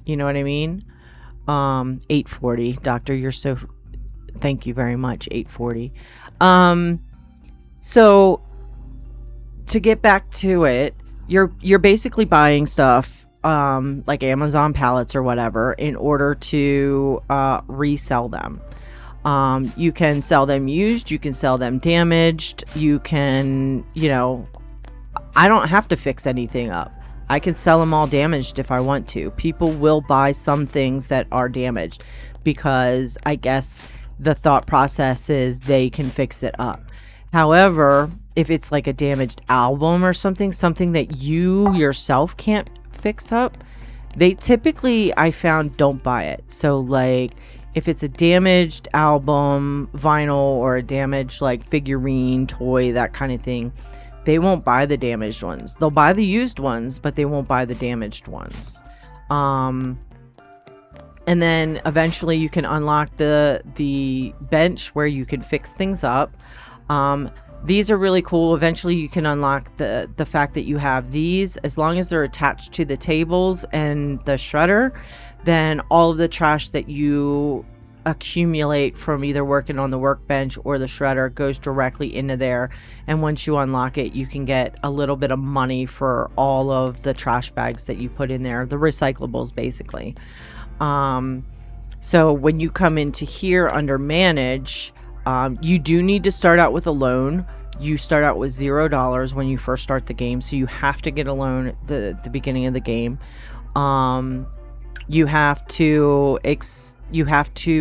You know what I mean? $840, doctor, you're so, thank you very much, $840. So to get back to it, you're basically buying stuff, like Amazon pallets or whatever, in order to resell them. You can sell them used, you can sell them damaged, you can, you know, I don't have to fix anything up. I can sell them all damaged if I want to. People will buy some things that are damaged because I guess the thought process is they can fix it up. However, if it's like a damaged album or something that you yourself can't fix up, they typically, I found, don't buy it. So like, if it's a damaged album, vinyl, or a damaged like figurine, toy, that kind of thing, they won't buy the damaged ones. They'll buy the used ones, but they won't buy the damaged ones. And then eventually you can unlock the bench where you can fix things up. These are really cool. Eventually you can unlock the fact that you have these, as long as they're attached to the tables and the shredder, then all of the trash that you accumulate from either working on the workbench or the shredder goes directly into there. And once you unlock it, you can get a little bit of money for all of the trash bags that you put in there, the recyclables basically. So when you come into here under manage, you do need to start out with a loan. You start out with $0 when you first start the game, so you have to get a loan at the beginning of the game. You have to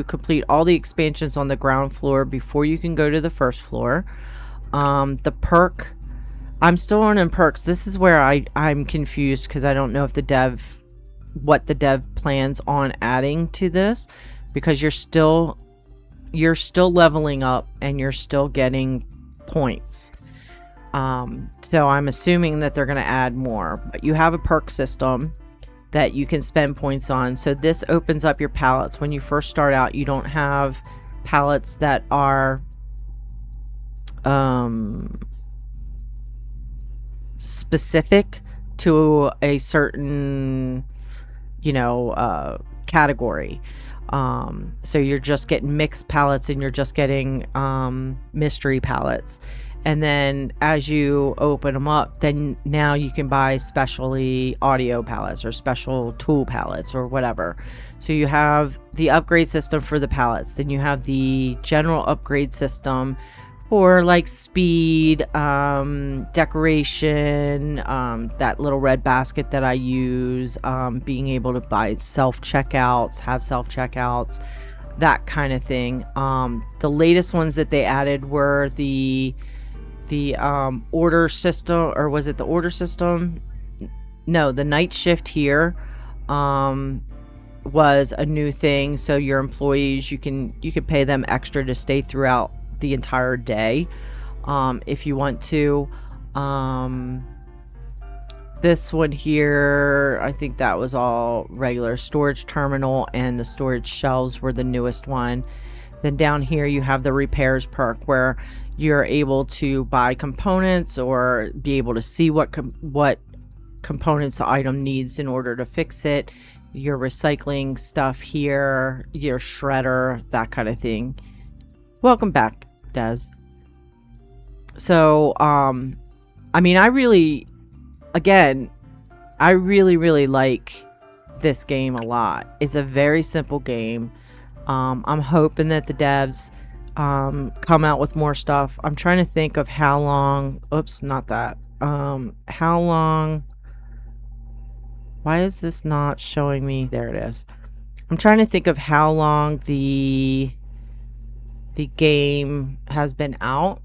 complete all the expansions on the ground floor before you can go to the first floor. The perk, I'm still running perks. This is where I'm confused because I don't know if what the dev plans on adding to this, because you're still leveling up and you're still getting points. So I'm assuming that they're going to add more, but you have a perk system that you can spend points on. So this opens up your pallets. When you first start out, you don't have pallets that are specific to a certain, you know, category. So you're just getting mixed pallets and you're just getting mystery pallets. And then as you open them up, then now you can buy specially audio pallets or special tool pallets or whatever. So you have the upgrade system for the pallets. Then you have the general upgrade system for like speed, decoration, that little red basket that I use, being able to buy self-checkouts, have self-checkouts, that kind of thing. The latest ones that they added were the order system, or was it the order system? No, the night shift here was a new thing. So your employees, you can pay them extra to stay throughout the entire day, if you want to. This one here, I think that was all regular. Storage terminal and the storage shelves were the newest one. Then down here you have the repairs perk, where you're able to buy components or be able to see what components the item needs in order to fix it. Your recycling stuff here, your shredder, that kind of thing. Welcome back, Des. So, I mean, I really like this game a lot. It's a very simple game. I'm hoping that the devs come out with more stuff. I'm trying to think of how long. Oops, not that. How long? Why is this not showing me? There it is. I'm trying to think of how long the game has been out.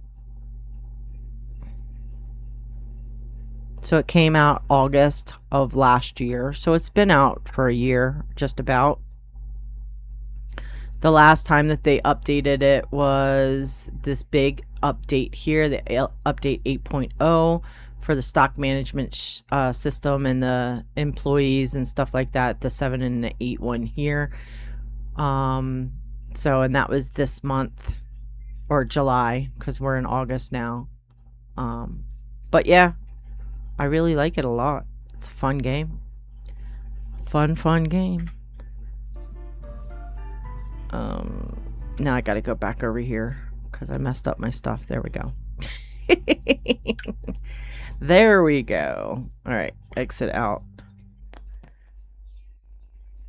So it came out August of last year. So it's been out for a year, just about. The last time that they updated it was this big update here, the update 8.0 for the stock management system and the employees and stuff like that, the 7 and the 8 one here. So, and that was this month, or July, because we're in August now. But yeah, I really like it a lot. It's a fun game. Fun game. Now I gotta go back over here because I messed up my stuff. There we go. There we go. All right, exit out.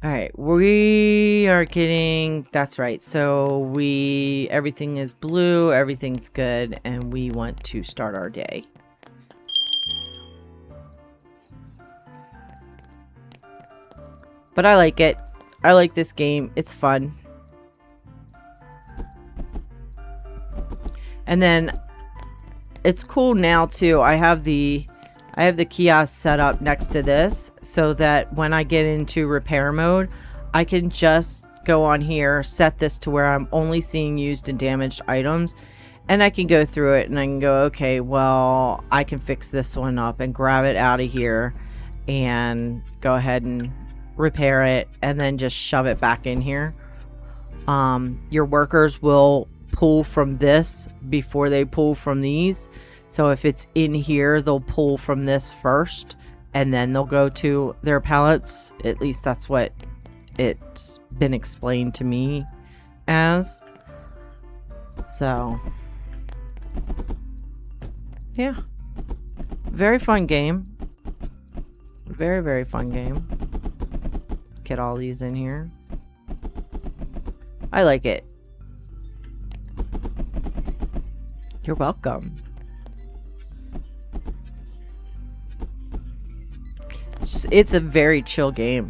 All right, we are getting, that's right. So everything is blue, everything's good, and we want to start our day. But I like it. I like this game. It's fun. And then it's cool now too. I have the kiosk set up next to this so that when I get into repair mode, I can just go on here, set this to where I'm only seeing used and damaged items, and I can go through it and I can go, okay, well, I can fix this one up and grab it out of here and go ahead and repair it and then just shove it back in here. Your workers will pull from this before they pull from these. So if it's in here, they'll pull from this first and then they'll go to their pallets. At least that's what it's been explained to me as. So yeah, very fun game. Very fun game. Get all these in here. I like it. You're welcome. It's a very chill game.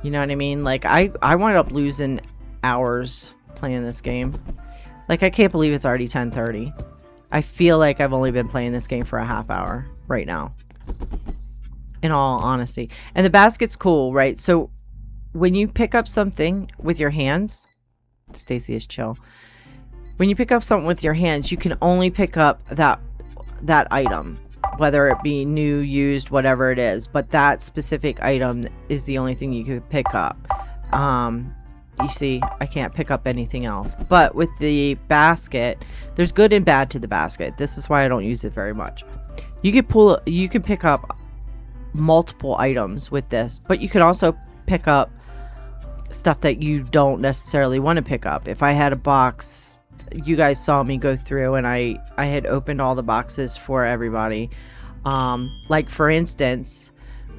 You know what I mean? Like, I wound up losing hours playing this game. Like, I can't believe it's already 10:30. I feel like I've only been playing this game for a half hour right now, in all honesty. And the basket's cool, right? So when you pick up something with your hands, Stacy is chill. When you pick up something with your hands, you can only pick up that item, whether it be new, used, whatever it is. But that specific item is the only thing you could pick up. You see, I can't pick up anything else. But with the basket, there's good and bad to the basket. This is why I don't use it very much. You can pick up multiple items with this, but you can also pick up stuff that you don't necessarily want to pick up. If I had a box, you guys saw me go through and I had opened all the boxes for everybody. Like for instance,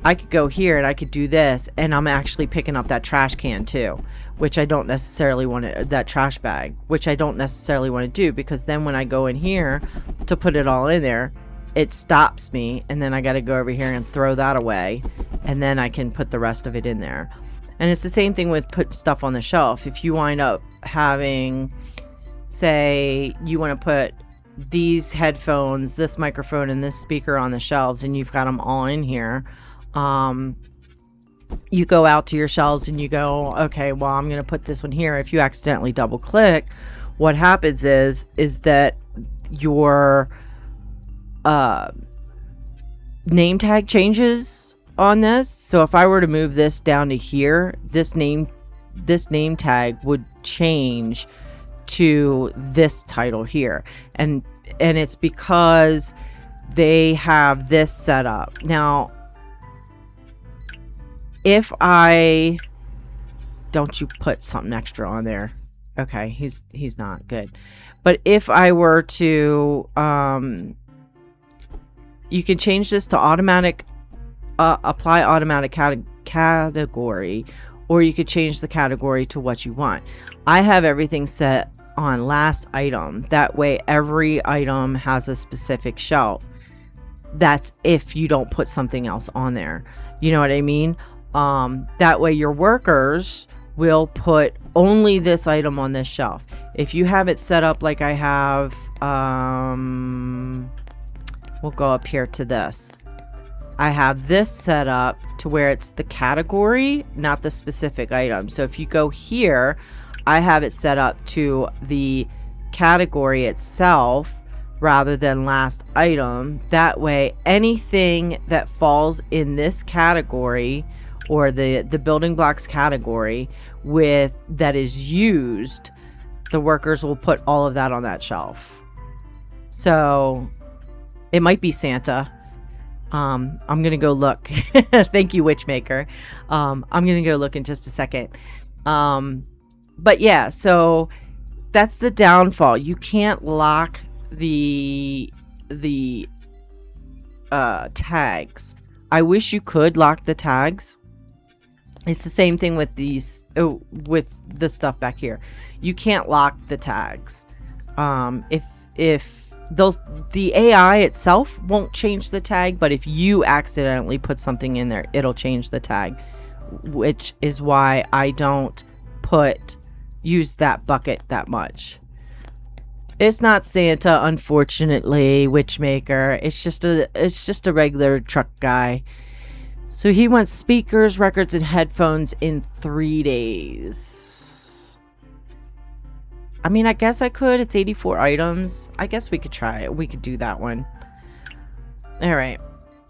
I could go here and I could do this and I'm actually picking up that trash can too, which I don't necessarily want to, that trash bag, which I don't necessarily want to do, because then when I go in here to put it all in there, it stops me and then I got to go over here and throw that away and then I can put the rest of it in there. And it's the same thing with putting stuff on the shelf. If you wind up having, say, you want to put these headphones, this microphone, and this speaker on the shelves, and you've got them all in here, you go out to your shelves and you go, okay, well, I'm going to put this one here. If you accidentally double click, what happens is that your name tag changes on this. So if I were to move this down to here, this name tag would change to this title here, and it's because they have this set up. Now if I don't, you put something extra on there. Okay, he's not good. But if I were to you can change this to automatic, apply automatic category, or you could change the category to what you want. I have everything set on last item. That way every item has a specific shelf. That's if you don't put something else on there. You know what I mean? That way your workers will put only this item on this shelf. If you have it set up like I have, we'll go up here to this. I have this set up to where it's the category, not the specific item. So if you go here, I have it set up to the category itself rather than last item. That way, anything that falls in this category or the building blocks category with that is used, the workers will put all of that on that shelf. So it might be Santa. I'm gonna go look. Thank you, Witchmaker. I'm gonna go look in just a second. But yeah, so that's the downfall. You can't lock the tags. I wish you could lock the tags. It's the same thing with these with the stuff back here. You can't lock the tags. If the AI itself won't change the tag, but if you accidentally put something in there, it'll change the tag, which is why I don't use that bucket that much. It's not Santa, unfortunately, Witchmaker. It's just a regular truck guy. So he wants speakers, records, and headphones in 3 days. I mean, I guess I could. It's 84 items. I guess we could try it. We could do that one. All right.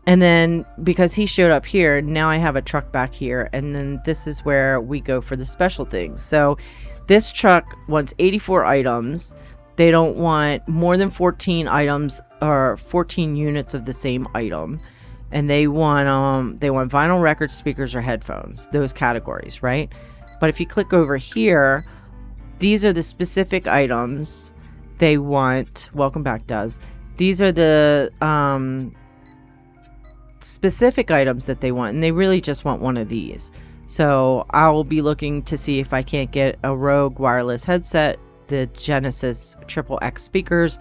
And then because he showed up here, now I have a truck back here. And then this is where we go for the special things. So this truck wants 84 items. They don't want more than 14 items or 14 units of the same item. And they want vinyl records, speakers, or headphones. Those categories, right? But if you click over here, these are the specific items they want. Welcome back, Duz. These are the specific items that they want, and they really just want one of these. So I will be looking to see if I can't get a Rogue wireless headset, the Genesis XXX speakers,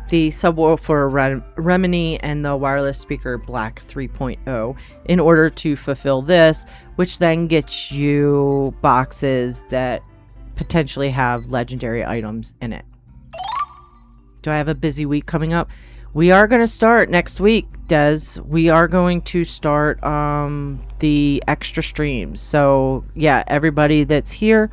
the subwoofer Remini, and the wireless speaker Black 3.0 in order to fulfill this, which then gets you boxes that potentially have legendary items in it. Do I have a busy week coming up? We are going to start next week, Des. We are going to start the extra streams. So yeah, everybody that's here,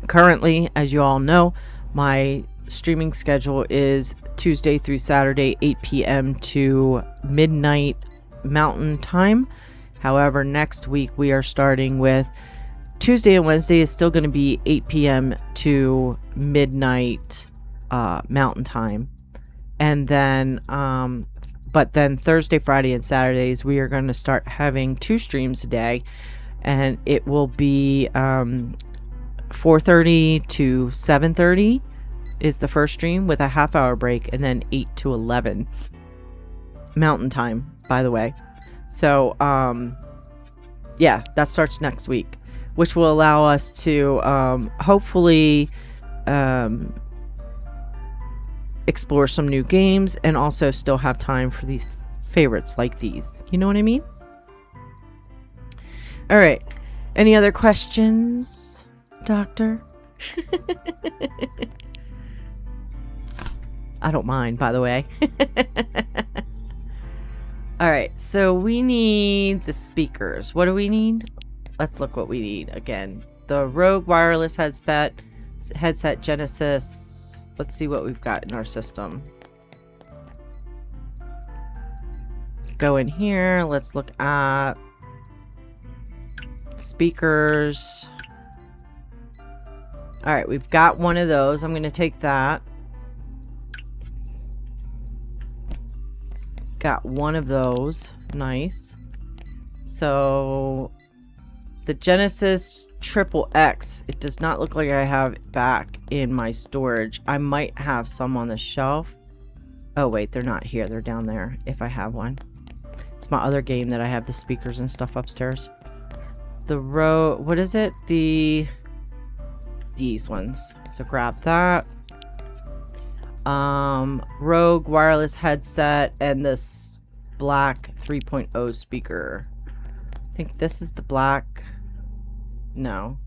currently, as you all know, my streaming schedule is Tuesday through Saturday, 8 p.m. to midnight Mountain Time. However, next week we are starting with Tuesday and Wednesday is still going to be 8 p.m. to midnight Mountain Time. And then, but then Thursday, Friday, and Saturdays, we are going to start having 2 streams a day. And it will be 4:30 to 7:30 is the first stream with a half-hour break. And then 8 to 11 Mountain Time, by the way. So, yeah, that starts next week, which will allow us to hopefully explore some new games and also still have time for these favorites like these. You know what I mean? All right. Any other questions, Doctor? I don't mind, by the way. All right. So we need the speakers. What do we need? Let's look what we need again. The Rogue wireless headset Genesis. Let's see what we've got in our system. Go in here. Let's look at speakers. All right, we've got one of those. I'm going to take that. Got one of those. Nice. So the Genesis XXX, it does not look like I have it back in my storage. I might have some on the shelf. Oh wait, they're not here. They're down there if I have one. It's my other game that I have the speakers and stuff upstairs. The what is it? These ones. So grab that. Rogue wireless headset and this Black 3.0 speaker. I think this is the Black. No.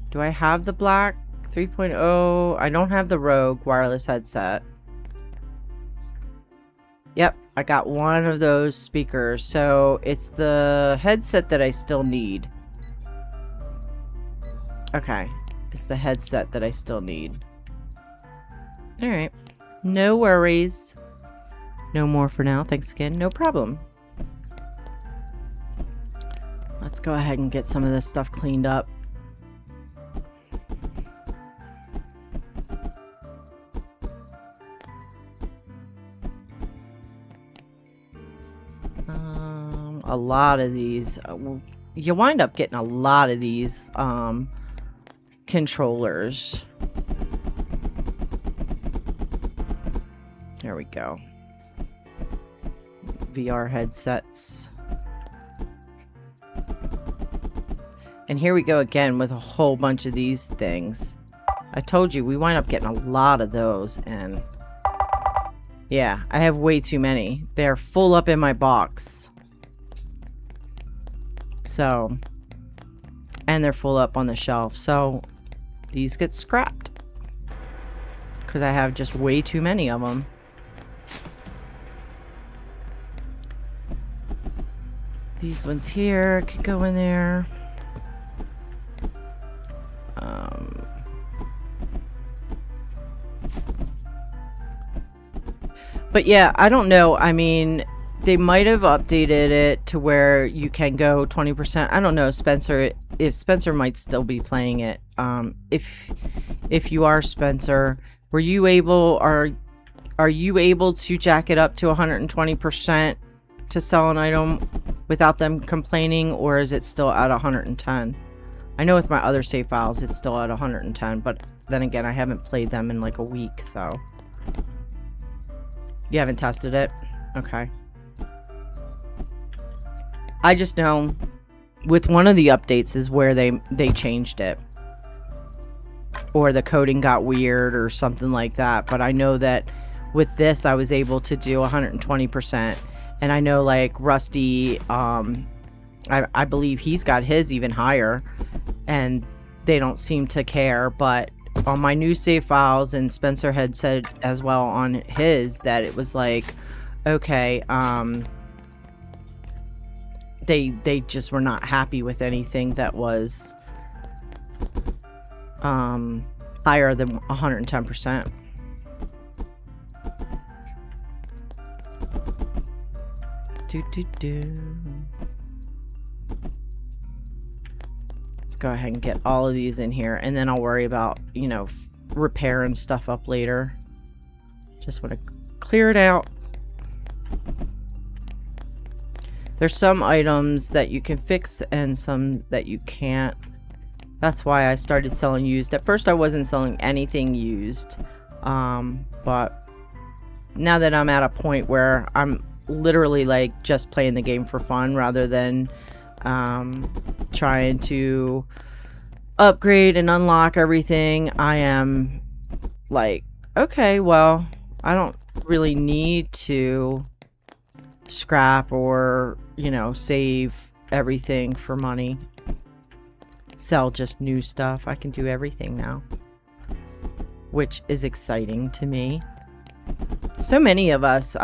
Do I have the Black 3.0? I don't have the Rogue wireless headset. Yep, I got one of those speakers, so it's the headset that I still need. Okay, it's the headset that I still need. Alright, no worries. No more for now, thanks again, no problem. Let's go ahead and get some of this stuff cleaned up. A lot of these, you wind up getting a lot of these controllers. There we go. VR headsets. And here we go again with a whole bunch of these things. I told you, we wind up getting a lot of those, and yeah, I have way too many. They're full up in my box. So, and they're full up on the shelf. So, these get scrapped. Because I have just way too many of them. These ones here could go in there. But yeah, I don't know. I mean, they might have updated it to where you can go 20%. I don't know, Spencer, if Spencer might still be playing it. If you are Spencer, are you able to jack it up to 120% to sell an item without them complaining, or is it still at 110? I know with my other save files it's still at 110, but then again, I haven't played them in like a week, so. You haven't tested it? Okay. I just know with one of the updates is where they changed it. Or the coding got weird or something like that. But I know that with this I was able to do 120%. And I know like Rusty, I believe he's got his even higher. And they don't seem to care, but on my new save files, and Spencer had said as well on his that it was like, okay, they just were not happy with anything that was higher than 110%. Let's go ahead and get all of these in here, and then I'll worry about, you know, repairing stuff up later. Just want to clear it out. There's some items that you can fix and some that you can't. That's why I started selling used. At first I wasn't selling anything used, but now that I'm at a point where I'm literally like just playing the game for fun rather than trying to upgrade and unlock everything, I am like, okay, well, I don't really need to scrap or, you know, save everything for money, sell just new stuff. I can do everything now, which is exciting to me. So many of us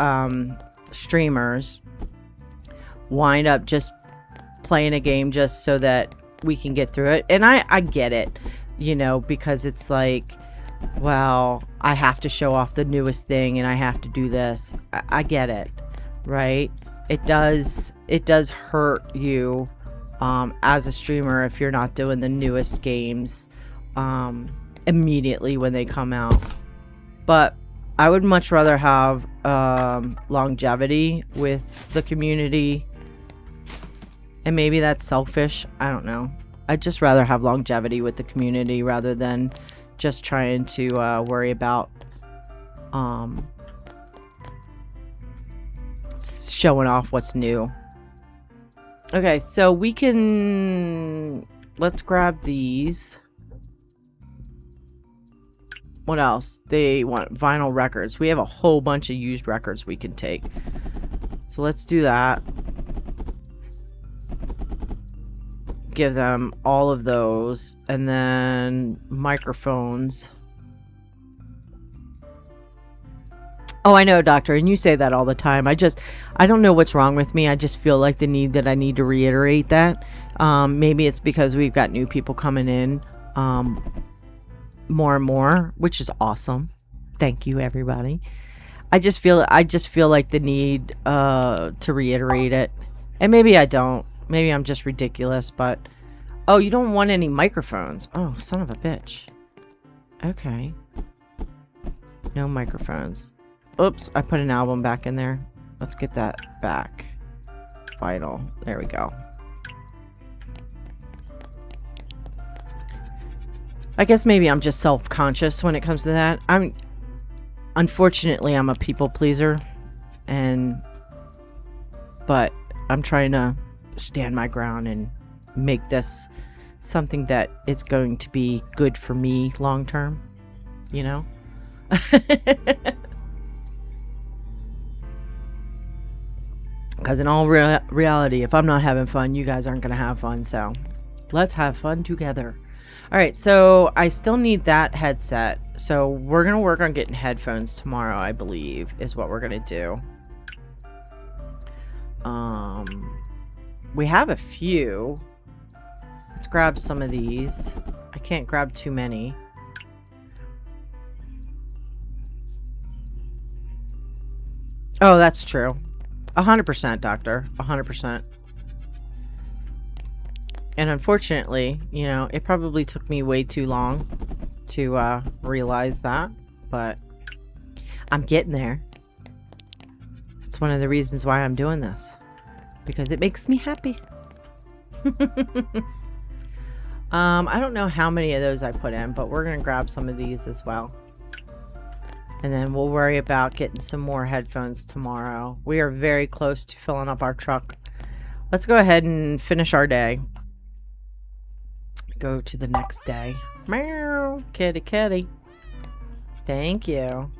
streamers wind up just playing a game just so that we can get through it, and I get it, you know, because it's like, well, I have to show off the newest thing and I have to do this. I get it, right? It does hurt you as a streamer if you're not doing the newest games immediately when they come out. But I would much rather have longevity with the community. And maybe that's selfish. I don't know. I'd just rather have longevity with the community rather than just trying to worry about showing off what's new. Okay, so we can... Let's grab these. What else? They want vinyl records. We have a whole bunch of used records we can take. So let's do that. Give them all of those. And then microphones. Oh, I know, doctor, and you say that all the time. I don't know what's wrong with me. I just feel like the need that I need to reiterate that. Maybe it's because we've got new people coming in more and more, which is awesome. Thank you, everybody. I just feel like the need to reiterate it. And maybe I don't. Maybe I'm just ridiculous, but oh, you don't want any microphones. Oh, son of a bitch. Okay. No microphones. Oops, I put an album back in there. Let's get that back. Vital. There we go. I guess maybe I'm just self-conscious when it comes to that. Unfortunately, I'm a people pleaser, but I'm trying to stand my ground and make this something that is going to be good for me long term, you know? Because in all reality, if I'm not having fun, you guys aren't going to have fun, so let's have fun together. Alright, so I still need that headset. So we're going to work on getting headphones tomorrow, I believe, is what we're going to do. We have a few. Let's grab some of these. I can't grab too many. Oh, that's true. 100%, doctor. 100%. And unfortunately, you know, it probably took me way too long to realize that, but I'm getting there. It's one of the reasons why I'm doing this, because it makes me happy. I don't know how many of those I put in, but we're gonna grab some of these as well, and then we'll worry about getting some more headphones tomorrow. We are very close to filling up our truck. Let's go ahead and finish our day. Go to the next day. Meow, kitty kitty. Thank you.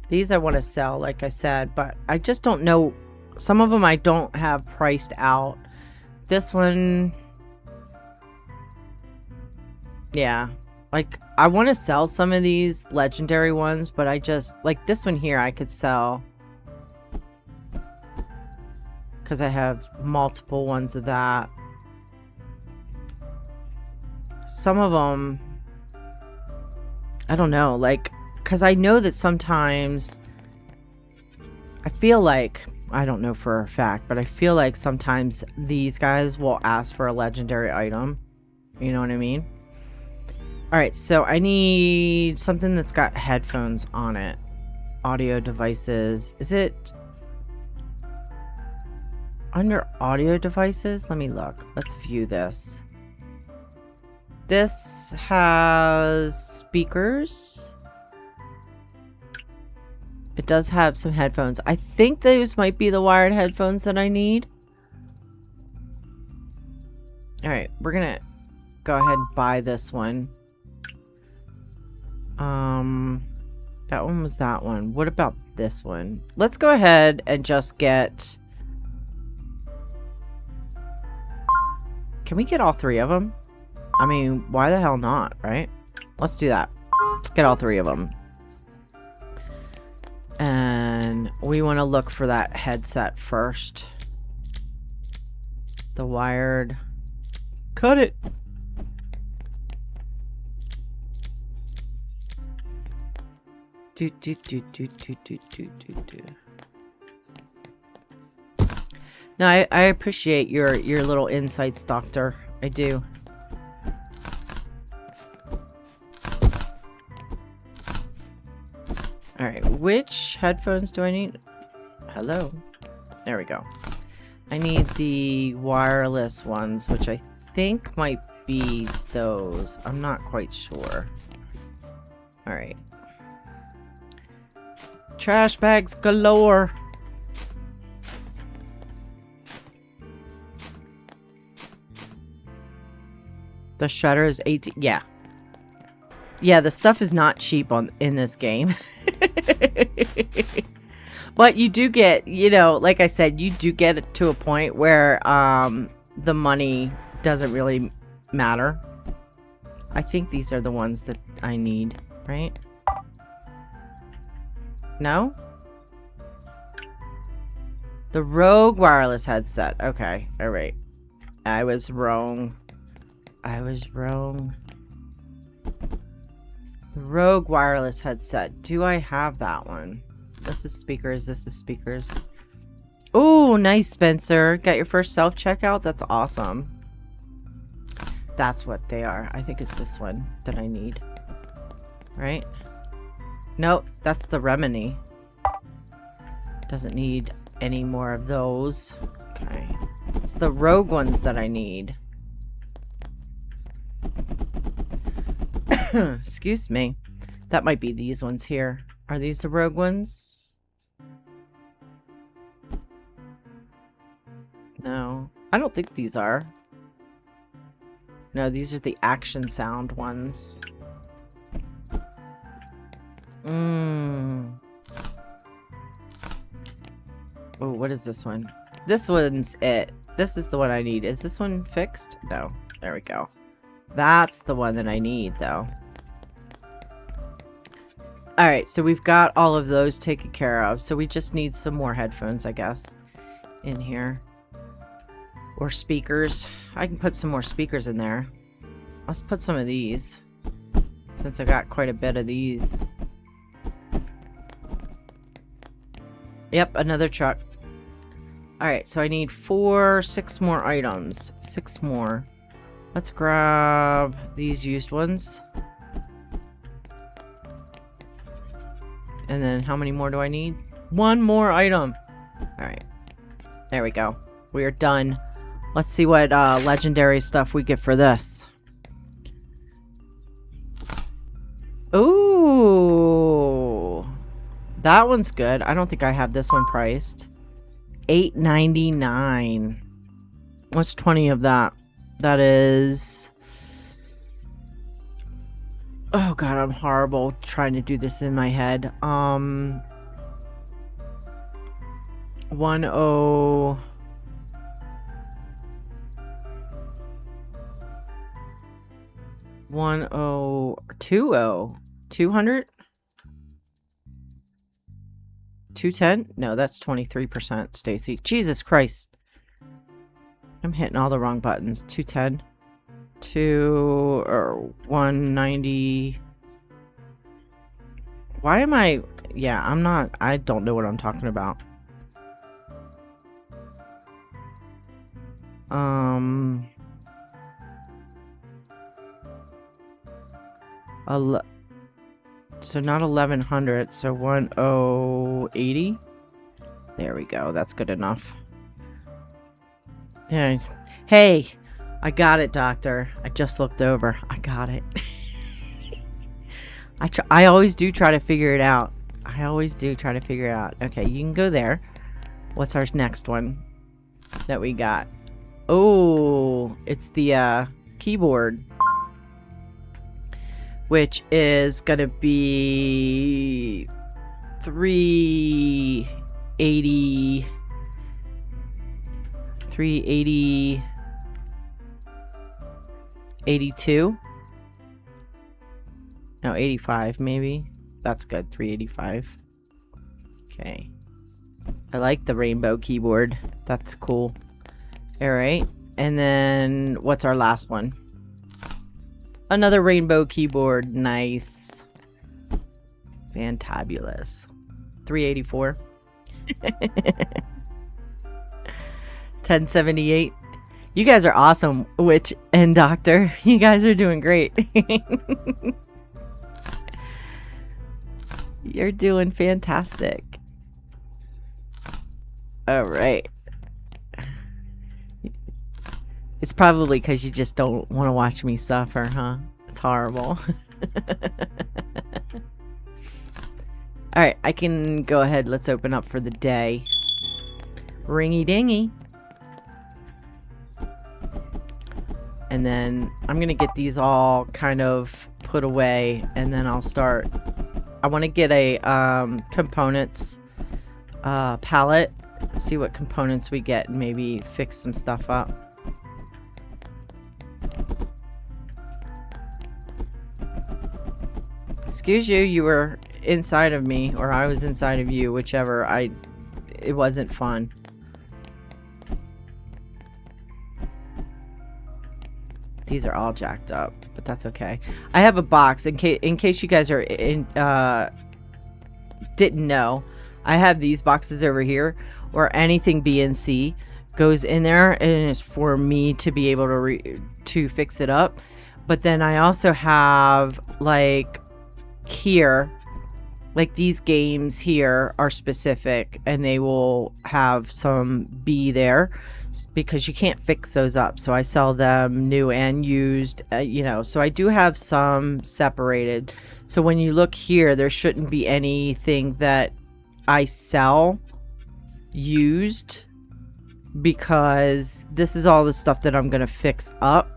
These I want to sell, like I said, but I just don't know. Some of them I don't have priced out. This one, yeah, like I want to sell some of these legendary ones, but I just like this one here I could sell because I have multiple ones of that. Some of them, I don't know, like, because I know that sometimes, I feel like, I don't know for a fact, but I feel like sometimes these guys will ask for a legendary item. You know what I mean? Alright, so I need something that's got headphones on it. Audio devices. Is it under audio devices? Let me look. Let's view this. This has speakers. It does have some headphones. I think those might be the wired headphones that I need. Alright, we're gonna go ahead and buy this one. That one was that one. What about this one? Let's go ahead and just get... Can we get all three of them? I mean, why the hell not, right? Let's do that. Let's get all three of them. And we want to look for that headset first. The wired. Cut it! Do, do, do, do, do, do, do, do. No, I appreciate your little insights, Doctor. I do. Alright, which headphones do I need? Hello. There we go. I need the wireless ones, which I think might be those. I'm not quite sure. Alright. Trash bags galore. The shredder is 18. Yeah. Yeah, the stuff is not cheap in this game. But you do get, you know, like I said, you do get it to a point where the money doesn't really matter. I think these are the ones that I need, right? No? The Rogue wireless headset. Okay. All right. I was wrong. I was wrong. The Rogue wireless headset. Do I have that one? This is speakers. This is speakers. Oh, nice, Spencer. Got your first self-checkout? That's awesome. That's what they are. I think it's this one that I need. Right? Nope, that's the Remini. Doesn't need any more of those. Okay. It's the Rogue ones that I need. Excuse me. That might be these ones here. Are these the Rogue ones? No. I don't think these are. No, these are the action sound ones. Oh, what is this one? This one's it. This is the one I need. Is this one fixed? No. There we go. That's the one that I need, though. Alright, so we've got all of those taken care of. So we just need some more headphones, I guess, in here. Or speakers. I can put some more speakers in there. Let's put some of these, since I got quite a bit of these. Yep, another truck. Alright, so I need 6 more items. 6 more. Let's grab these used ones. And then how many more do I need? 1 more item. Alright. There we go. We are done. Let's see what legendary stuff we get for this. Ooh. That one's good. I don't think I have this one priced. $8.99. What's 20 of that? That is... Oh god, I'm horrible trying to do this in my head. 10... 200? 210? No, that's 23%, Stacy. Jesus Christ. I'm hitting all the wrong buttons. 210. 190. Why am I... Yeah, I'm not... I don't know what I'm talking about. So not 1100, so 1080. There we go. That's good enough. Yeah. Hey, I got it, doctor. I just looked over. I got it. I always do try to figure it out. I always do try to figure it out. Okay, you can go there. What's our next one that we got? Oh, it's the keyboard, which is gonna be 380, 82. No, 85 maybe. That's good. 385. Okay. I like the rainbow keyboard. That's cool. All right. And then what's our last one? Another rainbow keyboard. Nice. Fantabulous. 384. 1078. You guys are awesome, Witch and Doctor. You guys are doing great. You're doing fantastic. All right. It's probably because you just don't want to watch me suffer, huh? It's horrible. Alright, I can go ahead. Let's open up for the day. Ringy dingy. And then I'm going to get these all kind of put away. And then I'll start. I want to get a components palette. See what components we get and maybe fix some stuff up. Excuse you, you were inside of me, or I was inside of you, whichever. It wasn't fun. These are all jacked up, but that's okay. I have a box in case you guys are didn't know. I have these boxes over here, or anything B and C goes in there, and it's for me to be able to fix it up. But then I also have, like, here, like, these games here are specific, and they will have some B there because you can't fix those up. So I sell them new and used, you know, so I do have some separated. So when you look here, there shouldn't be anything that I sell used, because this is all the stuff that I'm going to fix up.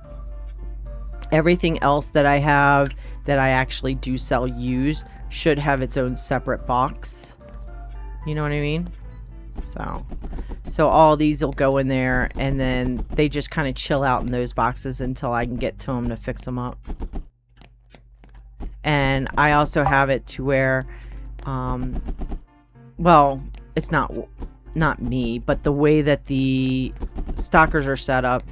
Everything else that I have that I actually do sell used should have its own separate box. You know what I mean? So all these will go in there, and then they just kind of chill out in those boxes until I can get to them to fix them up. And I also have it to where, well, it's not me, but the way that the stockers are set up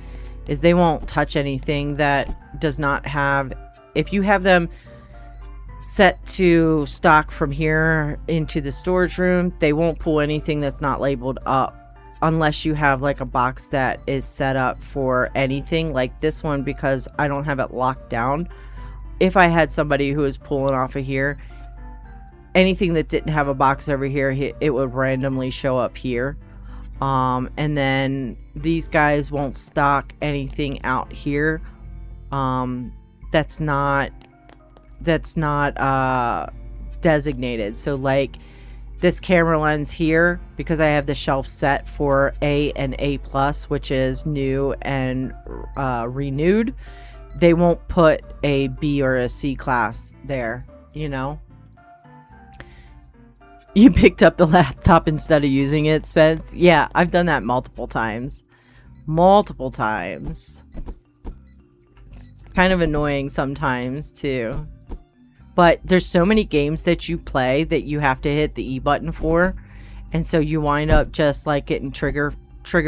is they won't touch anything that does not have, if you have them set to stock from here into the storage room, they won't pull anything that's not labeled up unless you have like a box that is set up for anything like this one, because I don't have it locked down. If I had somebody who was pulling off of here, anything that didn't have a box over here, it would randomly show up here. And then these guys won't stock anything out here that's not designated. So like this camera lens here, because I have the shelf set for A and A+, which is new and renewed, they won't put a B or a C class there, you know. You picked up the laptop instead of using it, Spence. Yeah, I've done that multiple times. Multiple times. It's kind of annoying sometimes, too. But there's so many games that you play that you have to hit the E button for. And so you wind up just like getting trigger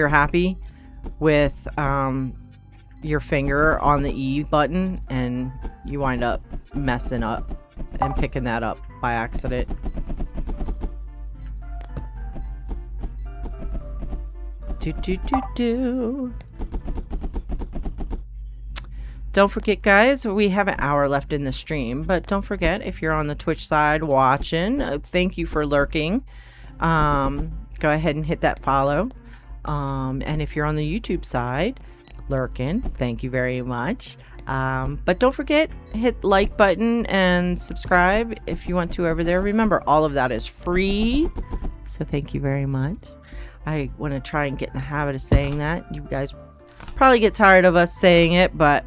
happy with your finger on the E button. And you wind up messing up and picking that up by accident. Don't forget, guys, we have an hour left in the stream, but don't forget, if you're on the Twitch side watching, thank you for lurking. Go ahead and hit that follow. And if you're on the YouTube side lurking, thank you very much. But don't forget, hit like button and subscribe if you want to over there. Remember, all of that is free, so thank you very much. I want to try and get in the habit of saying that. You guys probably get tired of us saying it, but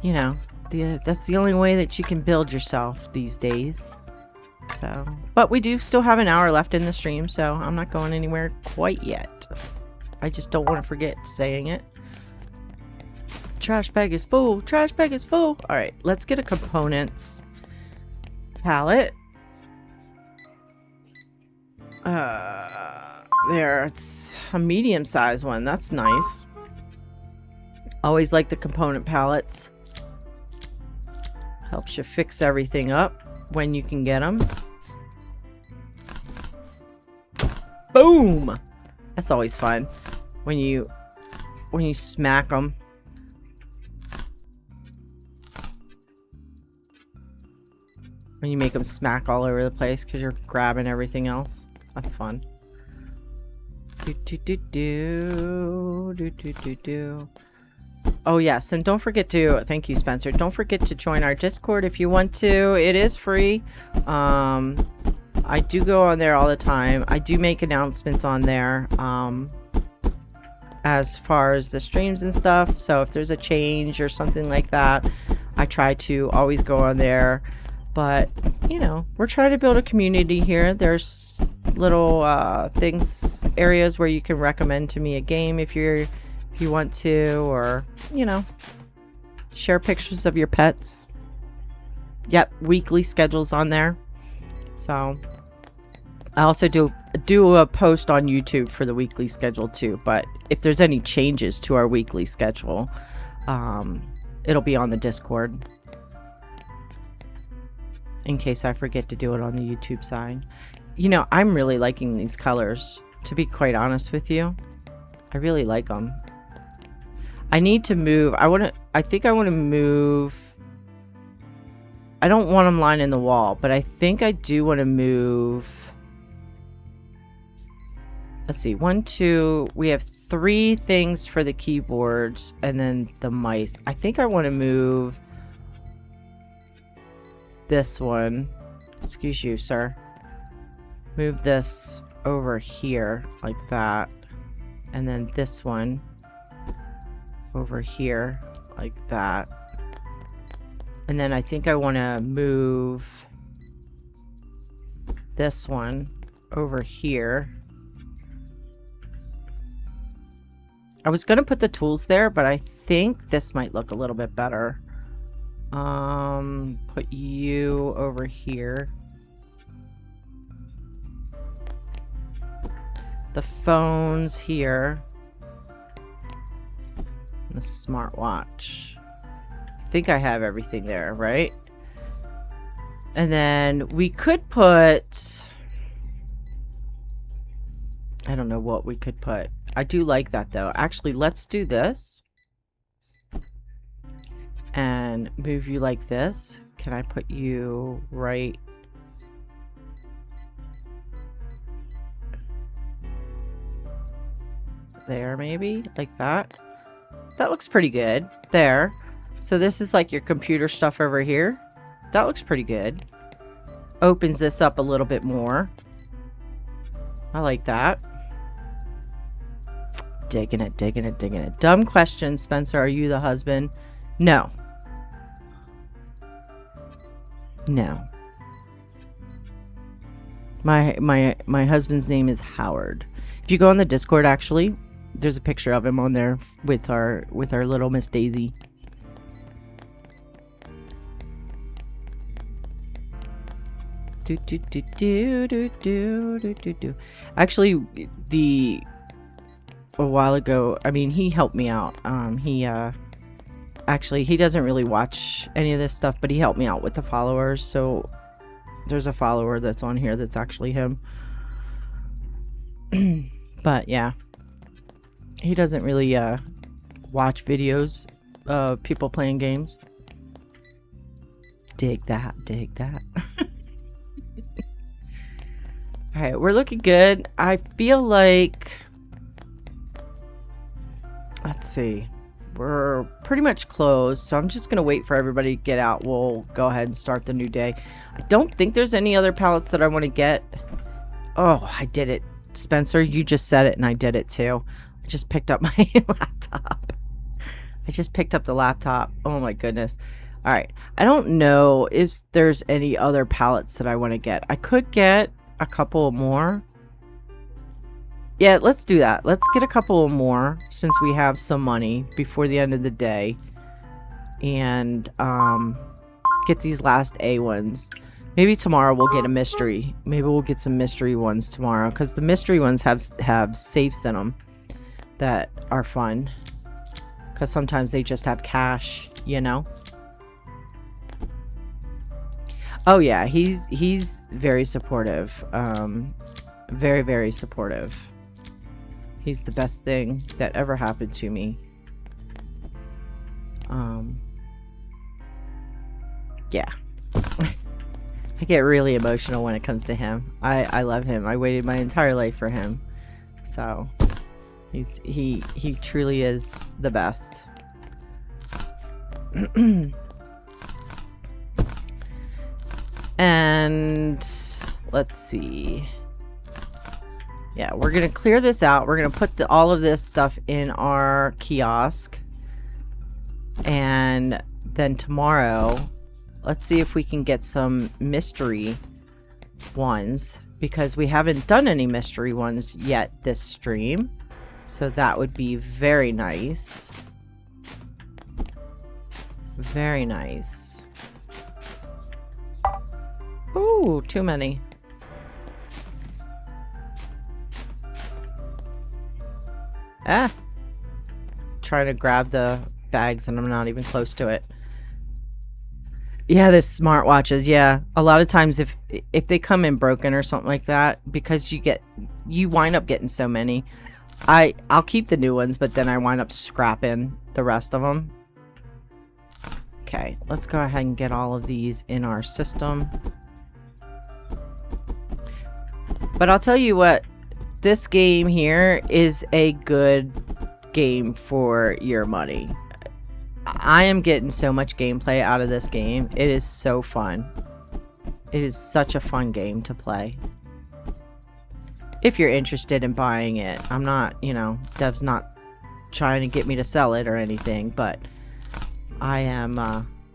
you know, that's the only way that you can build yourself these days. So, but we do still have an hour left in the stream, so I'm not going anywhere quite yet. I just don't want to forget saying it. Trash bag is full. Trash bag is full. All right, let's get a components palette. There, it's a medium-sized one. That's nice. Always like the component palettes. Helps you fix everything up when you can get them. Boom! That's always fun when you smack them. When you make them smack all over the place because you're grabbing everything else. That's fun. Oh yes, and don't forget to, thank you Spencer, don't forget to join our Discord if you want to. It is free. I do go on there all the time. I do make announcements on there as far as the streams and stuff, so if there's a change or something like that, I try to always go on there. But you know, we're trying to build a community here. There's little areas where you can recommend to me a game if you want to, or you know, share pictures of your pets. Yep, weekly schedules on there. So I also do a post on YouTube for the weekly schedule too, but if there's any changes to our weekly schedule, it'll be on the Discord in case I forget to do it on the YouTube side. You know, I'm really liking these colors, to be quite honest with you. I really like them. I need to move. I think I want to move. I don't want them lining the wall, but I think I do want to move. Let's see. 1, 2. We have 3 things for the keyboards and then the mice. I think I want to move this one. Excuse you, sir. Move this over here like that. And then this one over here like that. And then I think I want to move this one over here. I was going to put the tools there, but I think this might look a little bit better. Put you over here. The phone's here. And the smartwatch. I think I have everything there, right? And then we could put... I don't know what we could put. I do like that though. Actually, let's do this. And move you like this. Can I put you right... there maybe? Like that? That looks pretty good. There. So this is like your computer stuff over here. That looks pretty good. Opens this up a little bit more. I like that. Digging it, digging it, digging it. Dumb question, Spencer. Are you the husband? No. No. My husband's name is Howard. If you go on the Discord, actually, there's a picture of him on there with our little Miss Daisy. Do do do do do do do do do. Actually, a while ago, I mean, he helped me out. Actually, he doesn't really watch any of this stuff, but he helped me out with the followers. So there's a follower that's on here that's actually him. But yeah, he doesn't really watch videos of people playing games. Dig that, dig that. All right, we're looking good. I feel like, let's see, we're pretty much closed, so I'm just gonna wait for everybody to get out. We'll go ahead and start the new day. I don't think there's any other pallets that I want to get. Oh, I did it. Spencer, you just said it and I did it too. I just picked up my laptop. I just picked up the laptop. Oh my goodness. All right. I don't know if there's any other pallets that I want to get. I could get a couple more. Yeah, let's do that. Let's get a couple more since we have some money before the end of the day. And get these last A ones. Maybe tomorrow we'll get a mystery. Maybe we'll get some mystery ones tomorrow, because the mystery ones have safes in them that are fun. Because sometimes they just have cash, you know. Oh yeah, he's very supportive. Very, very supportive. He's the best thing that ever happened to me. Yeah. I get really emotional when it comes to him. I love him. I waited my entire life for him. So he truly is the best. And let's see. Yeah, we're gonna clear this out. We're gonna put all of this stuff in our kiosk. And then tomorrow, let's see if we can get some mystery ones, because we haven't done any mystery ones yet this stream. So that would be very nice. Very nice. Ooh, too many. Ah! Trying to grab the bags and I'm not even close to it. Yeah, the smartwatches. Yeah, a lot of times if they come in broken or something like that, because you wind up getting so many. I'll keep the new ones, but then I wind up scrapping the rest of them. Okay, let's go ahead and get all of these in our system. But I'll tell you what, this game here is a good game for your money. I am getting so much gameplay out of this game. It is so fun. It is such a fun game to play. If you're interested in buying it. I'm not, you know, Dev's not trying to get me to sell it or anything, but I am,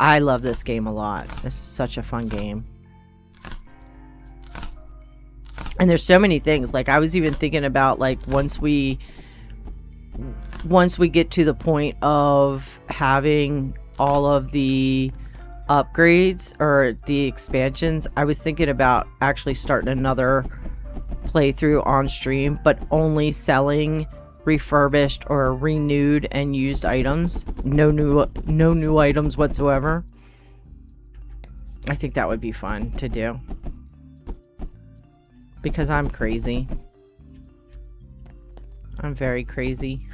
I love this game a lot. This is such a fun game. And there's so many things. Like, I was even thinking about, like, once we get to the point of having all of the upgrades or the expansions, I was thinking about actually starting another playthrough on stream, but only selling refurbished or renewed and used items. No new items whatsoever. I think that would be fun to do. Because I'm crazy. I'm very crazy.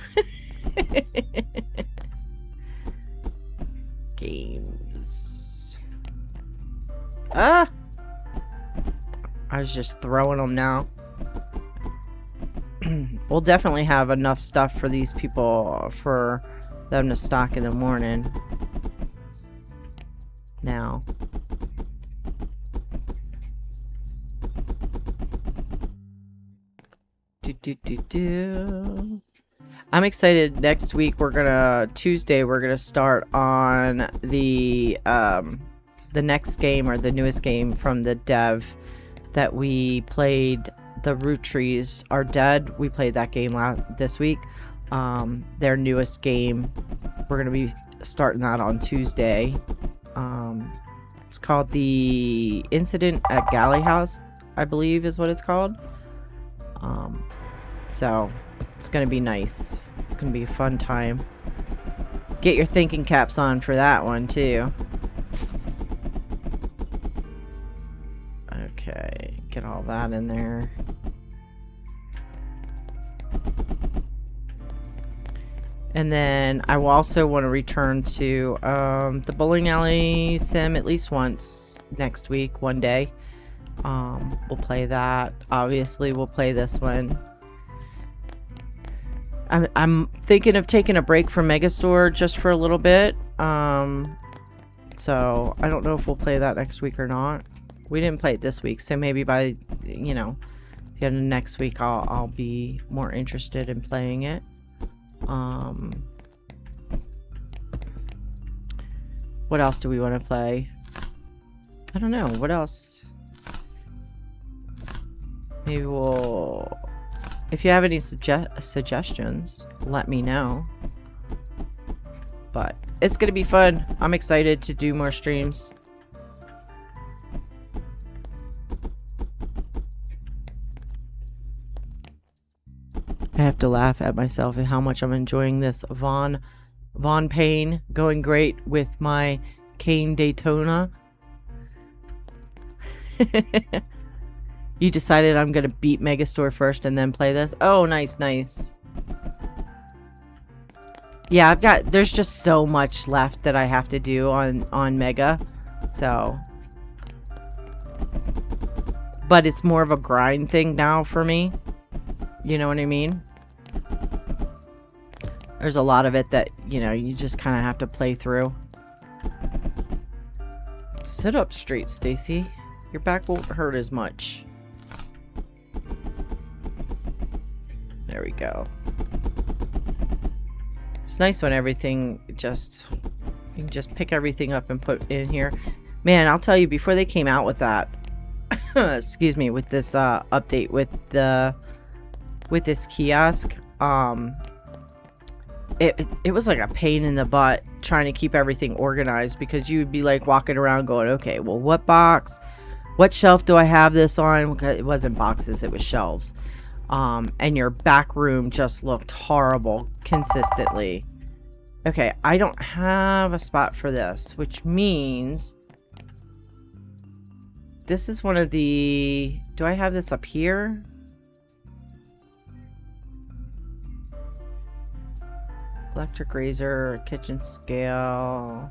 Games. Ah! I was just throwing them now. We'll definitely have enough stuff for these people for them to stock in the morning. Now. I'm excited. Next week Tuesday we're gonna start on the next game, or the newest game from the dev that we played. The Root Trees Are Dead. We played that game this week. Their newest game. We're gonna be starting that on Tuesday. It's called The Incident at Galley House, I believe is what it's called. So it's gonna be nice. It's gonna be a fun time. Get your thinking caps on for that one too. Okay, get all that in there. And then I will also want to return to the bowling alley sim at least once next week, one day. We'll play that. Obviously, we'll play this one. I'm thinking of taking a break from Megastore just for a little bit. So I don't know if we'll play that next week or not. We didn't play it this week, so maybe by, you know, the end of next week I'll be more interested in playing it. What else do we want to play? I don't know. What else? Maybe we'll... If you have any suggestions, let me know. But it's going to be fun. I'm excited to do more streams. I have to laugh at myself and how much I'm enjoying this Von Payne. Going great with my Cane Daytona. You decided I'm gonna beat Megastore first and then play this? Oh, nice, nice. Yeah, there's just so much left that I have to do on Mega. So. But it's more of a grind thing now for me. You know what I mean? There's a lot of it that, you know, you just kind of have to play through. Sit up straight, Stacy. Your back won't hurt as much. There we go. It's nice when everything just... You can just pick everything up and put in here. Man, I'll tell you, before they came out with that... excuse me, with this update with this kiosk, it was like a pain in the butt trying to keep everything organized, because you would be like walking around going, okay, well, what box, what shelf do I have this on? It wasn't boxes, it was shelves. And your back room just looked horrible consistently. Okay, I don't have a spot for this, which means this is one of the... Do I have this up here? Electric razor, kitchen scale.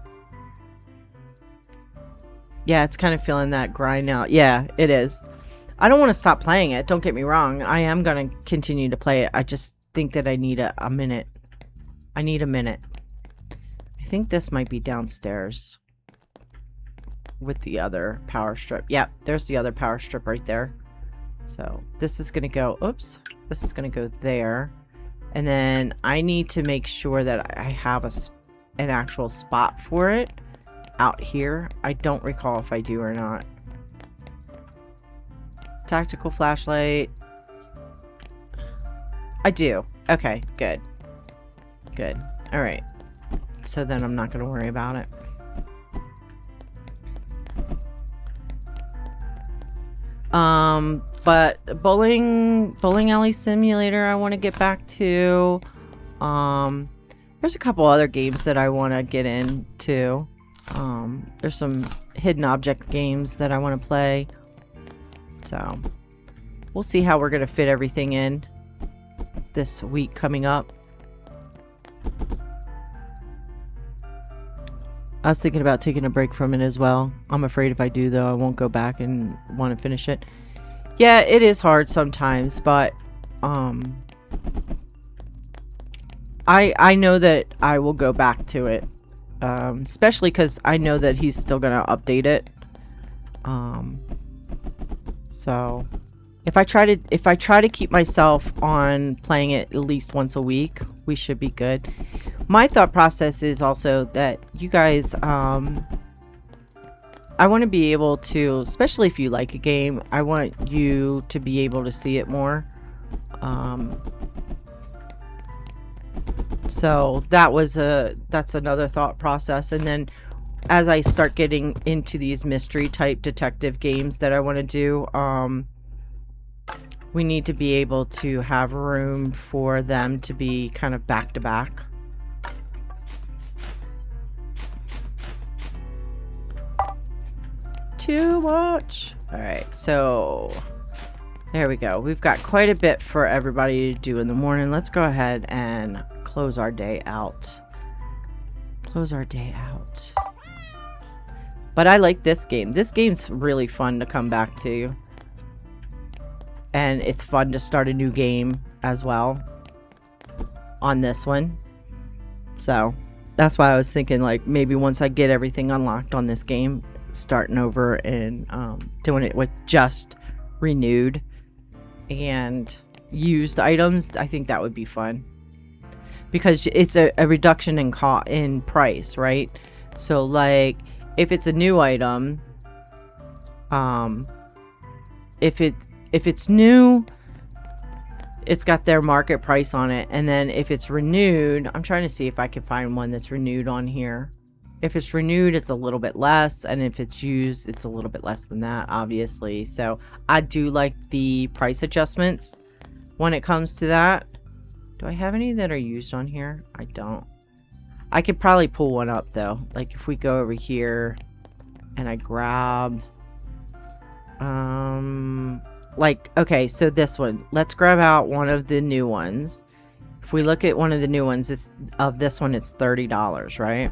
Yeah, it's kind of feeling that grind out. Yeah, it is. I don't want to stop playing it. Don't get me wrong. I am going to continue to play it. I just think that I need a minute. I need a minute. I think this might be downstairs with the other power strip. Yep, there's the other power strip right there. So this is going to go, oops, this is going to go there. And then I need to make sure that I have an actual spot for it out here. I don't recall if I do or not. Tactical flashlight. I do. Okay, good. Good. All right. So then I'm not going to worry about it. But bowling alley simulator I want to get back to. There's a couple other games that I want to get into. There's some hidden object games that I want to play. So we'll see how we're going to fit everything in this week coming up. I was thinking about taking a break from it as well. I'm afraid if I do, though, I won't go back and want to finish it. Yeah, it is hard sometimes, but I know that I will go back to it, especially because I know that he's still going to update it. So if I try to keep myself on playing it at least once a week, we should be good. My thought process is also that you guys, I want to be able to, especially if you like a game, I want you to be able to see it more. So that's another thought process. And then as I start getting into these mystery type detective games that I want to do, we need to be able to have room for them to be kind of back to back. To watch. All right, so there we go. We've got quite a bit for everybody to do in the morning. Let's go ahead and close our day out. Close our day out. But I like this game. This game's really fun to come back to. And it's fun to start a new game as well on this one. So that's why I was thinking, like, maybe once I get everything unlocked on this game, starting over and doing it with just renewed and used items, I think that would be fun. Because it's a reduction in price, right? So, like, if it's a new item, if it's new, it's got their market price on it. And then if it's renewed, I'm trying to see if I can find one that's renewed on here. If it's renewed, it's a little bit less. And if it's used, it's a little bit less than that, obviously. So I do like the price adjustments when it comes to that. Do I have any that are used on here? I don't. I could probably pull one up, though. Like, if we go over here and I grab... like, okay, so this one. Let's grab out one of the new ones. If we look at one of the new ones, it's of this one, it's $30, right?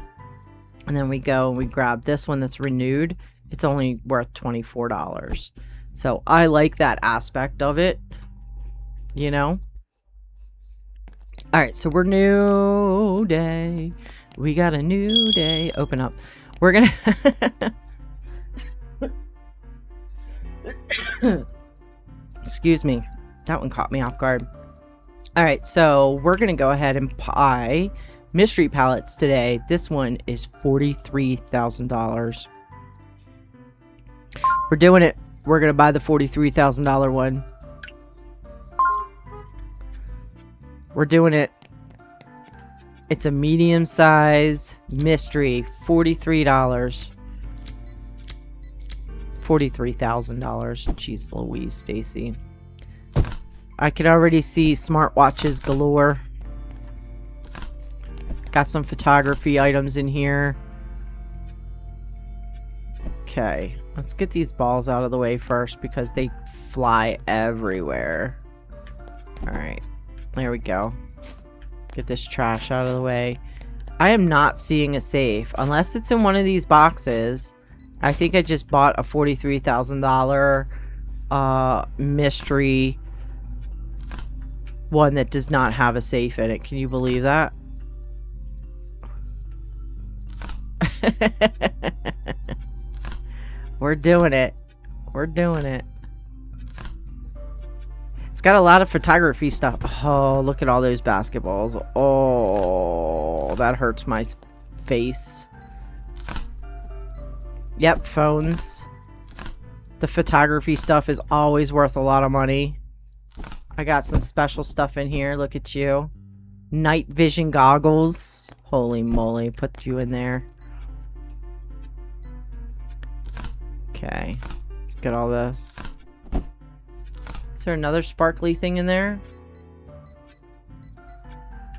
And then we go and we grab this one that's renewed. It's only worth $24. So I like that aspect of it, you know? All right, so we're new day. We got a new day. Open up. We're gonna... Excuse me. That one caught me off guard. All right, so we're gonna go ahead and buy mystery palettes today. This one is $43,000. We're doing it. We're gonna buy the $43,000 one. We're doing it. It's a medium size mystery. $43. $43,000. Jeez Louise, Stacy. I can already see smartwatches galore. Got some photography items in here. Okay, let's get these balls out of the way first because they fly everywhere. Alright, there we go. Get this trash out of the way. I am not seeing a safe unless it's in one of these boxes. I think I just bought a $43,000 mystery one that does not have a safe in it. Can you believe that? We're doing it. We're doing it. It's got a lot of photography stuff. Oh, look at all those basketballs. Oh, that hurts my face. Yep, phones. The photography stuff is always worth a lot of money. I got some special stuff in here. Look at you. Night vision goggles. Holy moly, put you in there. Okay, let's get all this. Is there another sparkly thing in there?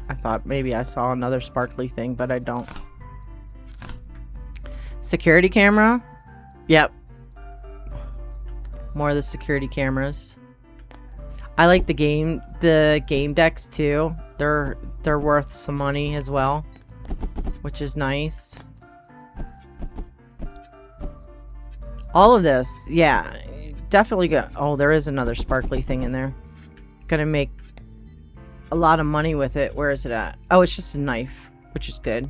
I thought maybe I saw another sparkly thing, but I don't. Security camera? Yep. More of the security cameras. I like the game decks too. They're worth some money as well, which is nice. All of this, yeah, definitely go. Oh, there is another sparkly thing in there. Gonna make a lot of money with it. Where is it at? Oh, it's just a knife, which is good.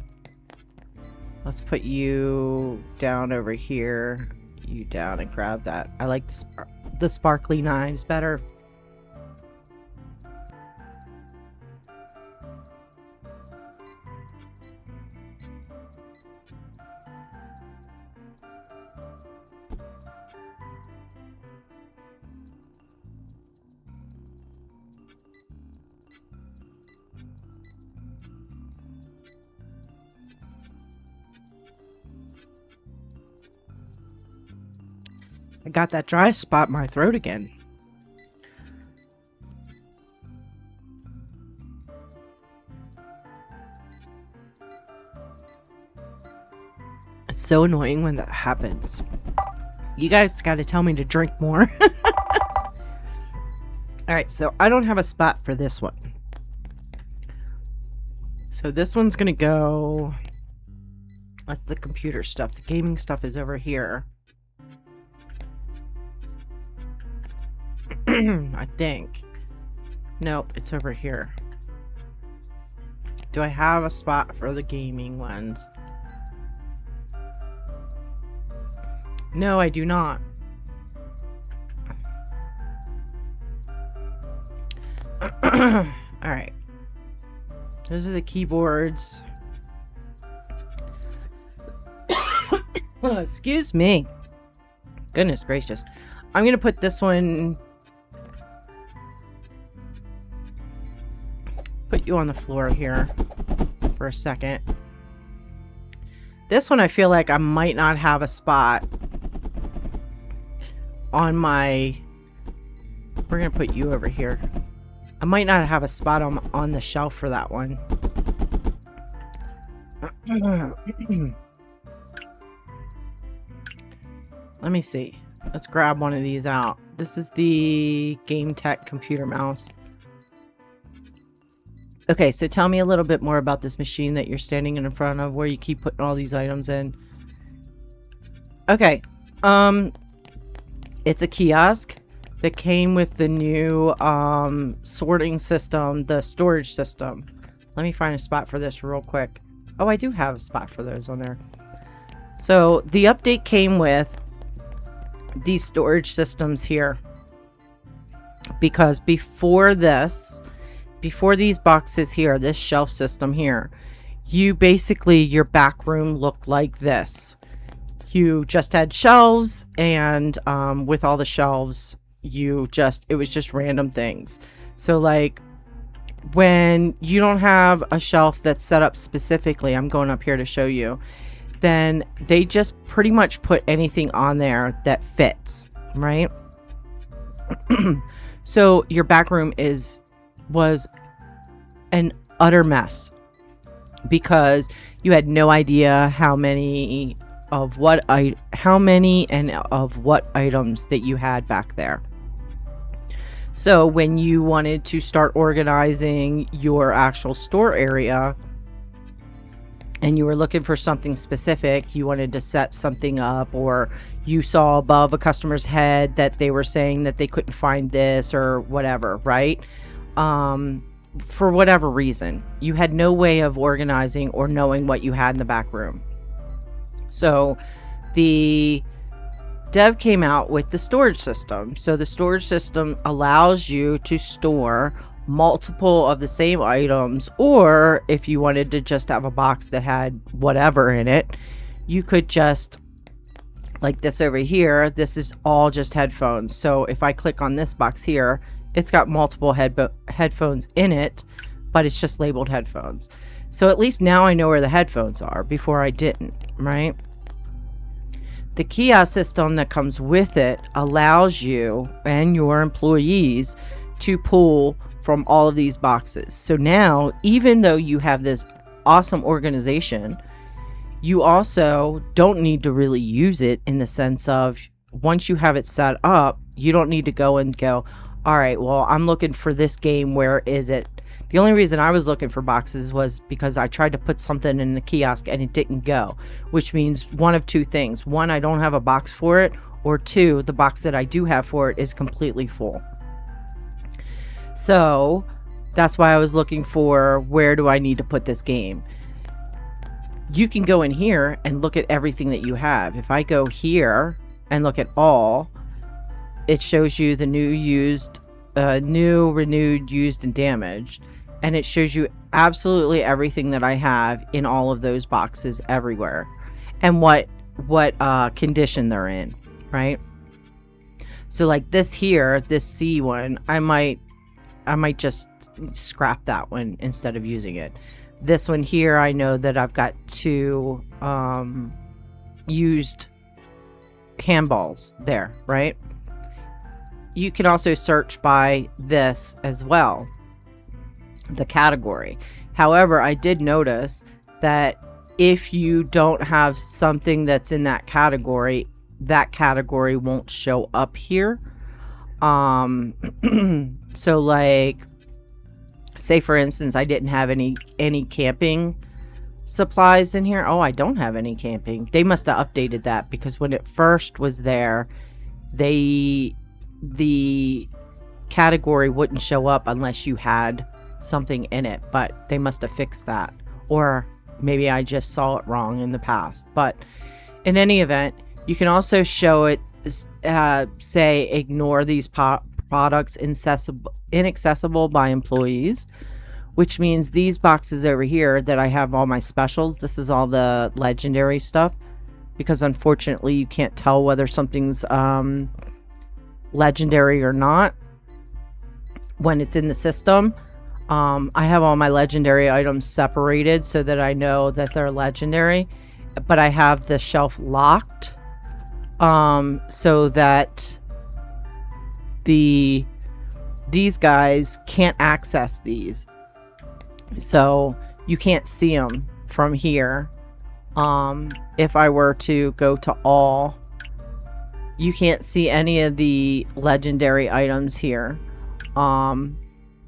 Let's put you down over here. You down and grab that. I like the sparkly knives better. I got that dry spot in my throat again. It's so annoying when that happens. You guys gotta tell me to drink more. Alright, so I don't have a spot for this one. So this one's gonna go... That's the computer stuff. The gaming stuff is over here. I think. Nope, it's over here. Do I have a spot for the gaming ones? No, I do not. Alright. Those are the keyboards. Excuse me. Goodness gracious. I'm gonna put this one... Put you on the floor here for a second. This one I feel like I might not have a spot on my... We're gonna put you over here. I might not have a spot on the shelf for that one. Let me see. Let's grab one of these out. This is the Game Tech computer mouse. Okay, so tell me a little bit more about this machine that you're standing in front of, where you keep putting all these items in. Okay, it's a kiosk that came with the new sorting system, the storage system. Let me find a spot for this real quick. Oh, I do have a spot for those on there. So the update came with these storage systems here, because before this, before these boxes here, this shelf system here, you basically, your back room looked like this. You just had shelves, and with all the shelves, it was just random things. So like, when you don't have a shelf that's set up specifically, I'm going up here to show you, then they just pretty much put anything on there that fits, right? So your back room was an utter mess because you had no idea how many and of what items that you had back there. So when you wanted to start organizing your actual store area and you were looking for something specific, you wanted to set something up, or you saw above a customer's head that they were saying that they couldn't find this or whatever, right? For whatever reason, you had no way of organizing or knowing what you had in the back room. So the dev came out with the storage system. So the storage system allows you to store multiple of the same items, or if you wanted to just have a box that had whatever in it, you could just, like this over here, this is all just headphones. So if I click on this box here, it's got multiple headphones in it, but it's just labeled headphones. So at least now I know where the headphones are. Before I didn't, right? The kiosk system that comes with it allows you and your employees to pull from all of these boxes. So now, even though you have this awesome organization, you also don't need to really use it, in the sense of, once you have it set up, you don't need to go and go, all right, well, I'm looking for this game. Where is it? The only reason I was looking for boxes was because I tried to put something in the kiosk and it didn't go, which means one of two things. One, I don't have a box for it, or two, the box that I do have for it is completely full. So that's why I was looking for, where do I need to put this game? You can go in here and look at everything that you have. If I go here and look at all, it shows you the new, renewed, used, and damaged. And it shows you absolutely everything that I have in all of those boxes everywhere, and what condition they're in, right? So like this here, this C one, I might just scrap that one instead of using it. This one here, I know that I've got 2 used handballs there, right? You can also search by this as well, the category. However, I did notice that if you don't have something that's in that category won't show up here. So like, say for instance, I didn't have any camping supplies in here. Oh, I don't have any camping. They must have updated that, because when it first was there, the category wouldn't show up unless you had something in it, but they must have fixed that, or maybe I just saw it wrong in the past. But in any event, you can also show it, say, ignore these products inaccessible by employees, which means these boxes over here that I have all my specials, this is all the legendary stuff, because unfortunately you can't tell whether something's legendary or not when it's in the system. I have all my legendary items separated so that I know that they're legendary, but I have the shelf locked so that these guys can't access these. So you can't see them from here. If I were to go to all, you can't see any of the legendary items here.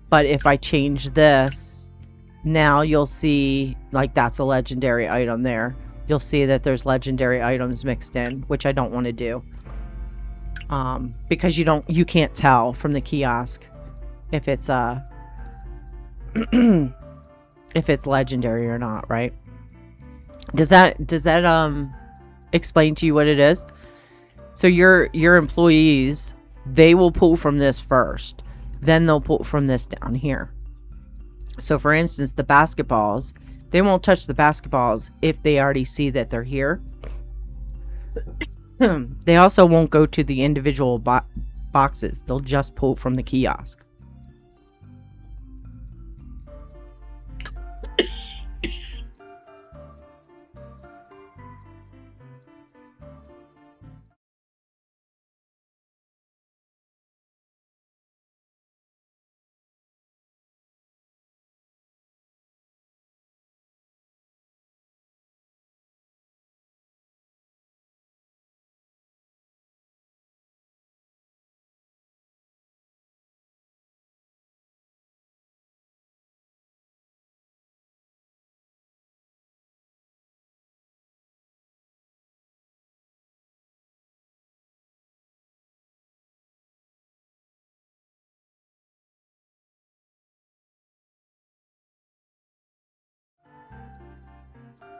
But if I change this, now you'll see, like, that's a legendary item there. You'll see that there's legendary items mixed in, which I don't want to do. Because you can't tell from the kiosk if it's if it's legendary or not, right? Does that explain to you what it is? So your employees, they will pull from this first, then they'll pull from this down here. So for instance, the basketballs, they won't touch the basketballs if they already see that they're here. They also won't go to the individual boxes. They'll just pull from the kiosk.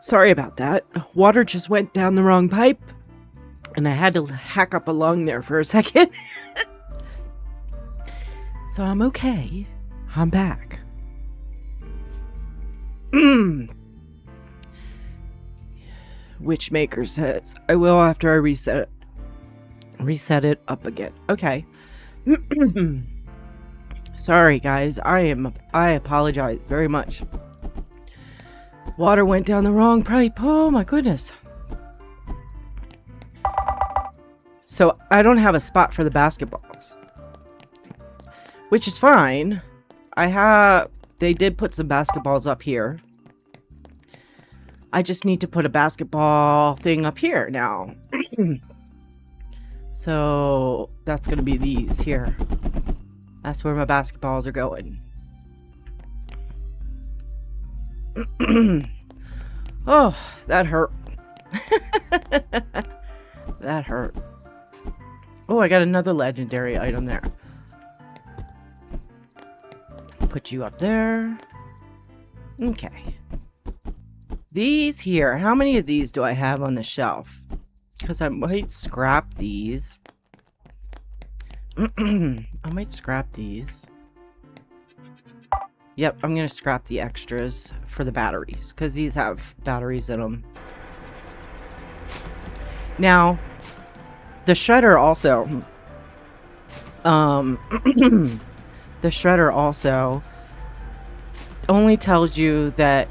Sorry about that. Water just went down the wrong pipe, and I had to hack up a lung there for a second. So I'm okay. I'm back. Witchmaker says, I will after I reset it up again. Okay. Sorry guys, I apologize very much. Water went down the wrong pipe. Oh my goodness. So I don't have a spot for the basketballs, which is fine. They did put some basketballs up here. I just need to put a basketball thing up here now. So that's going to be these here. That's where my basketballs are going. Oh, that hurt. That hurt. Oh, I got another legendary item there. Put you up there. Okay. These here, how many of these do I have on the shelf? Because I might scrap these. I might scrap these. Yep, I'm going to scrap the extras for the batteries, because these have batteries in them. Now, the shredder also... the shredder also only tells you that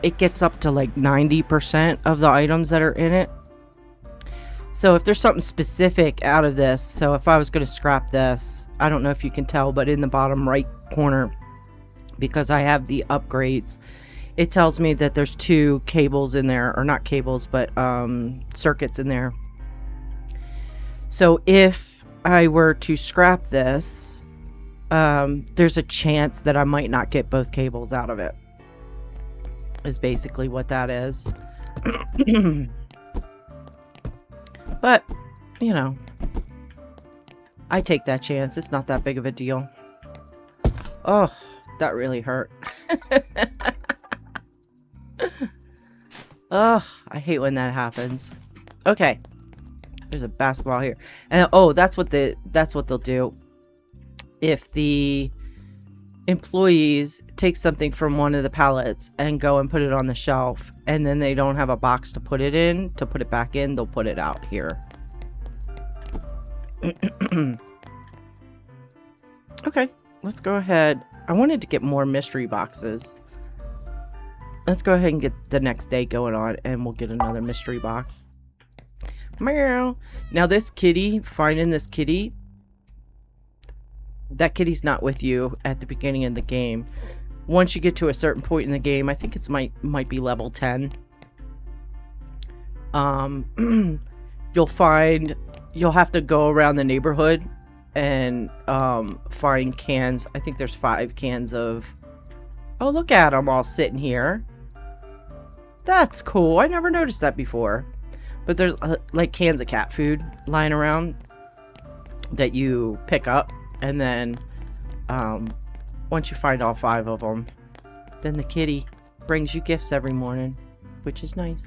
it gets up to like 90% of the items that are in it. So if there's something specific out of this, so if I was going to scrap this, I don't know if you can tell, but in the bottom right corner, because I have the upgrades, it tells me that there's 2 cables in there, or not cables, but circuits in there. So if I were to scrap this, there's a chance that I might not get both cables out of it. Is basically what that is. But, you know, I take that chance. It's not that big of a deal. Oh, that really hurt. Oh, I hate when that happens. Okay. There's a basketball here. And oh, that's what they'll do. If the employees take something from one of the pallets and go and put it on the shelf, and then they don't have a box to put it in, to put it back in, they'll put it out here. Okay, let's go ahead. I wanted to get more mystery boxes. Let's go ahead and get the next day going on, and we'll get another mystery box. Meow. Now this kitty, finding this kitty, that kitty's not with you at the beginning of the game. Once you get to a certain point in the game, I think it's might be level 10. You'll have to go around the neighborhood and find cans. I think there's 5 cans of... Oh, look at them all sitting here. That's cool. I never noticed that before. But there's like cans of cat food lying around that you pick up. And then, once you find all 5 of them, then the kitty brings you gifts every morning, which is nice.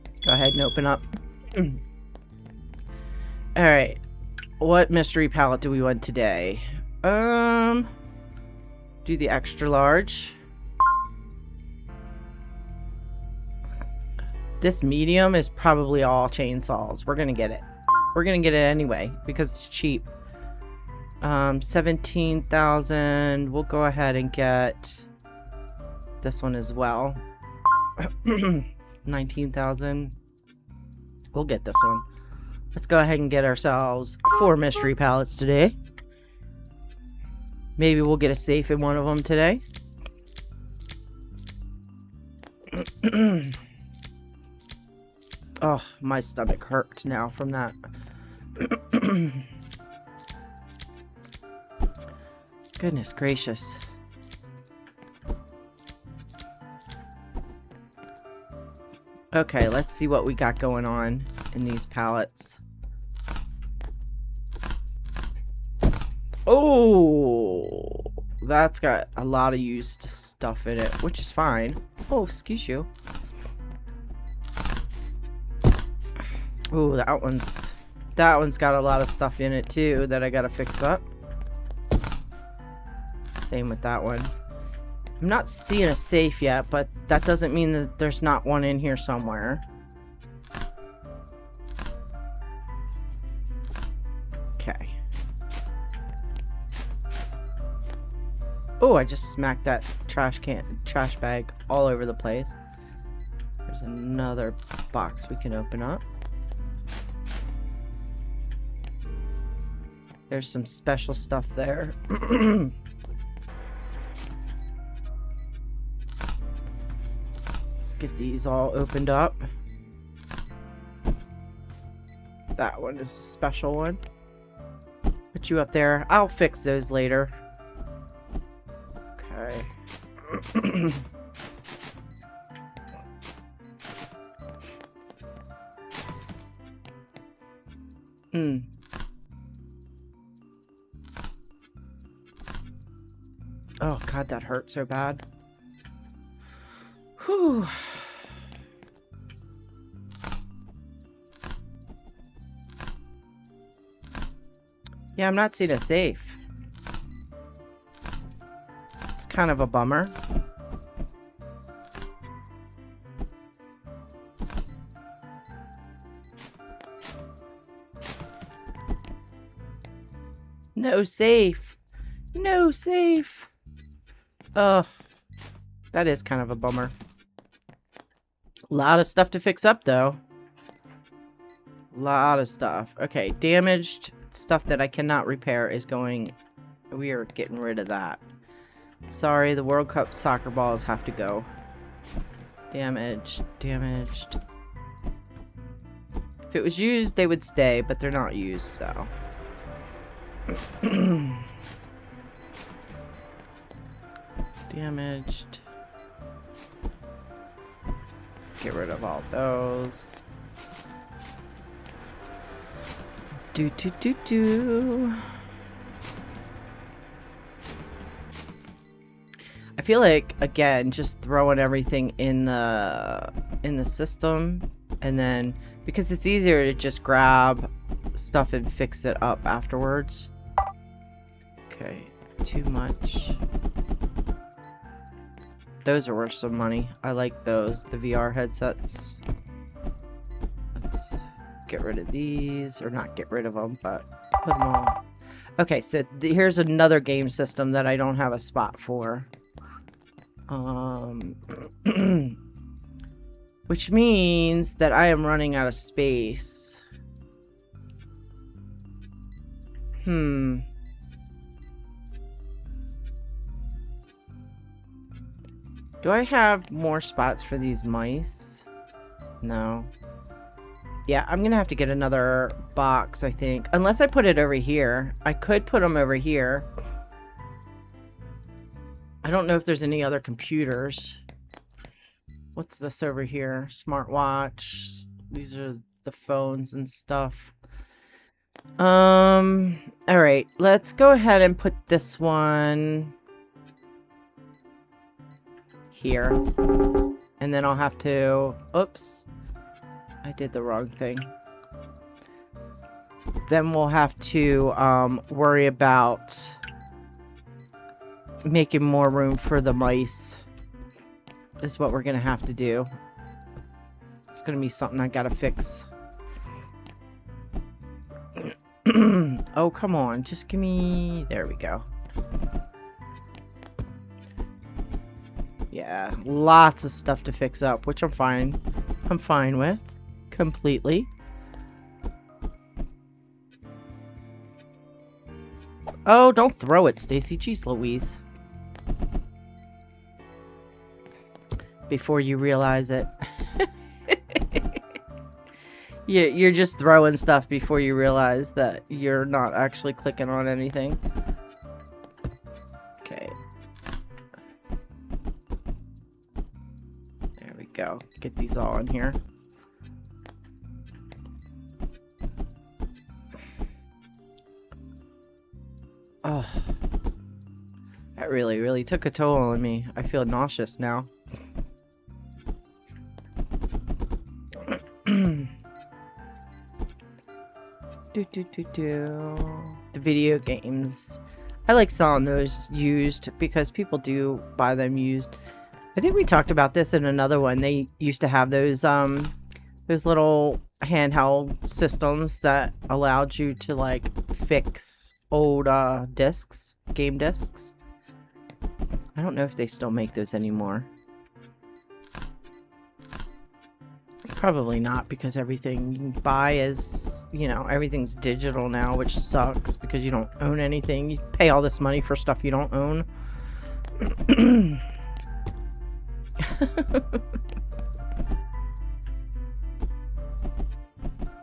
Let's go ahead and open up. Alright, what mystery palette do we want today? Do the extra large. This medium is probably all chainsaws. We're gonna get it. We're gonna get it anyway, because it's cheap. 17,000. We'll go ahead and get this one as well. 19,000. We'll get this one. Let's go ahead and get ourselves 4 mystery palettes today. Maybe we'll get a safe in one of them today. Oh, my stomach hurts now from that. Goodness gracious. Okay, let's see what we got going on in these palettes. Oh, that's got a lot of used stuff in it, which is fine. Oh, excuse you. Ooh, that one's got a lot of stuff in it too that I gotta fix up. Same with that one. I'm not seeing a safe yet, but that doesn't mean that there's not one in here somewhere. Okay. Oh, I just smacked that trash bag all over the place. There's another box we can open up. There's some special stuff there. Let's get these all opened up. That one is a special one. Put you up there. I'll fix those later. Okay. Oh god, that hurt so bad. Whew. Yeah, I'm not seeing a safe. It's kind of a bummer. No safe. No safe. Ugh. That is kind of a bummer. A lot of stuff to fix up, though. A lot of stuff. Okay, damaged stuff that I cannot repair is going... We are getting rid of that. Sorry, the World Cup soccer balls have to go. Damaged. Damaged. If it was used, they would stay, but they're not used, so... Damaged. Get rid of all those. Do. I feel like, again, just throwing everything in the system, and then because it's easier to just grab stuff and fix it up afterwards. Okay, too much. Those are worth some money. I like those, the VR headsets. Let's get rid of these, or not get rid of them, but put them all. Okay, so here's another game system that I don't have a spot for. Which means that I am running out of space. Do I have more spots for these mice? No. Yeah, I'm gonna have to get another box, I think. Unless I put it over here. I could put them over here. I don't know if there's any other computers. What's this over here? Smartwatch. These are the phones and stuff. Alright, let's go ahead and put this one here. And then I'll have to... Oops. I did the wrong thing. Then we'll have to worry about making more room for the mice. Is what we're gonna have to do. It's gonna be something I gotta fix. Oh, come on. Just give me... There we go. Yeah, lots of stuff to fix up, which I'm fine. I'm fine with. Completely. Oh, don't throw it, Stacy. Jeez Louise. Before you realize it. You're just throwing stuff before you realize that you're not actually clicking on anything. Okay. There we go. Get these all in here. Oh. That really, really took a toll on me. I feel nauseous now. The video games. I like selling those used because people do buy them used. I think we talked about this in another one. They used to have those little handheld systems that allowed you to like fix old discs, game discs. I don't know if they still make those anymore. Probably not, because everything you can buy is, you know, everything's digital now, which sucks because you don't own anything. You pay all this money for stuff you don't own.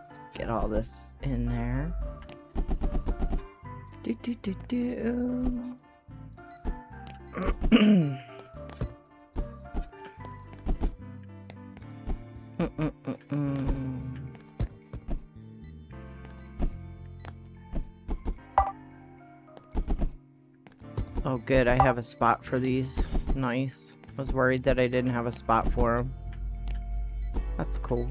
Let's get all this in there. Oh good, I have a spot for these. Nice. I was worried that I didn't have a spot for them. That's cool.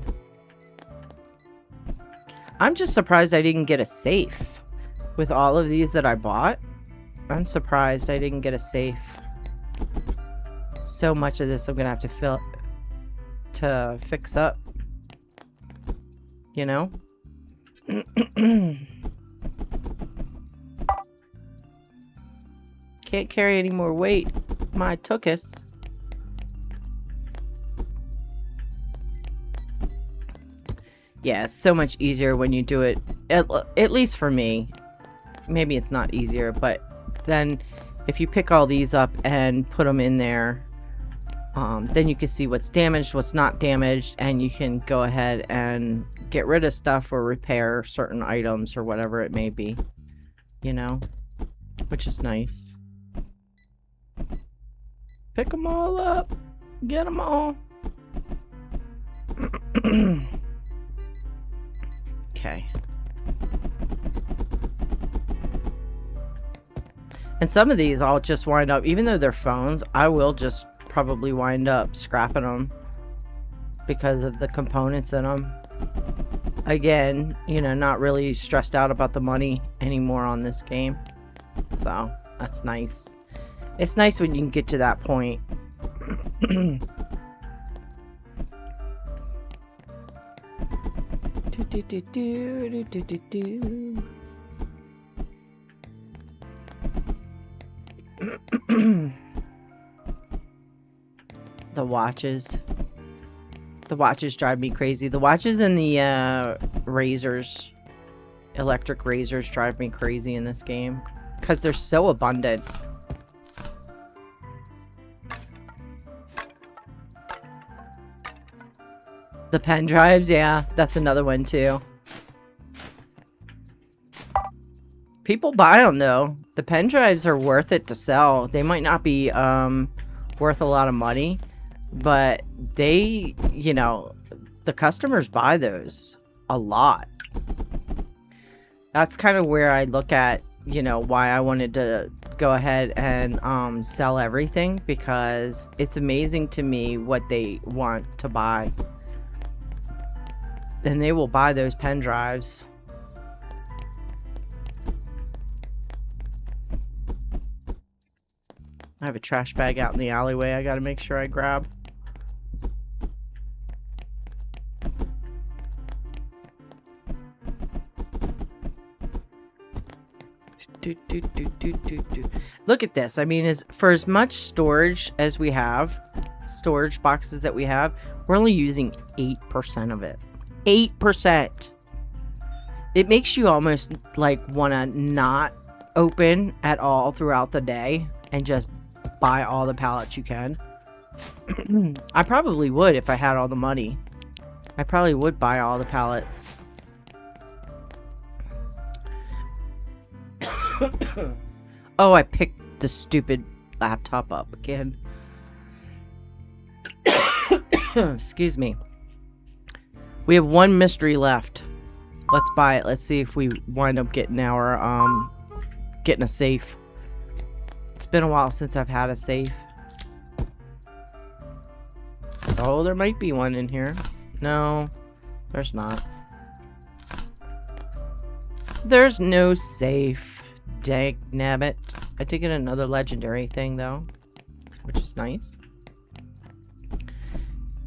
I'm just surprised I didn't get a safe. With all of these that I bought, I'm surprised I didn't get a safe. So much of this I'm gonna have to fix up. You know? Can't carry any more weight. My tuchus. Yeah, it's so much easier when you do it, at least for me. Maybe it's not easier, but then if you pick all these up and put them in there, then you can see what's damaged, what's not damaged, and you can go ahead and get rid of stuff or repair certain items or whatever it may be, you know, which is nice. Pick them all up, get them all. Okay. And some of these I'll just wind up, even though they're phones, I will just probably wind up scrapping them because of the components in them. Again, you know, not really stressed out about the money anymore on this game. So, that's nice. It's nice when you can get to that point. The watches. The watches drive me crazy. The watches and the razors, electric razors, drive me crazy in this game because they're so abundant. The pen drives, yeah, that's another one too. People buy them though. The pen drives are worth it to sell. They might not be worth a lot of money, but they, you know, the customers buy those a lot. That's kind of where I look at, you know, why I wanted to go ahead and sell everything, because it's amazing to me what they want to buy. And they will buy those pen drives. I have a trash bag out in the alleyway I gotta make sure I grab. Look at this. I mean, for as much storage as we have, storage boxes that we have, we're only using 8% of it. 8%. It makes you almost like want to not open at all throughout the day and just buy all the pallets you can. I probably would if I had all the money. I probably would buy all the pallets. Oh, I picked the stupid laptop up again. Excuse me. We have one mystery left. Let's buy it. Let's see if we wind up getting our getting a safe. It's been a while since I've had a safe. Oh, there might be one in here. No, there's not. There's no safe. Dang nabbit. I did get another legendary thing though, which is nice.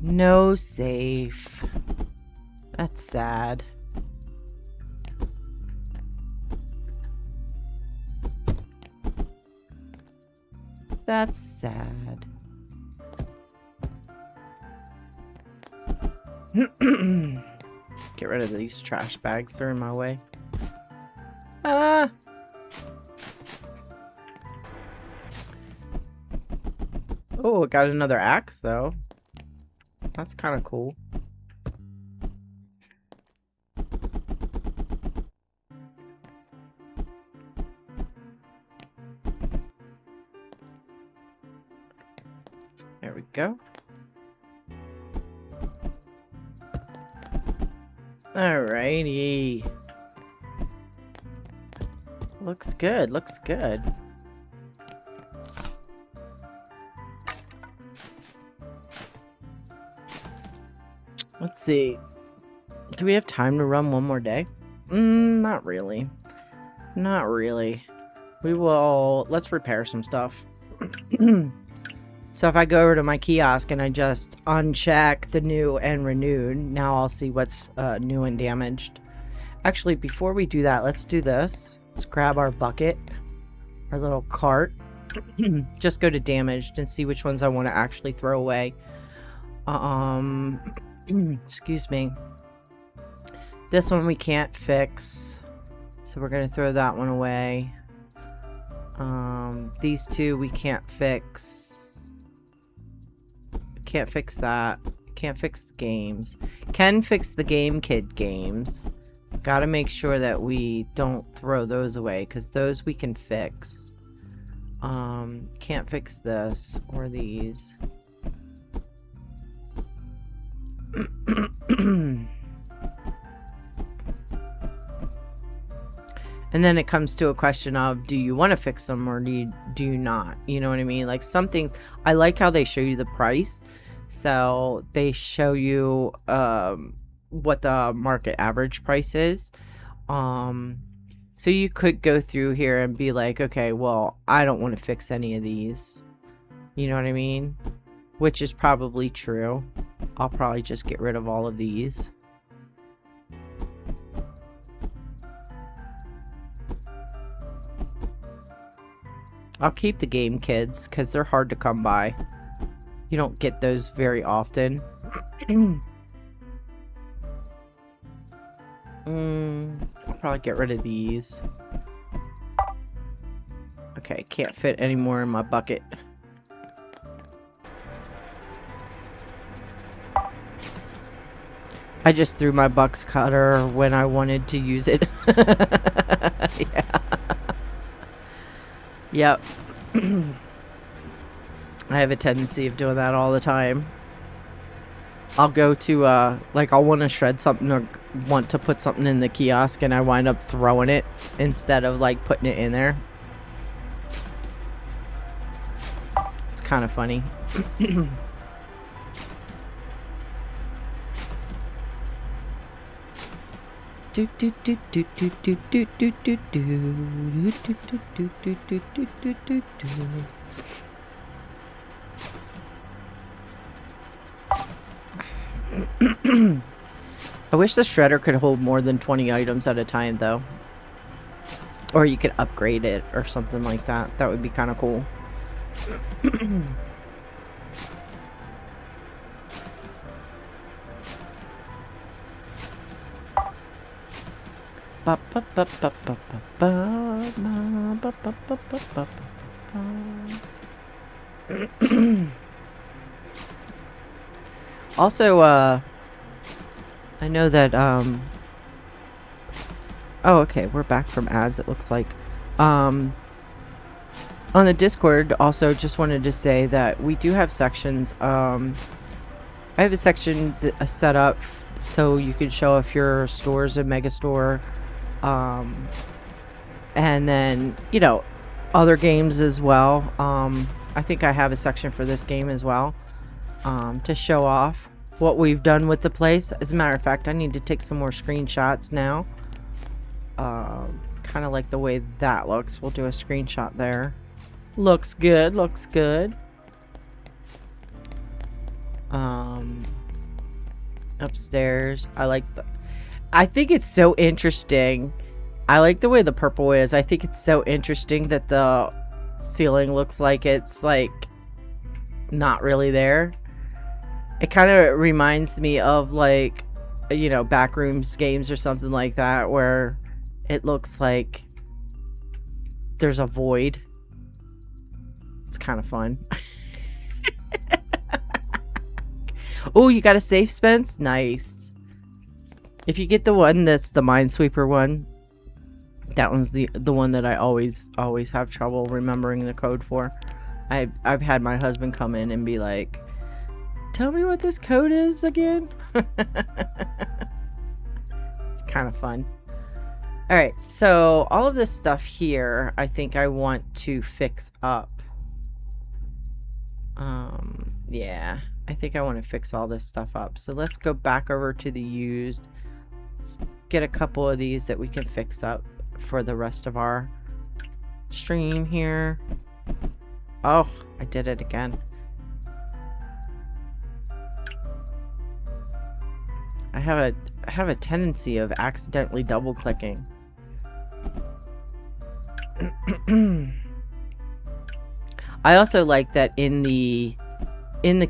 No safe. That's sad. That's sad. Get rid of these trash bags. They're in my way. Ah! Oh, got another axe though. That's kind of cool. There we go. Alrighty. Looks good, looks good. Let's see. Do we have time to run one more day? Not really. Not really. We will... Let's repair some stuff. So if I go over to my kiosk and I just uncheck the new and renewed, now I'll see what's new and damaged. Actually, before we do that, let's do this. Let's grab our bucket, our little cart. Just go to damaged and see which ones I want to actually throw away. Excuse me. This one we can't fix, so we're gonna throw that one away. These two we can't fix. Can't fix that. Can't fix the games. Can fix the Game Kid games. Gotta make sure that we don't throw those away, because those we can fix. Can't fix this or these. And then it comes to a question of, do you want to fix them or do you not? You know what I mean? Like some things, I like how they show you the price. So they show you what the market average price is. So you could go through here and be like, okay, well, I don't want to fix any of these. You know what I mean? Which is probably true. I'll probably just get rid of all of these. I'll keep the Game Kids because they're hard to come by. You don't get those very often. I'll probably get rid of these. Okay, can't fit any more in my bucket. I just threw my box cutter when I wanted to use it. Yeah. Yep. I have a tendency of doing that all the time. I'll go to, like, I'll want to shred something or want to put something in the kiosk and I wind up throwing it instead of, like, putting it in there. It's kind of funny. I wish the shredder could hold more than 20 items at a time, though. Or you could upgrade it or something like that. That would be kind of cool. Also, I know that, oh, okay, we're back from ads, it looks like. On the Discord, also, just wanted to say that we do have sections. I have a section set up so you can show if your store's a mega store. And then, you know, other games as well. I think I have a section for this game as well, to show off what we've done with the place. As a matter of fact, I need to take some more screenshots now. Kind of like the way that looks. We'll do a screenshot there. Looks good, looks good. Upstairs, I think it's so interesting. I like the way the purple is. I think it's so interesting that the ceiling looks like it's like not really there. It kind of reminds me of like, you know, Backrooms games or something like that, where it looks like there's a void. It's kind of fun. Oh, you got a safe, Spence? Nice. If you get the one that's the Minesweeper one, that one's the one that I always have trouble remembering the code for. I've had my husband come in and be like, tell me what this code is again. It's kind of fun. Alright, so all of this stuff here, I think I want to fix up. Yeah, I think I want to fix all this stuff up. So let's go back over to the used. Let's get a couple of these that we can fix up for the rest of our stream here. Oh, I did it again. I have a tendency of accidentally double clicking. I also like that in the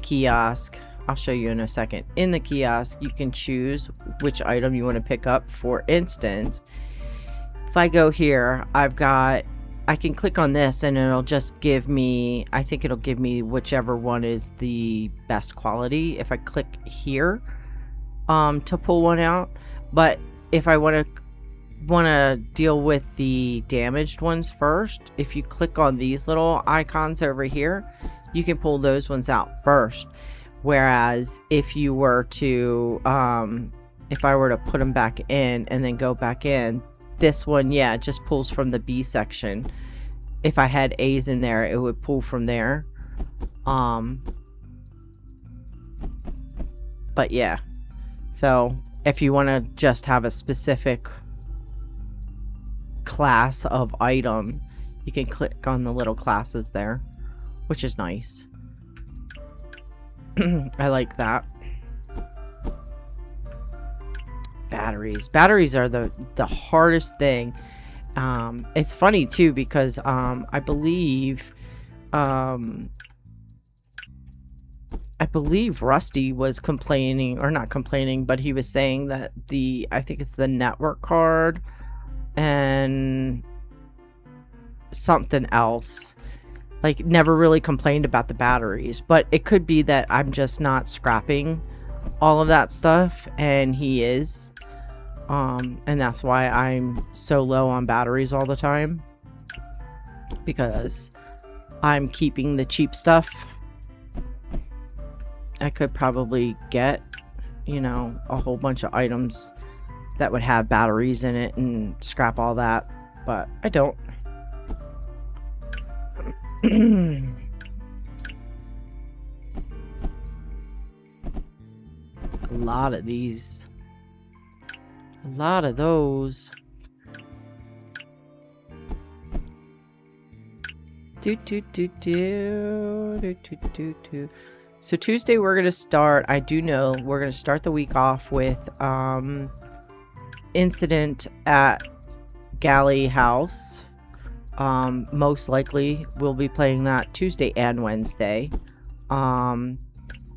kiosk, I'll show you in a second. In the kiosk, you can choose which item you want to pick up. For instance, if I go here, I can click on this and it'll just give me, I think it'll give me whichever one is the best quality if I click here to pull one out. But if I want to deal with the damaged ones first, if you click on these little icons over here, you can pull those ones out first. Whereas if you were to if I were to put them back in and then go back in, this one, yeah, just pulls from the B section. If I had A's in there, it would pull from there. But yeah, so if you want to just have a specific class of item, you can click on the little classes there, which is nice. I like that. Batteries are the hardest thing. It's funny too, because I believe Rusty was complaining, or not complaining, but he was saying that I think it's the network card and something else, like, never really complained about the batteries. But it could be that I'm just not scrapping all of that stuff, and he is, and that's why I'm so low on batteries all the time, because I'm keeping the cheap stuff. I could probably get, you know, a whole bunch of items that would have batteries in it and scrap all that, but I don't. A lot of these. A lot of those. So Tuesday we're going to start, I do know, we're going to start the week off with Incident at Galley House. Most likely we'll be playing that Tuesday and Wednesday.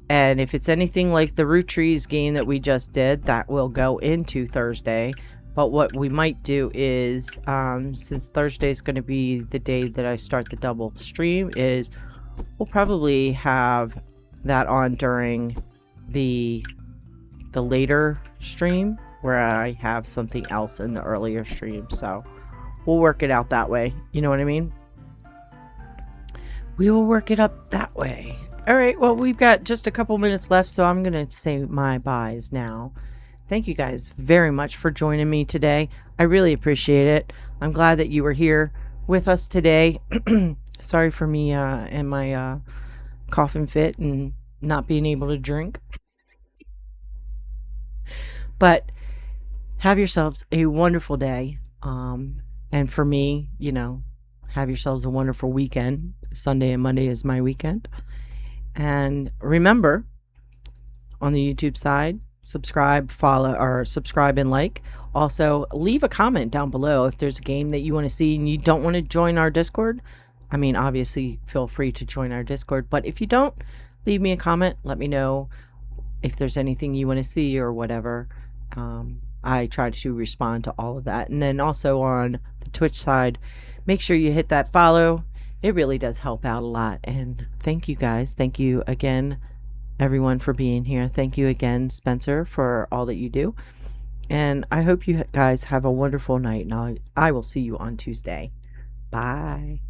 And if it's anything like the Root Trees game that we just did, that will go into Thursday. But what we might do is, since Thursday is going to be the day that I start the double stream, is we'll probably have that on during the later stream, where I have something else in the earlier stream. So we'll work it out that way. You know what I mean? We will work it up that way. All right, well, we've got just a couple minutes left, so I'm going to say my byes now. Thank you guys very much for joining me today. I really appreciate it. I'm glad that you were here. with us today. Sorry for me and my coughing fit and not being able to drink. But have yourselves a wonderful day. And for me, have yourselves a wonderful weekend. Sunday and Monday is my weekend. And remember, on the YouTube side, subscribe, follow, or subscribe and like. Also, leave a comment down below if there's a game that you want to see and you don't want to join our Discord. I mean, obviously, feel free to join our Discord, but if you don't, leave me a comment. Let me know if there's anything you want to see or whatever. I try to respond to all of that. And then also on the Twitch side, make sure you hit that follow. It really does help out a lot. And thank you guys. Thank you again, everyone, for being here. Thank you again, Spencer, for all that you do. And I hope you guys have a wonderful night. And I will see you on Tuesday. Bye.